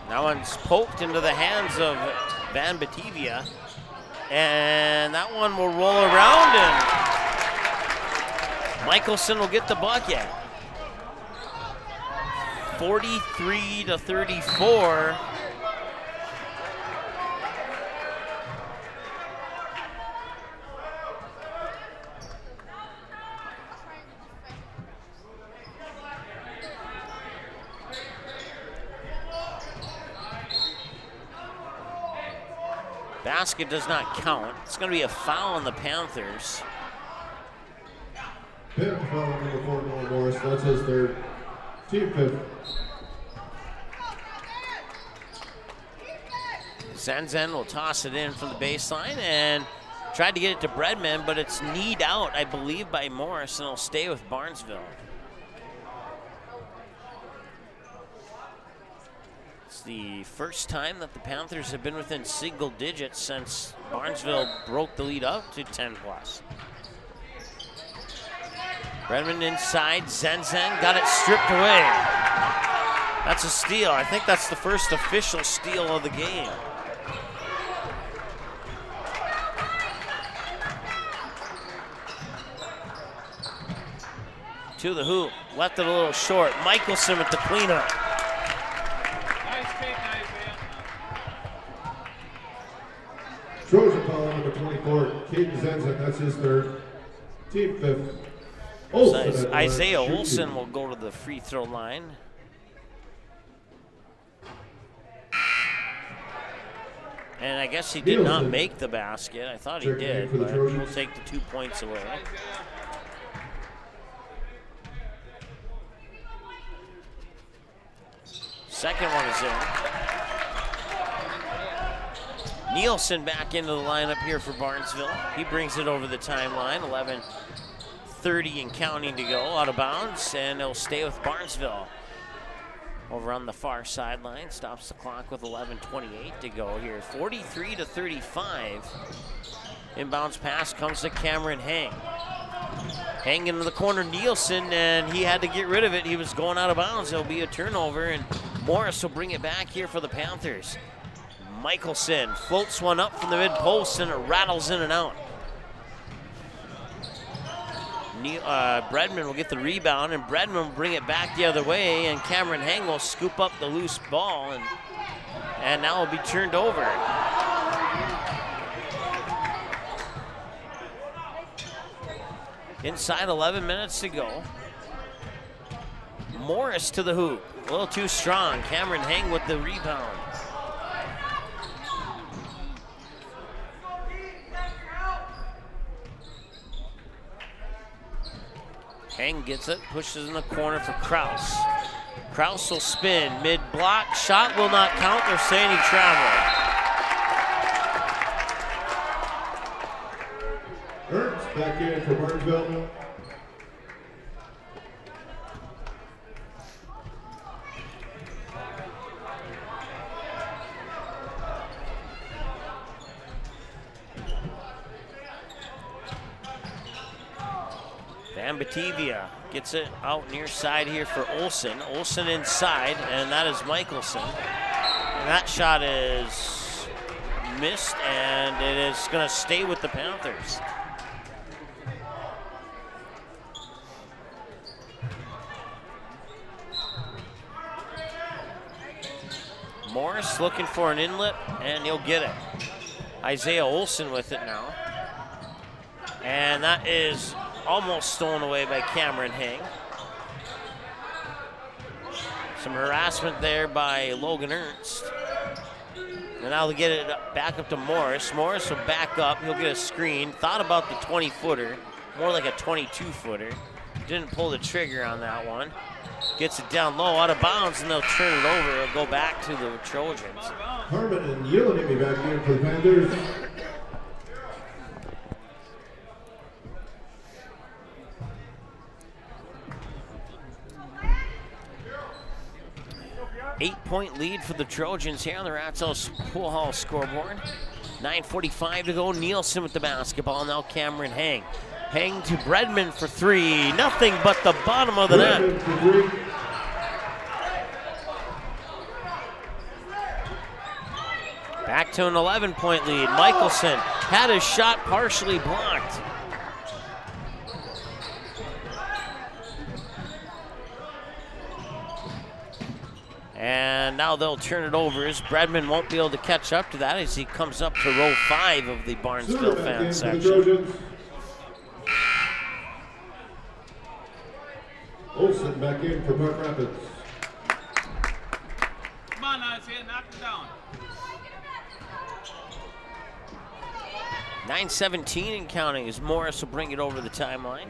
That one's poked into the hands of Van Batavia. And that one will roll around, and Michelson will get the bucket. 43-34. Basket does not count. It's going to be a foul on the Panthers. Penalty foul on number 4, Noah Morris. That's his third. Team 5th. Zenzen will toss it in from the baseline and tried to get it to Bredman, but it's kneed out, I believe, by Morris, and it'll stay with Barnesville. It's the first time that the Panthers have been within single digits since Barnesville broke the lead up to 10+. Bredman inside, Zenzen got it stripped away. That's a steal. I think that's the first official steal of the game. To the hoop, left it a little short. Michelson with the cleanup. Trojan foul on number 24, Caden Zenzen. That's his third. Team 5th. Olsen Isaiah Olsen will go to the free throw line. And I guess he did not make the basket. I thought he did, but he'll take the 2 points away. Second one is in. Nielsen back into the lineup here for Barnesville. He brings it over the timeline. 11:30 and counting to go, out of bounds, and it'll stay with Barnesville. Over on the far sideline, stops the clock with 11:28 to go here. 43-35. Inbounds pass comes to Cameron Hang. Hang into the corner, Nielsen, and he had to get rid of it. He was going out of bounds. It'll be a turnover, and Morris will bring it back here for the Panthers. Michelson floats one up from the mid post, and it rattles in and out. Bredman will get the rebound, and Bredman will bring it back the other way, and Cameron Hang will scoop up the loose ball, and now it'll be turned over. Inside 11 minutes to go. Morris to the hoop. A little too strong. Cameron Hang with the rebound. Hang gets it, pushes in the corner for Kraus. Kraus will spin, mid-block, shot will not count. They're saying he traveled. Ernst back in for Barnesville. Van Batavia gets it out near side here for Olsen. Olsen inside, and that is Michelson. And that shot is missed, and it is going to stay with the Panthers. Morris looking for an inlet, and he'll get it. Isaiah Olson with it now. And that is almost stolen away by Cameron Hang. Some harassment there by Logan Ernst. And now they get it back up to Morris. Morris will back up. He'll get a screen. Thought about the 20-footer, more like a 22-footer. Didn't pull the trigger on that one. Gets it down low, out of bounds, and they'll turn it over. It'll go back to the Trojans. Harmon and Yellenby back in for the Panthers. Eight-point lead for the Trojans here on the Ratsos Pool Hall scoreboard. 9:45 to go. Nielsen with the basketball. Now Cameron Hang. Hang to Bredman for three. Nothing but the bottom of the net. Back to an 11-point lead. Michelson had his shot partially blocked. And now they'll turn it over as Bredman won't be able to catch up to that as he comes up to row 5 of the Barnesville fan section. Olsen back in for Park Rapids. Come on now, Isaiah, knock it down. 9:17 and counting as Morris will bring it over the timeline.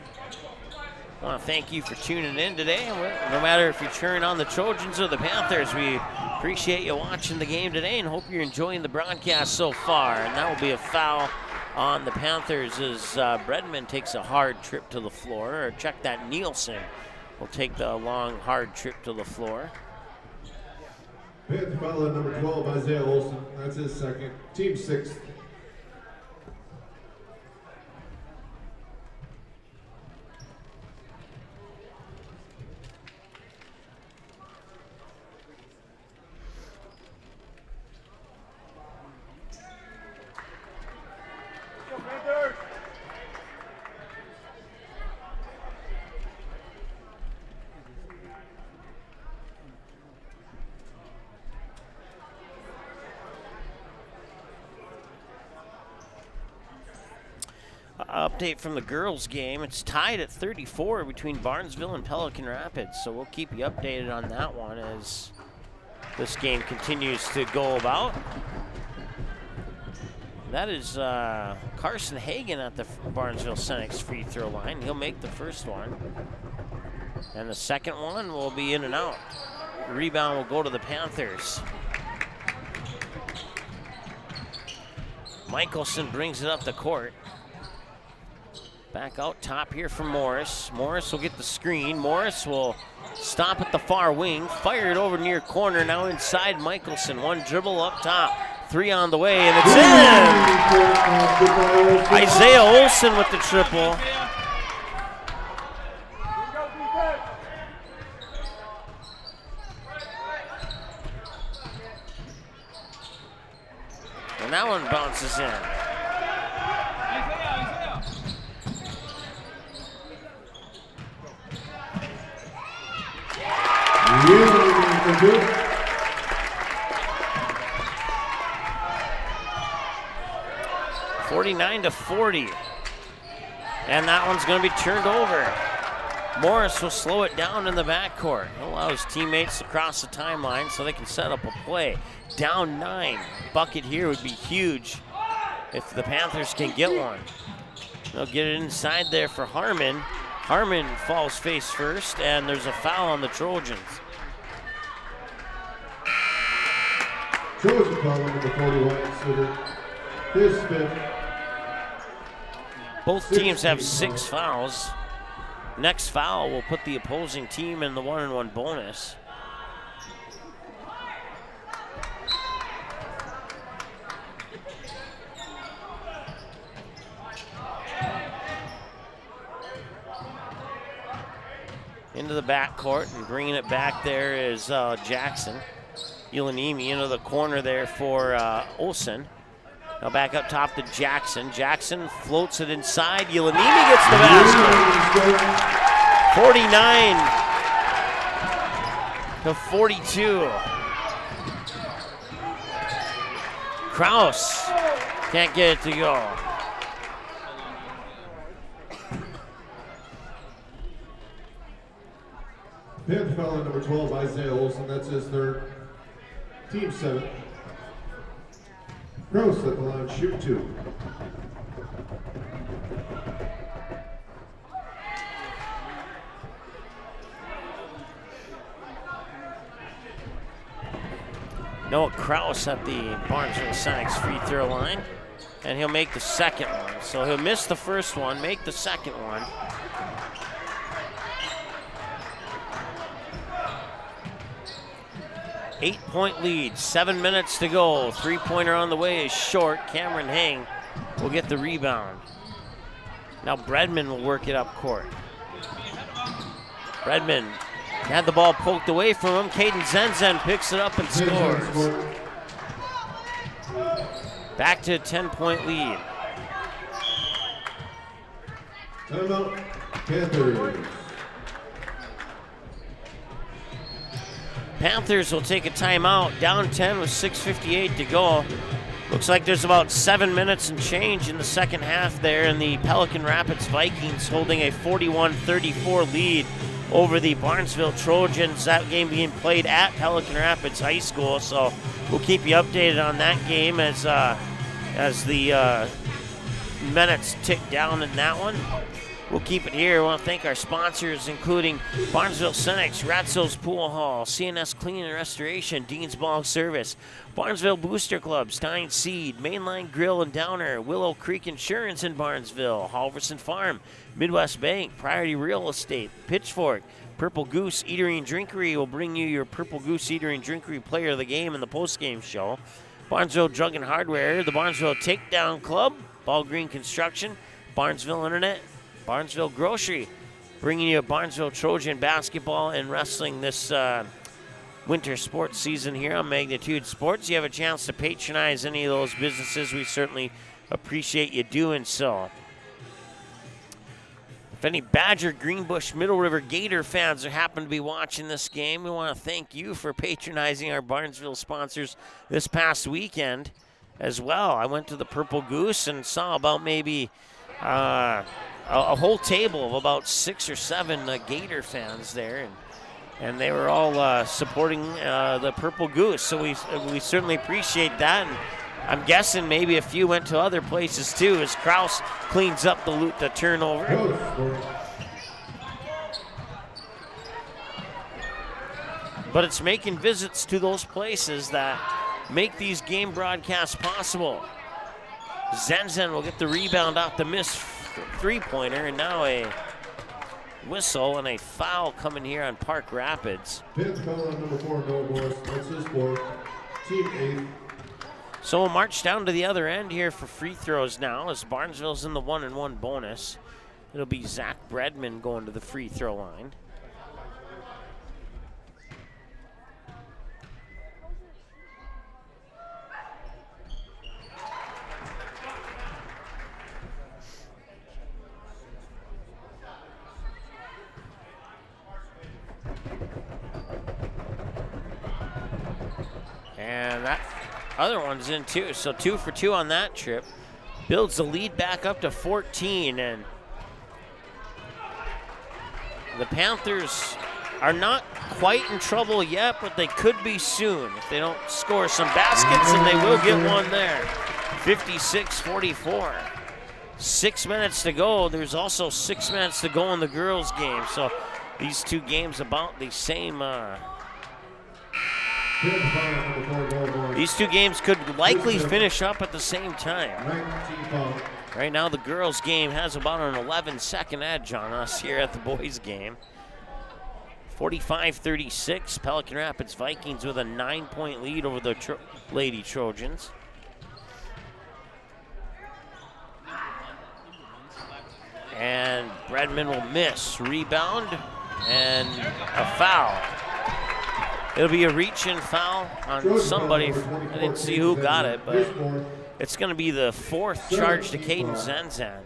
I want to thank you for tuning in today. No matter if you're cheering on the Trojans or the Panthers, we appreciate you watching the game today and hope you're enjoying the broadcast so far. And that will be a foul on the Panthers as Bredman takes a hard trip to the floor. Or check that, Nielsen will take the long, hard trip to the floor. Panther foul on number 12, Isaiah Olson. That's his second. Team 6th. Update from the girls' game. It's tied at 34 between Barnesville and Pelican Rapids, so we'll keep you updated on that one as this game continues to go about. That is Carson Hagan at the Barnesville Senex free throw line. He'll make the first one. And the second one will be in and out. The rebound will go to the Panthers. Michelson brings it up the court. Back out top here for Morris. Morris will get the screen. Morris will stop at the far wing, fire it over near corner. Now inside Michelson. One dribble up top. Three on the way, and it's in! Isaiah Olson with the triple. And that one bounces in. Yeah, 49-40. And that one's going to be turned over. Morris will slow it down in the backcourt. He'll allow his teammates to cross the timeline so they can set up a play. Down 9. Bucket here would be huge if the Panthers can get one. They'll get it inside there for Harmon. Harmon falls face first, and there's a foul on the Trojans. Trojan foul on number 41, Suter. His fifth. Both teams have 6 fouls. Next foul will put the opposing team in the 1-on-1 bonus. Into the backcourt and bringing it back there is Jackson. Ulanimi into the corner there for Olsen. Now back up top to Jackson. Jackson floats it inside. Ulanimi gets the basket. 49-42. Kraus Can't get it to go. Fifth foul on number 12, Isaiah Olson. That's his third. Team 7. Gross at the line, shoot 2. Noah Kraus at the Barnesville Sonics free throw line, and he'll make the second one. So he'll miss the first one, make the second one. Eight-point lead, 7 minutes to go. Three-pointer on the way is short. Cameron Hang will get the rebound. Now Bredman will work it up court. Bredman had the ball poked away from him. Caden Zenzen picks it up and scores. Back to a 10-point lead. Timeout, Panthers. Panthers will take a timeout, down 10 with 6:58 to go. Looks like there's about 7 minutes and change in the second half there, and the Pelican Rapids Vikings holding a 41-34 lead over the Barnesville Trojans. That game being played at Pelican Rapids High School, so we'll keep you updated on that game as the minutes tick down in that one. We'll keep it here. I want to thank our sponsors, including Barnesville Sonics, Ratzo's Pool Hall, CNS Cleaning and Restoration, Dean's Ball Service, Barnesville Booster Club, Stein Seed, Mainline Grill and Downer, Willow Creek Insurance in Barnesville, Halverson Farm, Midwest Bank, Priority Real Estate, Pitchfork, Purple Goose Eatery and Drinkery will bring you your Purple Goose Eatery and Drinkery player of the game in the postgame show. Barnesville Drug and Hardware, the Barnesville Takedown Club, Ball Green Construction, Barnesville Internet, Barnesville Grocery, bringing you Barnesville Trojan basketball and wrestling this winter sports season here on Magnitude Sports. You have a chance to patronize any of those businesses. We certainly appreciate you doing so. If any Badger, Greenbush, Middle River Gator fans are happen to be watching this game, we want to thank you for patronizing our Barnesville sponsors this past weekend as well. I went to the Purple Goose and saw about maybe a whole table of about 6 or 7 Gator fans there, and they were all supporting the Purple Goose. So we certainly appreciate that. And I'm guessing maybe a few went to other places too, as Kraus cleans up the turnover. But it's making visits to those places that make these game broadcasts possible. Zenzen will get the rebound off the missed three-pointer, and now a whistle and a foul coming here on Park Rapids. Fifth foul on number 4, Noah Morris. That's his fourth. Team 8. So we'll march down to the other end here for free throws now, as Barnesville's in the 1-and-1 bonus. It'll be Zach Bredman going to the free throw line. And that other one's in too, so 2 for 2 on that trip. Builds the lead back up to 14, and the Panthers are not quite in trouble yet, but they could be soon if they don't score some baskets, and they will get one there. 56-44. 6 minutes to go. There's also 6 minutes to go in the girls' game, so these two games about the same. These two games could likely finish up at the same time. Right now, the girls' game has about an 11-second edge on us here at the boys' game. 45-36, Pelican Rapids Vikings with a 9-point lead over the Lady Trojans. And Bredman will miss. Rebound and a foul. It'll be a reach-in foul on somebody. I didn't see who got it, but it's going to be the 4th charge to Caden Zenzen.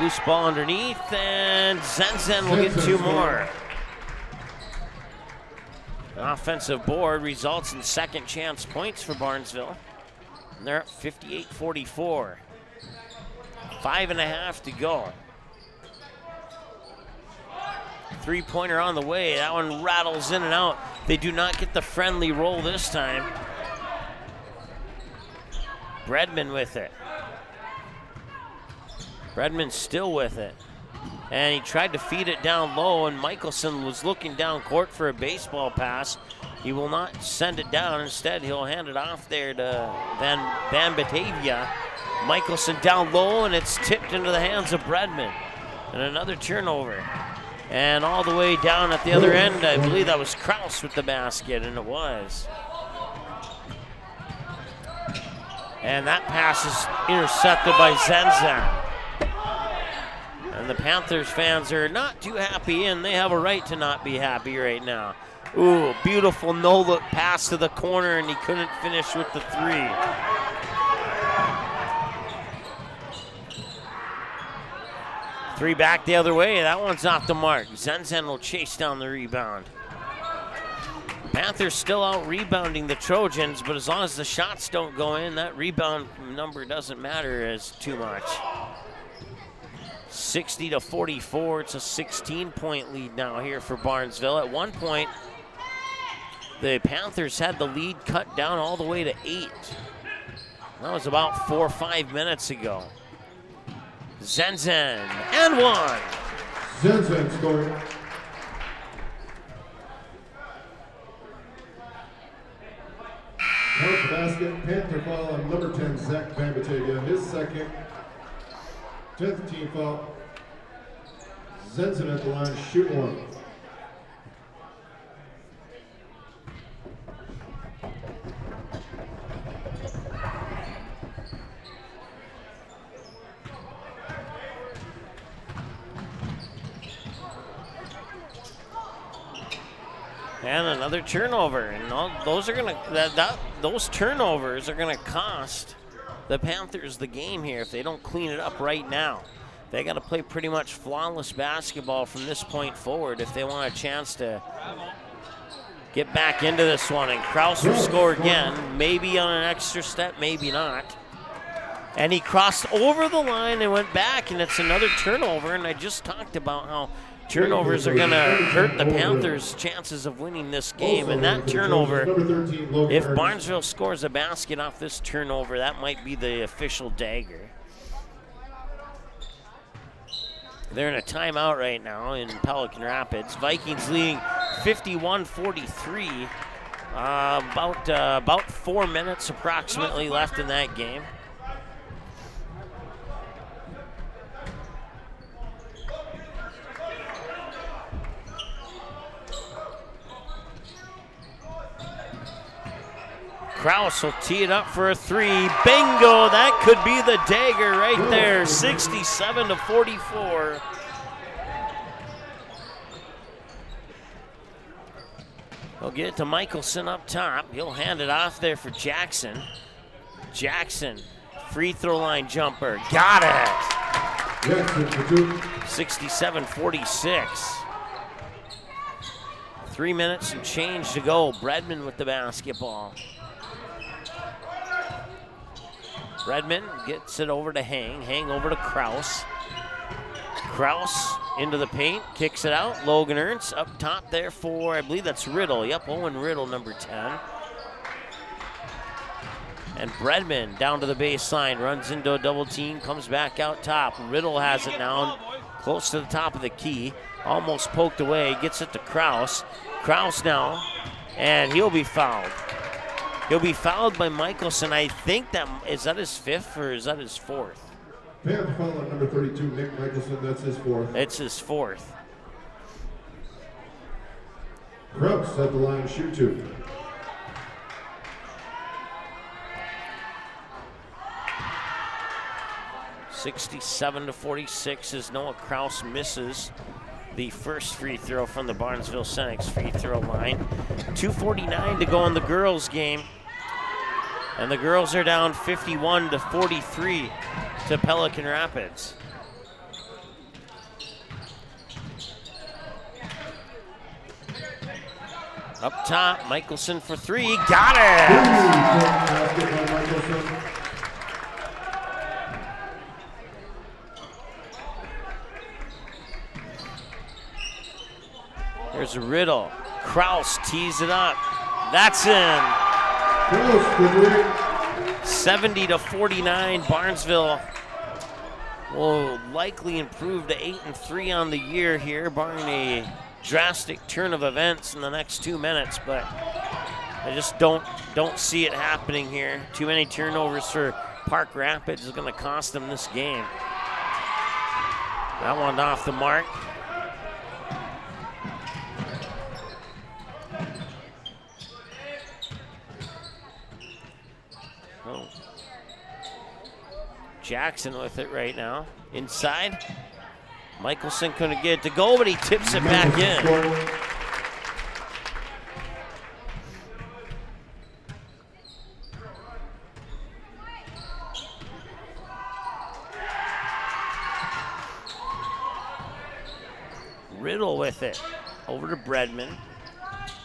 Loose ball underneath, and Zenzen will get two more. An offensive board results in second chance points for Barnesville. And they're up 58-44. 5.5 to go. Three-pointer on the way. That one rattles in and out. They do not get the friendly roll this time. Bredman with it. Bredman still with it. And he tried to feed it down low, and Michelson was looking down court for a baseball pass. He will not send it down. Instead, he'll hand it off there to Van Batavia. Michelson down low, and it's tipped into the hands of Bredman. And another turnover. And all the way down at the other end, I believe that was Kraus with the basket, and it was. And that pass is intercepted by Zenzen. And the Panthers fans are not too happy, and they have a right to not be happy right now. Ooh, beautiful no-look pass to the corner, and he couldn't finish with the three. Three back the other way. That one's off the mark. Zenzen will chase down the rebound. Panthers still out rebounding the Trojans, but as long as the shots don't go in, that rebound number doesn't matter as too much. 60-44. It's a 16-point lead now here for Barnesville. At one point, the Panthers had the lead cut down all the way to 8. That was about 4 or 5 minutes ago. Zenzen, and one. Zenzen scoring. Out the basket, Panther foul on number 10, Zach Van Batavia. His second, 10th team foul. Zenzen at the line, shoot one. And another turnover, and those are gonna those turnovers are gonna cost the Panthers the game here if they don't clean it up right now. They got to play pretty much flawless basketball from this point forward if they want a chance to get back into this one. And Kraus will score again, maybe on an extra step, maybe not. And he crossed over the line and went back, and it's another turnover. And I just talked about how turnovers are going to hurt the Panthers' chances of winning this game. And that turnover, if Barnesville scores a basket off this turnover, that might be the official dagger. They're in a timeout right now in Pelican Rapids. Vikings leading 51-43. About 4 minutes approximately left in that game. Kraus will tee it up for a three. Bingo! That could be the dagger right there. 67-44. He'll get it to Michelson up top. He'll hand it off there for Jackson. Jackson, free throw line jumper. Got it! 67-46. 3 minutes and change to go. Bredman with the basketball. Bredman gets it over to Hang over to Kraus. Kraus into the paint, kicks it out. Logan Ernst up top there for, I believe that's Riddle. Yep, Owen Riddle, number 10. And Bredman down to the baseline, runs into a double team, comes back out top. Riddle has it now, close to the top of the key. Almost poked away, gets it to Kraus. Kraus now, and he'll be fouled. He'll be fouled by Michelson. I think is that his fifth or is that his fourth? Panther foul on number 32, Nick Michelson. That's his fourth. It's his fourth. Kraus at the line, shoot two. (67-46) as Noah Kraus misses the first free throw from the Barnesville Senex free throw line. 2:49 to go in the girls' game. And the girls are down 51-43 to Pelican Rapids. Up top, Michelson for three. Got it! Basket by Michelson. There's Riddle. Kraus tees it up. That's in. Close for three. 70-49. Barnesville will likely improve to 8-3 on the year here, barring a drastic turn of events in the next 2 minutes, but I just don't see it happening here. Too many turnovers for Park Rapids is going to cost them this game. That one off the mark. Oh. Jackson with it right now. Inside. Michelson couldn't get it to go, but he tips it back in. Riddle with it. Over to Bredman.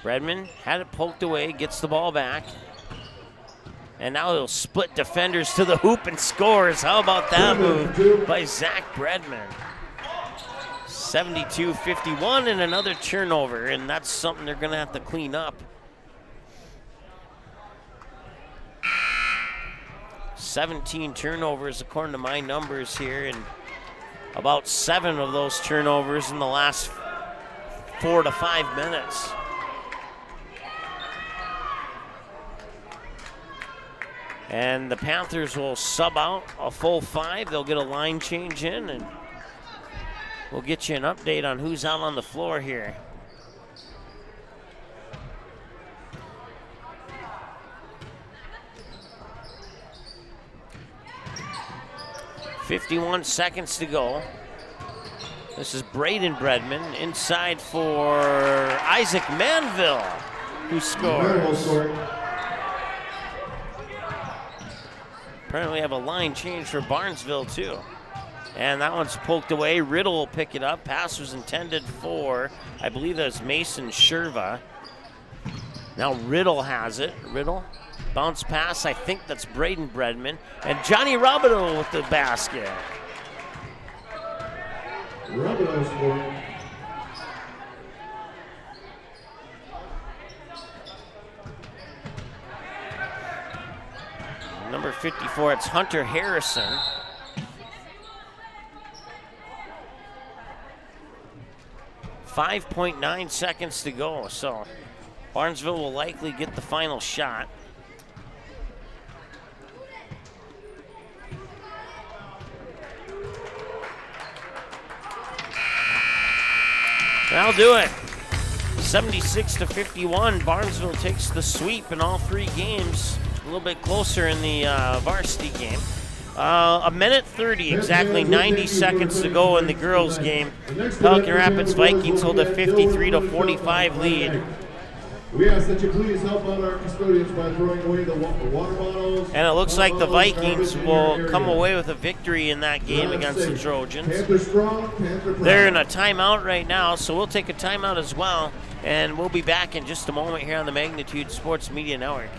Bredman had it poked away, gets the ball back. And now he'll split defenders to the hoop and scores. How about that move by Zach Bredman? 72-51 and another turnover, and that's something they're going to have to clean up. 17 turnovers according to my numbers here, and about 7 of those turnovers in the last 4 to 5 minutes. And the Panthers will sub out a full 5. They'll get a line change in, and we'll get you an update on who's out on the floor here. .51 seconds to go. This is Braden Bredman inside for Isaac Manville, who scores. Apparently we have a line change for Barnesville too. And that one's poked away. Riddle will pick it up. Pass was intended for, I believe that's Mason Sherva. Now Riddle has it. Riddle, bounce pass. I think that's Braden Bredman. And Johnny Robideau with the basket. Robideau scoring. Number 54, it's Hunter Harrison. .9 seconds to go, so Barnesville will likely get the final shot. That'll do it. 76-51, Barnesville takes the sweep in all 3 games. A little bit closer in the varsity game. A minute 30, exactly 90 seconds to go in the girls' game. Pelican Rapids Vikings hold a 53-45 lead. We ask that you please help out our custodians by throwing away the water bottles. And it looks like the Vikings will come away with a victory in that game against the Trojans. They're in a timeout right now, so we'll take a timeout as well. And we'll be back in just a moment here on the Magnitude Sports Media Network.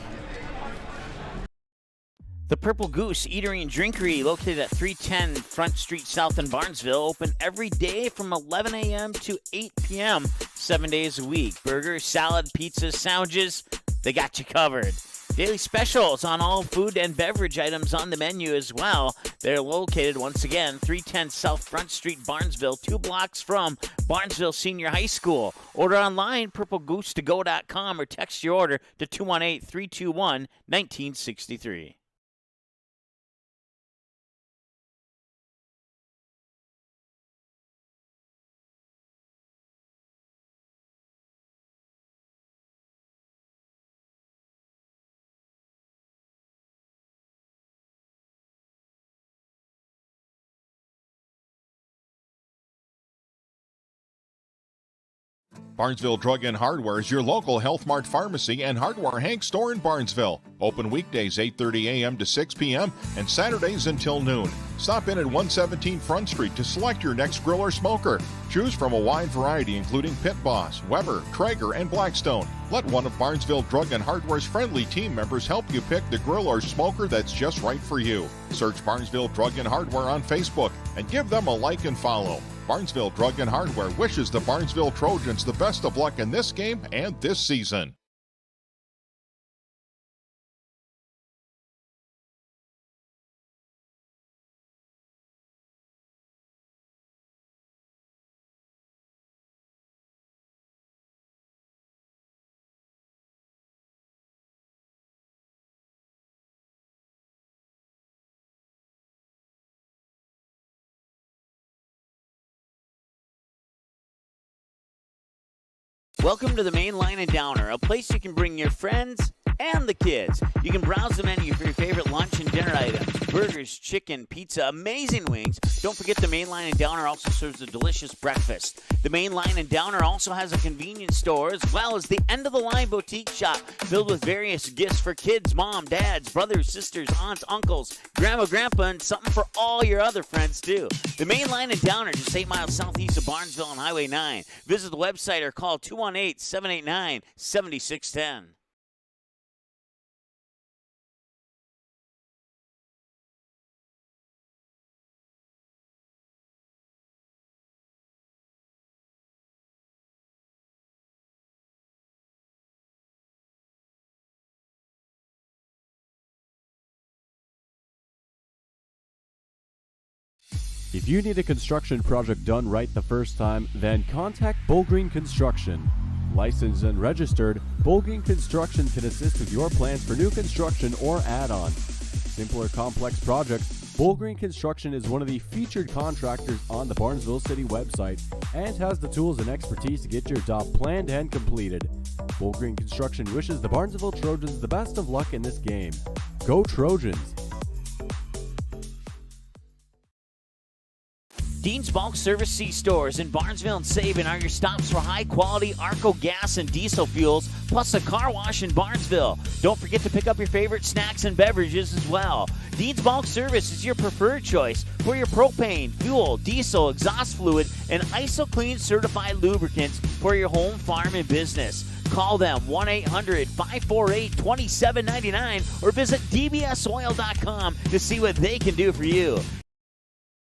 The Purple Goose Eatery and Drinkery, located at 310 Front Street South in Barnesville, open every day from 11 a.m. to 8 p.m., 7 days a week. Burgers, salad, pizzas, sandwiches, they got you covered. Daily specials on all food and beverage items on the menu as well. They're located, once again, 310 South Front Street, Barnesville, 2 blocks from Barnesville Senior High School. Order online, purplegoose2go.com, or text your order to 218-321-1963. Barnesville Drug and Hardware is your local Health Mart pharmacy and Hardware Hank store in Barnesville. Open weekdays 8:30 a.m. to 6 p.m. and Saturdays until noon. Stop in at 117 Front Street to select your next grill or smoker. Choose from a wide variety including Pit Boss, Weber, Traeger, and Blackstone. Let one of Barnesville Drug and Hardware's friendly team members help you pick the grill or smoker that's just right for you. Search Barnesville Drug and Hardware on Facebook and give them a like and follow. Barnesville Drug and Hardware wishes the Barnesville Trojans the best of luck in this game and this season. Welcome to the Main Line and Downer, a place you can bring your friends and the kids. You can browse the menu for your favorite lunch and dinner items. Burgers, chicken, pizza, amazing wings. Don't forget the Main Line and Downer also serves a delicious breakfast. The Main Line and Downer also has a convenience store as well as the end-of-the-line boutique shop filled with various gifts for kids, mom, dads, brothers, sisters, aunts, uncles, grandma, grandpa, and something for all your other friends too. The Main Line and Downer, just 8 miles southeast of Barnesville on Highway 9. Visit the website or call 218-789-7610. If you need a construction project done right the first time, then contact Bullgreen Construction. Licensed and registered, Bullgreen Construction can assist with your plans for new construction or add-on. Simple or complex projects, Bullgreen Construction is one of the featured contractors on the Barnesville City website and has the tools and expertise to get your job planned and completed. Bullgreen Construction wishes the Barnesville Trojans the best of luck in this game. Go Trojans! Dean's Bulk Service C-Stores in Barnesville and Sabin are your stops for high-quality Arco gas and diesel fuels, plus a car wash in Barnesville. Don't forget to pick up your favorite snacks and beverages as well. Dean's Bulk Service is your preferred choice for your propane, fuel, diesel, exhaust fluid, and ISO-Clean certified lubricants for your home, farm, and business. Call them 1-800-548-2799 or visit dbsoil.com to see what they can do for you.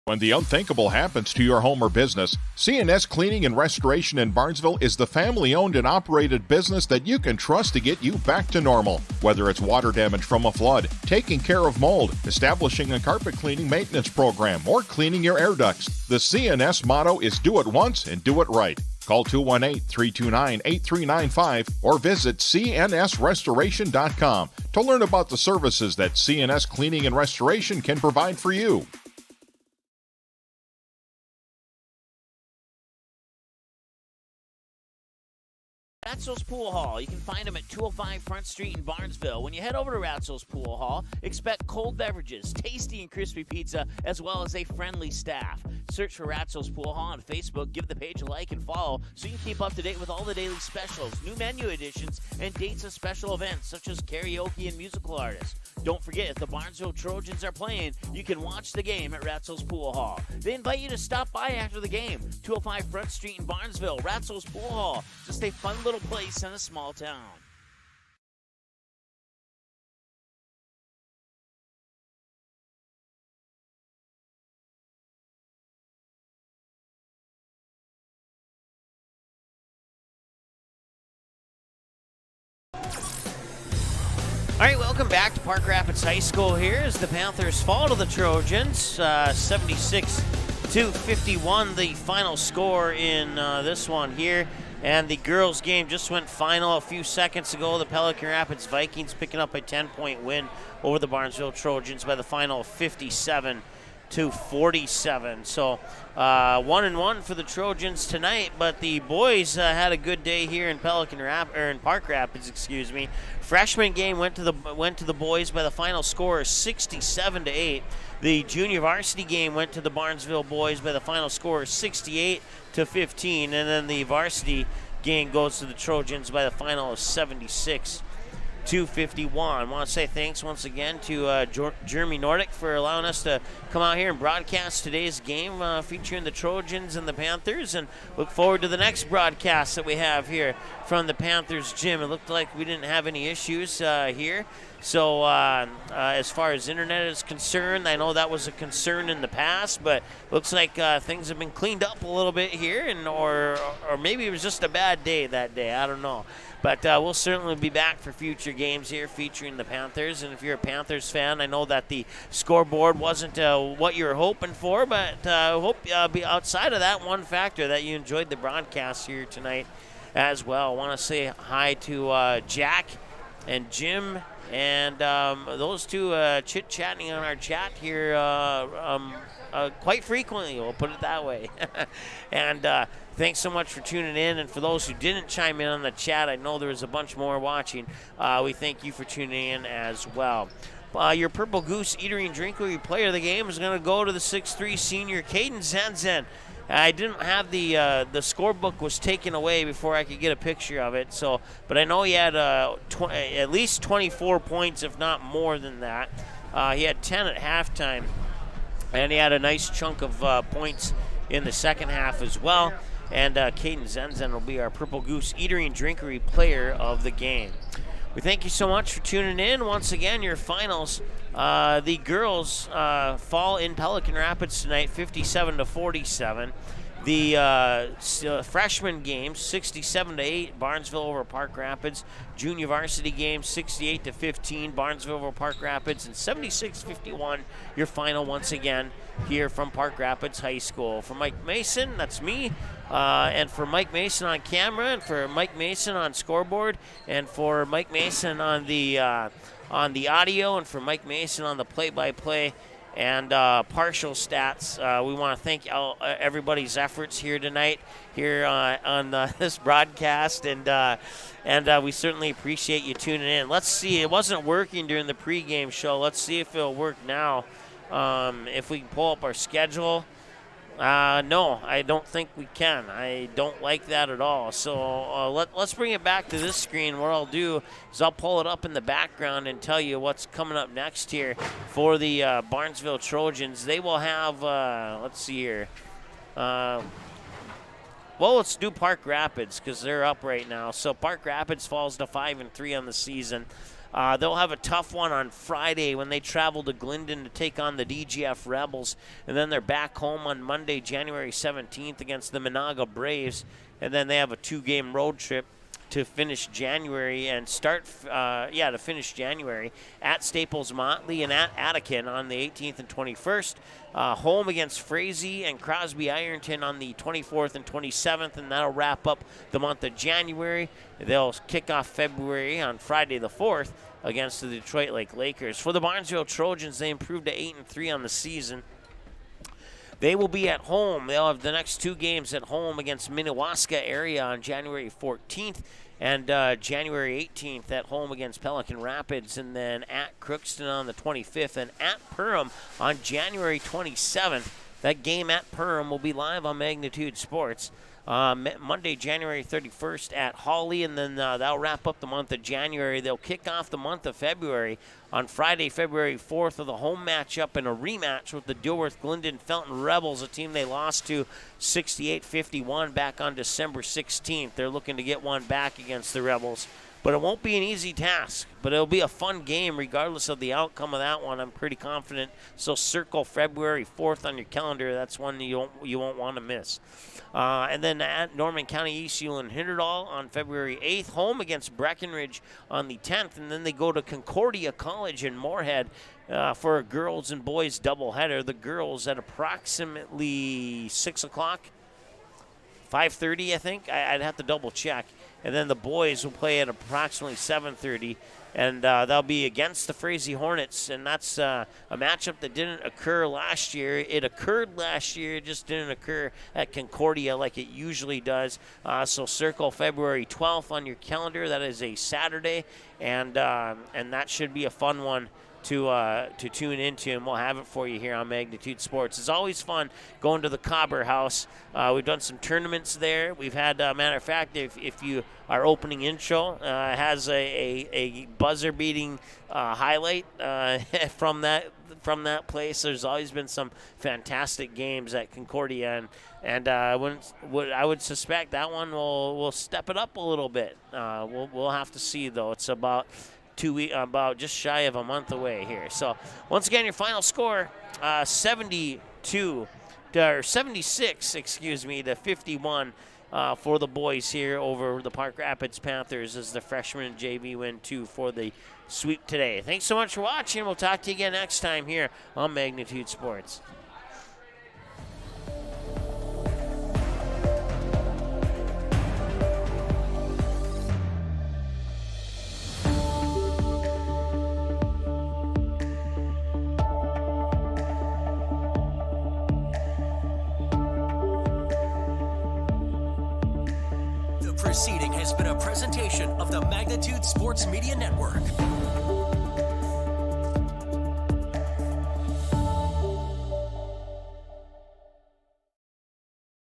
When the unthinkable happens to your home or business, C&S Cleaning and Restoration in Barnesville is the family-owned and operated business that you can trust to get you back to normal. Whether it's water damage from a flood, taking care of mold, establishing a carpet cleaning maintenance program, or cleaning your air ducts, the C&S motto is do it once and do it right. Call 218-329-8395 or visit cnsrestoration.com to learn about the services that C&S Cleaning and Restoration can provide for you. Ratzo's Pool Hall. You can find them at 205 Front Street in Barnesville. When you head over to Ratzo's Pool Hall, expect cold beverages, tasty and crispy pizza, as well as a friendly staff. Search for Ratzo's Pool Hall on Facebook, give the page a like and follow so you can keep up to date with all the daily specials, new menu additions, and dates of special events such as karaoke and musical artists. Don't forget, if the Barnesville Trojans are playing, you can watch the game at Ratzo's Pool Hall. They invite you to stop by after the game. 205 Front Street in Barnesville, Ratzo's Pool Hall. Just a fun little place in a small town. All right, welcome back to Park Rapids High School. Here as the Panthers fall to the Trojans, 76-51, the final score in this one here. And the girls' game just went final a few seconds ago. The Pelican Rapids Vikings picking up a 10-point win over the Barnesville Trojans by the final of 57-47. So 1-1 for the Trojans tonight, but the boys had a good day here in Park Rapids, excuse me. Freshman game went to the boys by the final score of 67-8. The junior varsity game went to the Barnesville boys by the final score of 68-15, and then the varsity game goes to the Trojans by the final of 76-51. I want to say thanks once again to Jeremy Nordic for allowing us to come out here and broadcast today's game featuring the Trojans and the Panthers, and look forward to the next broadcast that we have here from the Panthers gym. It looked like we didn't have any issues here. So as far as internet is concerned, I know that was a concern in the past, but looks like things have been cleaned up a little bit here, and or maybe it was just a bad day that day. I don't know. But we'll certainly be back for future games here featuring the Panthers. And if you're a Panthers fan, I know that the scoreboard wasn't what you were hoping for, but I hope be outside of that one factor that you enjoyed the broadcast here tonight as well. I want to say hi to Jack and Jim and those two chit-chatting on our chat here quite frequently, we'll put it that way. And thanks so much for tuning in. And for those who didn't chime in on the chat, I know there was a bunch more watching. We thank you for tuning in as well. Your Purple Goose Eatery and Drinkery player of the game is going to go to the 6'3 senior Caden Zenzen. I didn't have the scorebook was taken away before I could get a picture of it. So, but I know he had at least 24 points, if not more than that. He had 10 at halftime, and he had a nice chunk of points in the second half as well. And Caden Zenzen will be our Purple Goose Eatery and Drinkery player of the game. We thank you so much for tuning in. Once again, your finals. The girls fall in Pelican Rapids tonight, 57-47. The freshman game, 67-8, Barnesville over Park Rapids. Junior varsity game, 68-15, Barnesville over Park Rapids, and 76-51. Your final once again here from Park Rapids High School. For Mike Mason, that's me. And for Mike Mason on camera, and for Mike Mason on scoreboard, and for Mike Mason on the audio, and for Mike Mason on the play-by-play and partial stats, we want to thank everybody's efforts here tonight here on this broadcast, and we certainly appreciate you tuning in. Let's see, it wasn't working during the pregame show. Let's see if it'll work now. If we can pull up our schedule. No, I don't think we can. I don't like that at all. So let's bring it back to this screen. What I'll do is I'll pull it up in the background and tell you what's coming up next here for the Barnesville Trojans. They will have, let's see here. Well, let's do Park Rapids because they're up right now. So Park Rapids falls to 5-3 on the season. They'll have a tough one on Friday when they travel to Glendon to take on the DGF Rebels. And then they're back home on Monday, January 17th against the Monaga Braves. And then they have a 2-game road trip to finish January and to finish January at Staples Motley and at Attican on the 18th and 21st. Home against Frazee and Crosby Ironton on the 24th and 27th, and that'll wrap up the month of January. They'll kick off February on Friday the 4th against the Detroit Lake Lakers. For the Barnesville Trojans, they improved to 8-3 on the season. They will be at home. They'll have the next 2 games at home against Minnewaska area on January 14th and January 18th at home against Pelican Rapids, and then at Crookston on the 25th and at Perham on January 27th. That game at Perham will be live on Magnitude Sports. Monday, January 31st at Hawley, and then that'll wrap up the month of January. They'll kick off the month of February on Friday, February 4th, with a home matchup and a rematch with the Dilworth Glendon Felton Rebels, a team they lost to 68-51 back on December 16th. They're looking to get one back against the Rebels. But it won't be an easy task, but it'll be a fun game regardless of the outcome of that one. I'm pretty confident. So circle February 4th on your calendar. That's one you won't want to miss. And then at Norman County East Hewlin Hinderdal on February 8th, home against Breckenridge on the 10th, and then they go to Concordia College in Moorhead for a girls and boys doubleheader. The girls at approximately 6 o'clock, 5:30, I think. I'd have to double check. And then the boys will play at approximately 7:30. they'll be against the Frazee Hornets, and that's a matchup that didn't occur last year. It occurred last year, it just didn't occur at Concordia like it usually does. So circle February 12th on your calendar. That is a Saturday, and that should be a fun one to tune into, and we'll have it for you here on Magnitude Sports. It's always fun going to the Cobber House. We've done some tournaments there. We've had, matter of fact, if you our opening intro has a buzzer-beating highlight from that place. There's always been some fantastic games at Concordia, and I would suspect that one will step it up a little bit. We'll have to see, though. It's about just shy of a month away here. So once again, your final score, 76 to 51 for the boys here over the Park Rapids Panthers as the freshman and JV win 2 for the sweep today. Thanks so much for watching. We'll talk to you again next time here on Magnitude Sports. Proceeding has been a presentation of the Magnitude Sports Media Network.